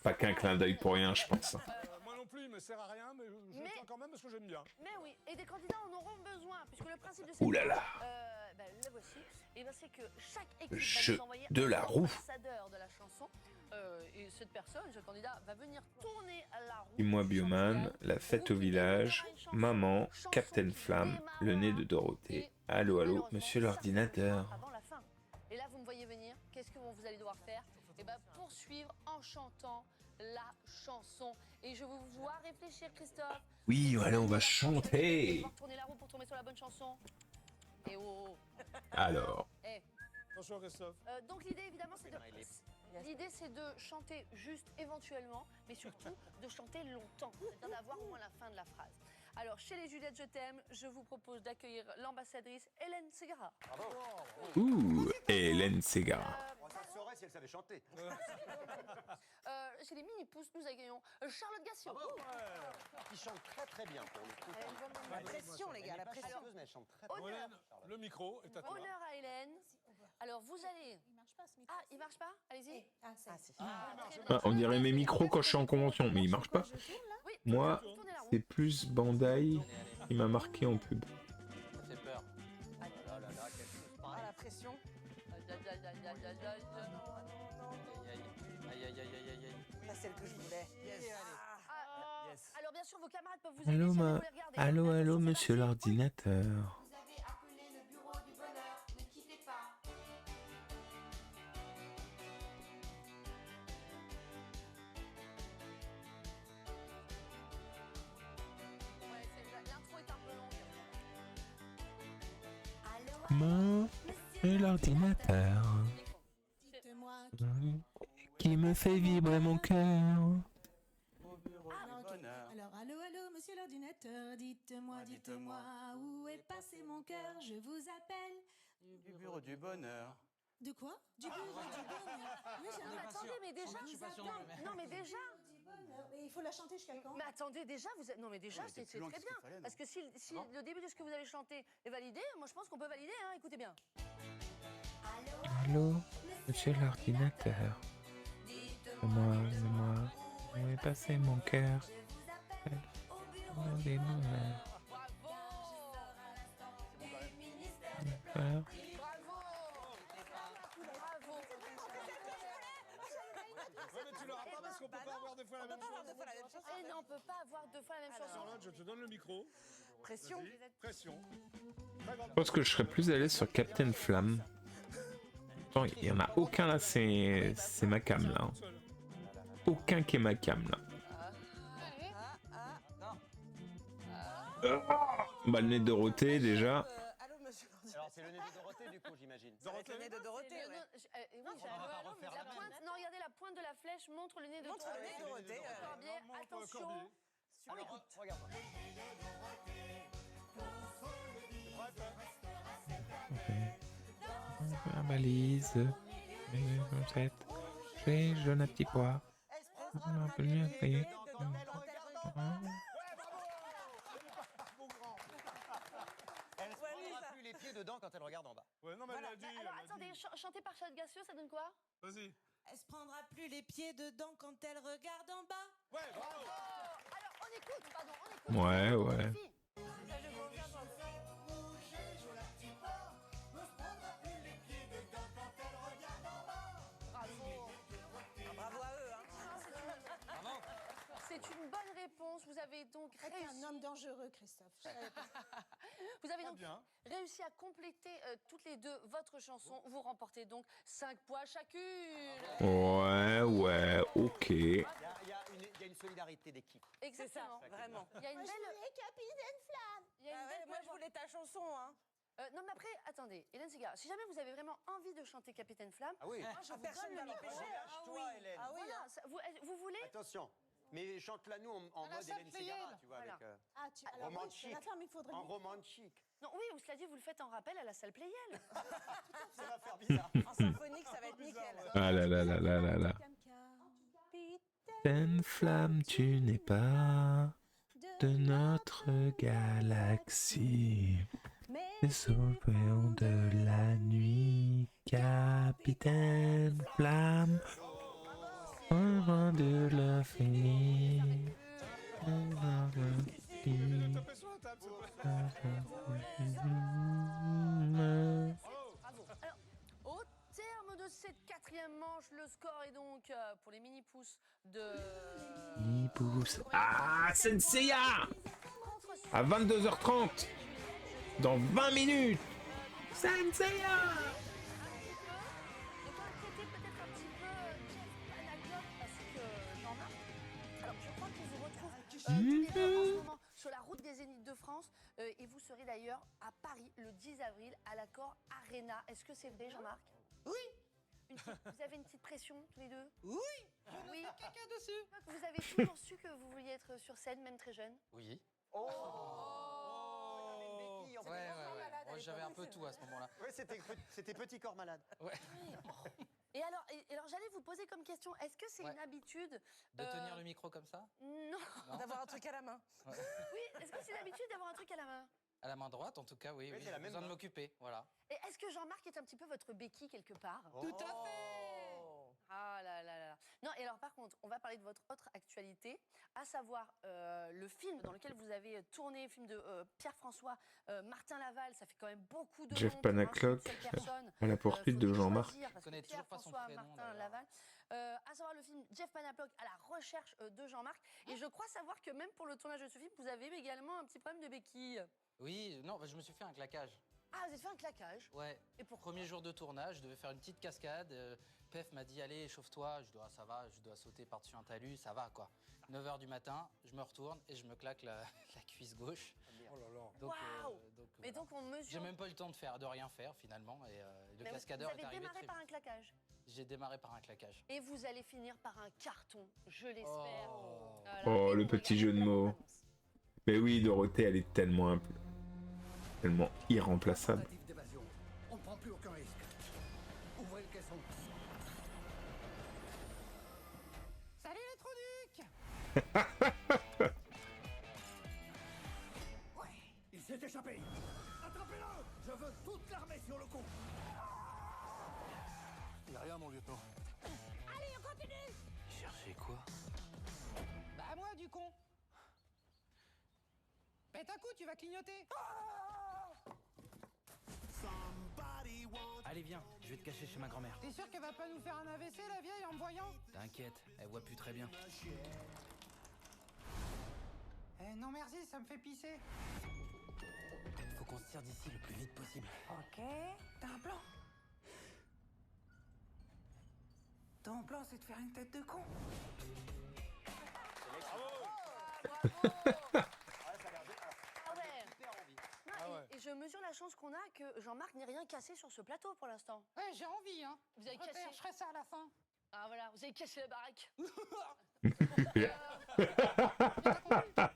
pas qu'un clin d'œil pour rien, je pense. Moi non plus, il me sert à rien, mais je le prends quand même parce que j'aime bien. Mais oui, et des candidats en auront besoin, puisque le principe de cette Ouh là là. le voici, et c'est que chaque équipe Jeu va nous envoyer de la un roue. ambassadeur de la chanson, et cette personne, ce candidat, va venir tourner à la roue. Dis-moi Bioman, la fête au village, maman, Captain Flamme, le nez de Dorothée. Allô, allô, monsieur l'ordinateur. Avant la fin. Et là, vous me voyez venir, qu'est-ce que vous allez devoir faire? Et ben poursuivre en chantant la chanson. Et je vous vois réfléchir, Christophe. Oui, allez, on va chanter. Tourner la roue pour tomber sur la bonne chanson. Et oh. Alors. Eh. Bonjour Christophe. Donc l'idée évidemment c'est de chanter juste éventuellement, mais surtout de chanter longtemps, c'est-à-dire d'avoir au moins la fin de la phrase. Alors chez les Juliette Je t'aime, je vous propose d'accueillir l'ambassadrice Hélène Ségara. Bravo. Ouh, Hélène Ségara. Ça se saurait si elle savait chanter. Chez les mini-pousses, nous accueillons Charlotte Gassio. Qui chante très très bien pour le coup. La pression, les gars, la pression. Mais elle chante très bien. Honneur. Le micro est à toi. Honneur à Hélène. Alors vous allez... Il marche pas ce micro. Ah, il marche pas? Allez-y. On dirait mes micros quand je suis en convention, mais ils marchent pas. Moi, c'est plus Bandai qui m'a marqué en pub. Ça fait peur. Ah, la pression. Aïe. La celle que je voulais. Alors bien sûr, vos camarades peuvent vous aider. Allô, si vous les regardez. allô, monsieur l'ordinateur. L'intro est un peu longue. Moi, et l'ordinateur. Qui me fait vibrer mon cœur. Alors, allô, monsieur l'ordinateur, dites-moi, où est passé mon cœur? Je vous appelle. Du bureau du bonheur. De quoi? Du bureau du bonheur. Oui, Non mais attendez, mais déjà, non mais déjà. Mais il faut la chanter jusqu'à quand? Mais attendez, déjà, vous êtes... Non mais déjà, c'est très bien. Parce que si le début de ce que vous allez chanter est validé, moi je pense qu'on peut valider, hein, écoutez bien. Allô, monsieur l'ordinateur. Moi, où est passé mon cœur? Des bonheurs. Mais tu l'auras pas parce qu'on peut pas avoir deux fois la même chose. Et non, on peut pas avoir deux fois la même chanson. Charlotte, je te donne le micro. Pression. Vas-y, pression. Je pense que je serais plus à l'aise sur Captain Flamme. Attends, il y en a aucun là, c'est ma cam là. Aucun qui est ma cam là. Bah le nez de Dorothée déjà. Allô, monsieur l'ordinateur. Alors c'est le nez de Dorothée du coup j'imagine. Le nez de Dorothée, ouais. Oui, la pointe, non, regardez, la pointe de la flèche montre le nez de Montre le nez de Dorothée. Corbier, attention. On écoute. Regarde. La valise. J'ai jaune à petit pois. Un peu mieux, ça y est. Elle ne se prendra plus les pieds dedans quand elle regarde en bas. Ouais, non, mais elle a dit. attendez, chanter par Charlotte Gassieux, ça donne quoi? Vas-y. Elle se prendra plus les pieds dedans quand elle regarde en bas. Ouais, bravo. Alors, on écoute, pardon, on écoute. Ouais, ouais. Bravo à eux, hein. C'est une bonne réponse. Vous avez donc T'es réussi. un homme dangereux, Christophe. Je savais pas. Vous avez Très donc bien. réussi à compléter toutes les deux votre chanson. Vous remportez donc 5 points chacune. Ouais, ok. Il y a une solidarité d'équipe. Exactement. C'est ça, vraiment. Il y a une Moi, je belle. voulais Capitaine Flamme. Il y a une Ah ouais, belle moi, je voulais ta chanson, hein. non mais après, attendez, Hélène Ségara, si jamais vous avez vraiment envie de chanter Capitaine Flamme, Ah oui. moi je vous Personne donne va le micro. l'empêcher. Lâche-toi, Hélène. Ah oui, Voilà, hein. vous voulez? Attention. Mais chante-la nous en mode Hélène Ségara, tu vois, Voilà. avec Ah, alors oui, romantique. la femme, il faudrait. En romantique. Non, oui, ou cela dit, vous le faites en rappel à la salle Playel. Ça va faire bizarre. En symphonique, ça va être nickel. Ah là là là là là là. Capitaine Flamme, tu n'es pas de notre galaxie. Les sauveteurs de la nuit, Capitaine Flamme, loin de l'infini. Tapez sur la table, s'il te plaît. Bravo. Alors, au terme de cette 4e manche, le score est donc pour les mini-pousses de... Nipous. Ah, Senseiya à 22h30. Dans 20 minutes. Senseiya. Donc inquiétez peut-être un petit peu Jeff Panaclock parce que Jean-Marc, alors je crois qu'on vous retrouve tous les deux en ce moment sur la route des Zéniths de France et vous serez d'ailleurs à Paris le 10 avril à l'Accor Arena. Est-ce que c'est vrai, Jean-Marc? Oui. Vous avez une petite pression tous les deux? Oui. Oui. Caca dessus. Vous avez toujours su que vous vouliez être sur scène, même très jeune? Oui. Oh. Ouais. Moi, j'avais un peu tout à ce moment-là. Ouais, c'était petit corps malade. Ouais. Et alors, j'allais vous poser comme question, est-ce que c'est une habitude De tenir le micro comme ça? Non. D'avoir un truc à la main. Ouais. Oui, est-ce que c'est une habitude d'avoir un truc à la main? À la main droite, en tout cas, oui. Oui, c'est la J'ai même besoin de main. m'occuper, voilà. Et est-ce que Jean-Marc est un petit peu votre béquille quelque part? Tout à fait. Ah là là là là. Non, et alors par contre, on va parler de votre autre actualité, à savoir le film dans lequel vous avez tourné, le film de Pierre-François Martin Laval. Ça fait quand même beaucoup de Jeff noms pour un Panaclock seul personne. à la poursuite de Jean-Marc. Je connais toujours pas son prénom. Martin Laval. À savoir le film Jeff Panaclock à la recherche de Jean-Marc. Et je crois savoir que même pour le tournage de ce film, vous avez également un petit problème de béquille. Oui, non, je me suis fait un claquage. Ah, vous avez fait un claquage? Ouais. Et pourquoi? Premier jour de tournage, je devais faire une petite cascade. Pef m'a dit, allez, chauffe-toi. Je dois, ça va, je dois sauter par-dessus un talus, ça va, quoi. 9h du matin, je me retourne et je me claque la cuisse gauche. Oh là là. Donc, Mais voilà. donc on mesure... J'ai même pas eu le temps de rien faire, finalement. Et le cascadeur vous est avez arrivé démarré très par vite. un claquage. J'ai démarré par un claquage. Et vous allez finir par un carton, je l'espère. Voilà. Oh, Et le vous petit regardez jeu de la mots. bande-annonce. Mais oui, Dorothée, elle est tellement irremplaçable. Tentative d'évasion. On ne prend plus aucun risque. Ouvrez le caisson. Salut les trous-ducs. Ouais, il s'est échappé. Attrapez-le. Je veux toute l'armée sur le coup. Il n'y a rien, mon lieutenant. Allez, on continue. Cherchez quoi? Bah moi, du con. Pète un coup, tu vas clignoter. Allez, viens, je vais te cacher chez ma grand-mère. T'es sûr qu'elle va pas nous faire un AVC, la vieille, en me voyant? T'inquiète, elle voit plus très bien. Eh non merci, ça me fait pisser. Faut qu'on se tire d'ici le plus vite possible. Ok, t'as un plan? Ton plan, c'est de faire une tête de con. Ah ouais. Non, et je mesure la chance qu'on a que Jean-Marc n'ait rien cassé sur ce plateau pour l'instant. Ouais, j'ai envie, hein. Vous avez Repère, cassé... je ferai ça à la fin. Ah voilà, vous avez cassé la baraque.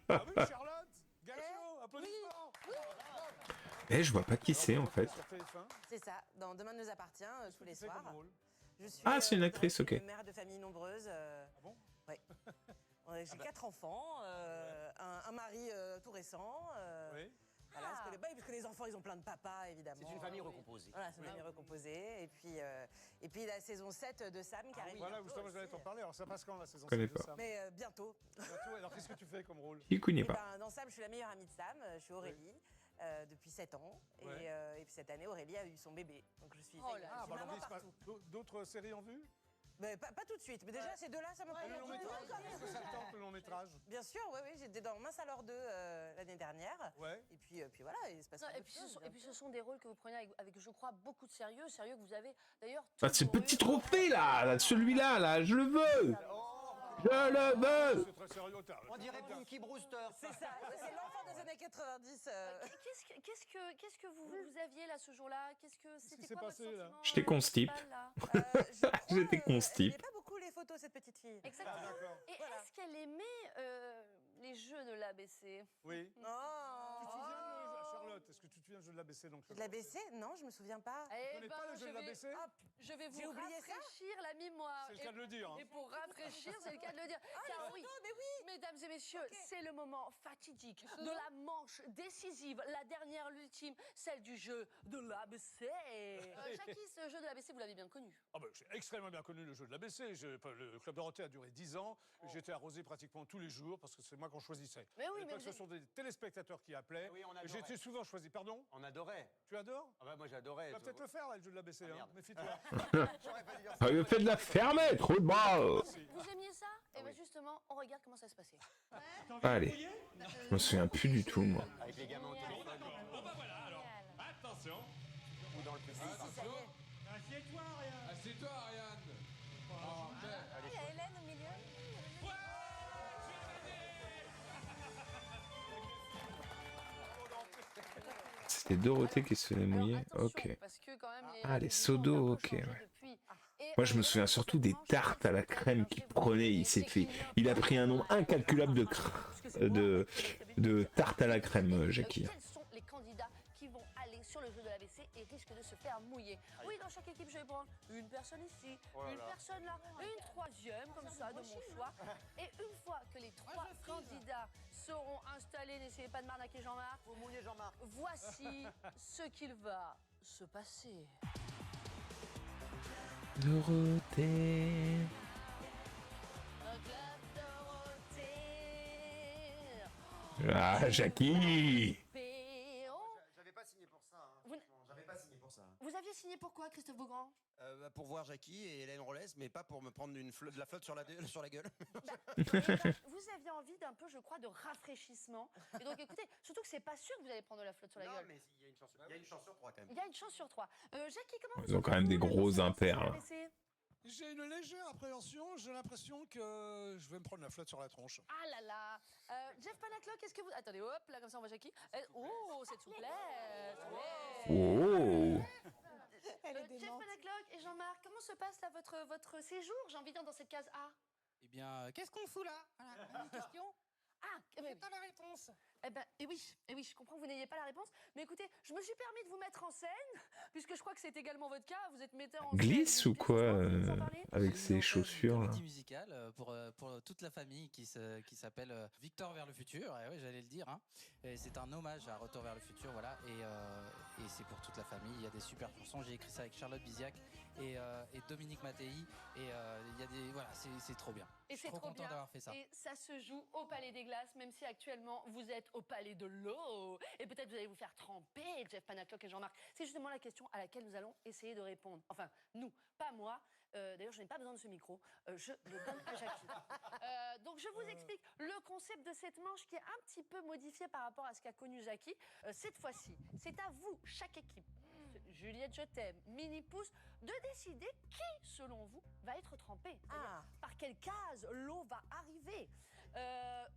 Ah oui, Charlotte. Gassio, applaudissements. Eh, je vois pas qui c'est, en fait. Sur TF1. C'est ça, dans Demain nous appartient, tous les Tu fais soirs. comme rôle. Je suis, Ah, c'est une actrice, ok. mère de famille nombreuse. Ah bon? Ouais. J'ai 4 enfants, un mari tout récent. Oui. Voilà, parce que les enfants, ils ont plein de papas, évidemment. C'est une famille recomposée. Voilà, c'est une famille recomposée. Et puis la saison 7 de Sam qui arrive. Voilà, bientôt justement, j'allais aussi. t'en parler. Alors, ça passe quand la saison Connais 7 de pas. Sam Mais bientôt. Bientôt. Alors, qu'est-ce que tu fais comme rôle? Il connaît Eh pas. ben, dans Sam, je suis la meilleure amie de Sam. Je suis Aurélie. Depuis 7 ans. Ouais. Et puis cette année, Aurélie a eu son bébé. Donc je suis, Ah, je suis bah, maman alors, partout. d'autres séries en vue? Mais pas tout de suite. Mais déjà, ces deux-là, ça me prend Le long métrage. Est-ce que ça te tente, le long métrage? Bien sûr, oui, j'étais dans Mince alors 2 l'année dernière. Ouais. Et puis voilà, il se passe Non, plein et, de puis choses, ce sont des rôles que vous prenez avec, je crois, beaucoup de sérieux. Sérieux que vous avez d'ailleurs. Ah, ce petit trophée là, celui-là, là, je le veux. Je le veux. C'est très sérieux, On dirait Punky Brewster. C'est ça, c'est l'enfant des années 90. Qu'est-ce que vous aviez là ce jour-là? C'était s'est quoi passé, votre là sentiment J'étais constip. principal, là J'étais Il constip. n'y a pas beaucoup les photos, cette petite fille. Exactement. Ah, d'accord. Et est-ce qu'elle aimait les jeux de l'ABC? Oui. Non. Tu te souviens de Charlotte? Est-ce que tu te souviens du jeu de l'ABC donc? De l'ABC? Non, je me souviens pas. Eh connais ben, pas le jeu de l'ABC? Je vais vous J'ai oublié ça. rafraîchir la mémoire. C'est le cas de le dire, hein. Et pour rafraîchir, c'est le cas de le dire. Ah, Car les oui, photos, mais oui. mesdames et messieurs, c'est le moment fatidique de la manche décisive, la dernière, l'ultime, celle du jeu de l'ABC. Jackie, ce jeu de l'ABC, vous l'avez bien connu. Ah ben, j'ai extrêmement bien connu le jeu de l'ABC. Le Club Dorothée a duré 10 ans. J'étais arrosé pratiquement tous les jours parce que c'est moi qu'on choisissait. Mais oui, À l'époque, mais ce sont des téléspectateurs qui appelaient. Oui, on adorait. J'étais souvent choisi. Pardon? On adorait. Tu adores? Ah bah moi j'adorais. Tu vas peut-être le faire, là, le jeu de l'ABC. Ah, hein. merde. Méfie-toi. J'aurais pas dû dire ça. Ah, il fait de la fermer, trop de balle. Vous aimiez ça? Et bien justement, on regarde comment ça se passait. Allez, je me souviens plus du tout, moi. Avec les gamins au téléphone. Bon bah voilà, alors. Attention. Ou dans le public. Assieds-toi, Ariane. Assieds-toi, Ariane. Il y a Hélène au milieu. C'était Dorothée qui se faisait mouiller. Ok. Parce que quand même, Ah, les seaux d'eau, ok. Ouais. Moi, je me souviens surtout des tartes à la crème qu'il prenait. Il a pris un nombre incalculable de tartes à la crème, Jackie. Quels sont les candidats qui vont aller sur le jeu de l'ABC et risquent de se faire mouiller? Oui, dans chaque équipe, je vais prendre une personne ici, une personne là, une troisième, comme ça, de mon choix. Et une fois que les 3 candidats seront installés, n'essayez pas de m'arnaquer Jean-Marc. Vous mouillez Jean-Marc. Voici ce qu'il va se passer. Dorothée. Ah, Jackie. J'avais pas signé pour ça. Hein, Vous n- franchement. J'avais pas signé pour ça. Vous aviez signé pourquoi, Christophe Beaugrand? Pour voir Jackie et Hélène Rollès, mais pas pour me prendre de la flotte sur la gueule. Vous aviez envie d'un peu, je crois, de rafraîchissement. Et donc, écoutez, surtout que c'est pas sûr que vous allez prendre de la flotte sur la Non, gueule. mais il y a une chance sur 3 quand même. Il y a une chance sur 3. Jackie, comment Ils ont quand même des gros impairs. Hein. J'ai une légère appréhension. J'ai l'impression que je vais me prendre la flotte sur la tronche. Ah là là. Jeff Panaclock, qu'est-ce que vous... Attendez, hop, là, comme ça, on voit Jackie. Oh, cette souplesse. Oh. Jeff Panaclock et Jean-Marc, comment se passe là votre séjour, j'ai envie de dire, dans cette case A? Eh bien, qu'est-ce qu'on fout là? Voilà, une question. Ah, T'as la réponse. Eh oui, je comprends que vous n'ayez pas la réponse. Mais écoutez, je me suis permis de vous mettre en scène, puisque je crois que c'est également votre cas. Vous êtes metteur en scène. Glisse ou quoi avec ses chaussures là? Comédie musicale pour toute la famille qui s'appelle Victor vers le futur. Et oui, j'allais le dire. Hein. C'est un hommage à Retour vers le futur, voilà. Et c'est pour toute la famille. Il y a des super chansons. J'ai écrit ça avec Charlotte Biziac et Dominique Mattei. Et il y a des voilà, c'est trop bien. Et je suis c'est trop content bien. d'avoir fait ça. Et ça se joue au Palais des Glaces, même si actuellement vous êtes au Palais de l'Eau. Et peut-être vous allez vous faire tremper, Jeff Panaclock et Jean-Marc. C'est justement la question à laquelle nous allons essayer de répondre. Enfin, nous, pas moi. D'ailleurs, je n'ai pas besoin de ce micro. Je le donne à Jackie. Donc, je vous explique le concept de cette manche qui est un petit peu modifié par rapport à ce qu'a connu Jackie. Cette fois-ci, c'est à vous, chaque équipe, Juliette Je t'aime, Mini Pouce, de décider qui, selon vous, va être trempé. Par quelle case l'eau va arriver.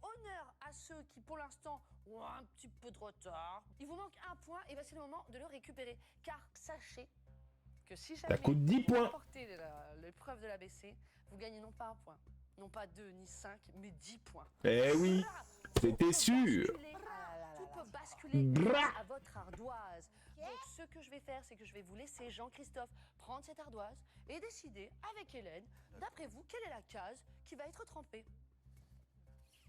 Honneur à ceux qui, pour l'instant, ont un petit peu de retard. Il vous manque un point et c'est le moment de le récupérer. Car sachez que si jamais Ça coûte 10 vous points. remportez l'épreuve de l'ABC, vous gagnez non pas un point, non pas 2 ni 5, mais 10 points. Eh oui, c'était sûr. Tout peut basculer grâce à votre ardoise. Donc ce que je vais faire, c'est que je vais vous laisser, Jean-Christophe, prendre cette ardoise et décider avec Hélène, d'après vous, quelle est la case qui va être trempée.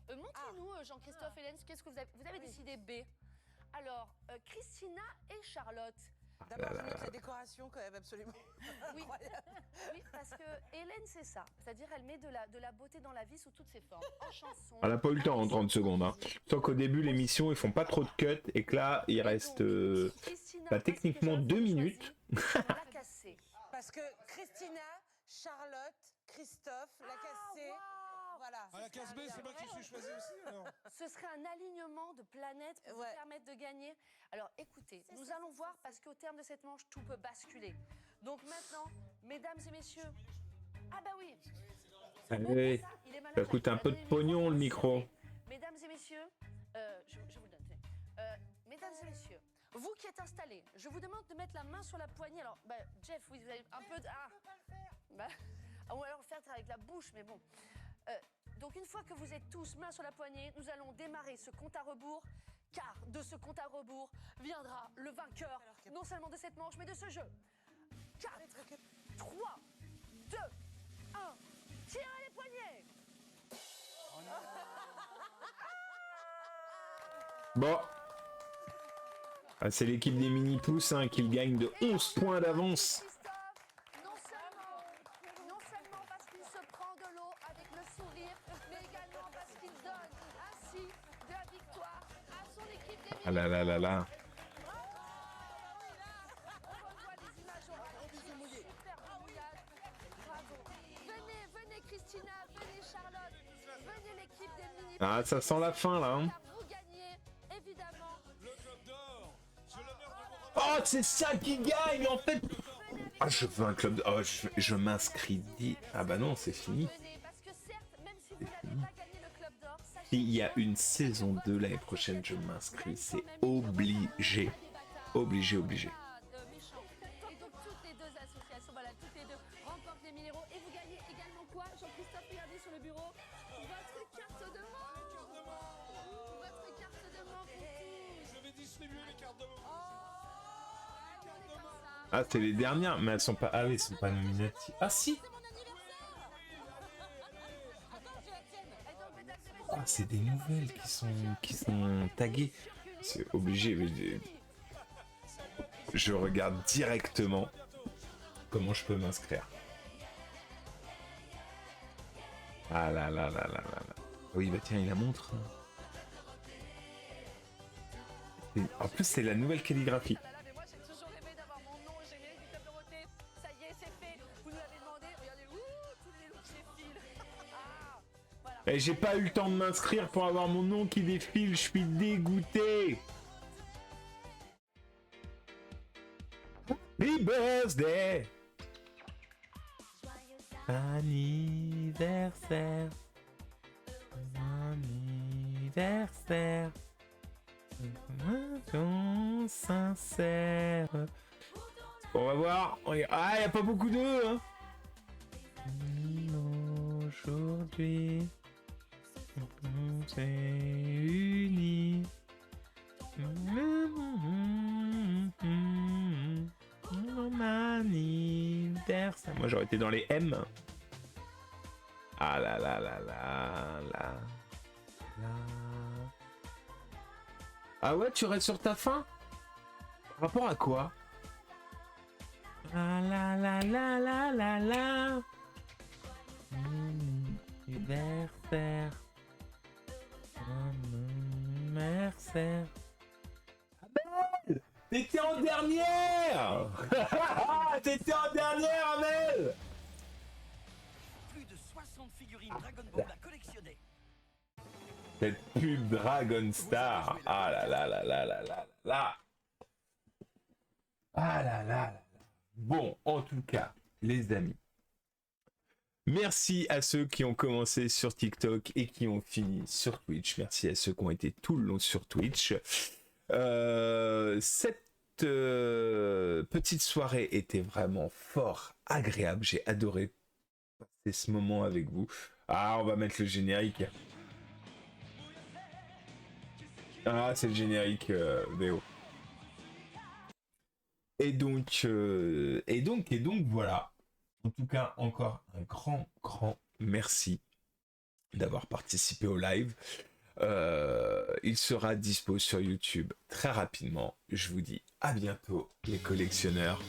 Montrez-nous, Jean-Christophe, Hélène, qu'est-ce que vous avez décidé B. Alors, Christina et Charlotte. D'abord, je note les décorations quand même, absolument. Oui, oui, parce que Hélène, c'est ça. C'est-à-dire, elle met de la beauté dans la vie sous toutes ses formes. En chanson. Elle a pas eu le temps en 30 secondes. Hein. Sauf qu'au début, l'émission, ils font pas trop de cuts et que là, il reste techniquement 2 minutes. Parce que Christina, Charlotte, Christophe, la cassée. Voilà. À la case B, c'est moi qui suis choisi aussi alors. Ce serait un alignement de planètes pour vous permettre de gagner. Alors écoutez, nous allons voir parce qu'au terme de cette manche, tout peut basculer. Donc maintenant, mesdames et messieurs. Ah bah oui. Allez, ça coûte un peu de pognon le micro. Mesdames et messieurs, je vous le donne. Mesdames et messieurs, vous qui êtes installés, je vous demande de mettre la main sur la poignée. Alors, Jeff, oui, vous avez un peu de... ou alors faire avec la bouche, mais bon. Donc une fois que vous êtes tous main sur la poignée, nous allons démarrer ce compte à rebours, car de ce compte à rebours viendra le vainqueur, non seulement de cette manche, mais de ce jeu. 4, 3, 2, 1, tirez les poignets. Bon. Ah, c'est l'équipe des mini-pouces hein, qui gagne de 11 points d'avance. Non seulement parce qu'il se prend de l'eau avec le sourire, mais également parce qu'il donne ainsi de la victoire à son équipe des Ah là là là là. Venez Christina, venez Charlotte, venez l'équipe des mini. Ah, ça sent la fin là. Hein. Vous gagnez évidemment le club d'or. Oh, c'est ça qui gagne en fait. Ah, je veux un club. Oh, je m'inscris. Ah bah non, c'est fini. C'est fini. S'il y a une saison 2 l'année prochaine, je m'inscris. C'est obligé. Obligé. Et donc toutes les deux associations, voilà, toutes les deux remportent les 1000 €. Et vous gagnez également quoi, Jean-Christophe, regardez sur le bureau, votre carte de membre. Votre carte de membre pour tous. Je vais distribuer les cartes de membre. Ah, c'est les dernières, mais elles sont pas. Ah oui, elles sont pas nominatives. Ah si. Ah, c'est des nouvelles qui sont taguées. C'est obligé. Mais je regarde directement comment je peux m'inscrire. Ah là là là là là. Oui, bah tiens, il la montre. En plus, c'est la nouvelle calligraphie. Et j'ai pas eu le temps de m'inscrire pour avoir mon nom qui défile, je suis dégoûté. Happy birthday. Anniversaire. Anniversaire. Sincère. On va voir. Ah, y a pas beaucoup d'eux, hein. Aujourd'hui. On s'est unis. Mon anniversaire. Moi j'aurais été dans les M. Ah là là là là là. Ah ouais, tu restes sur ta fin? Par rapport à quoi? Ah là là là là là là. Anniversaire. Anniversaire. Amel! T'étais en dernière! T'étais en dernière, Amel! Plus de 60 figurines Dragon Ball à collectionner. Cette pub Dragon Star. Ah là là là là là là là. Ah là là là. Bon, en tout cas, les amis. Merci à ceux qui ont commencé sur TikTok et qui ont fini sur Twitch. Merci à ceux qui ont été tout le long sur Twitch. Cette petite soirée était vraiment fort agréable. J'ai adoré passer ce moment avec vous. Ah, on va mettre le générique. Ah, c'est le générique VO. Et donc, voilà. En tout cas, encore un grand merci d'avoir participé au live. Il sera dispo sur YouTube très rapidement. Je vous dis à bientôt, les collectionneurs.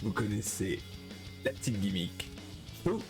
Vous connaissez la petite gimmick. Ciao.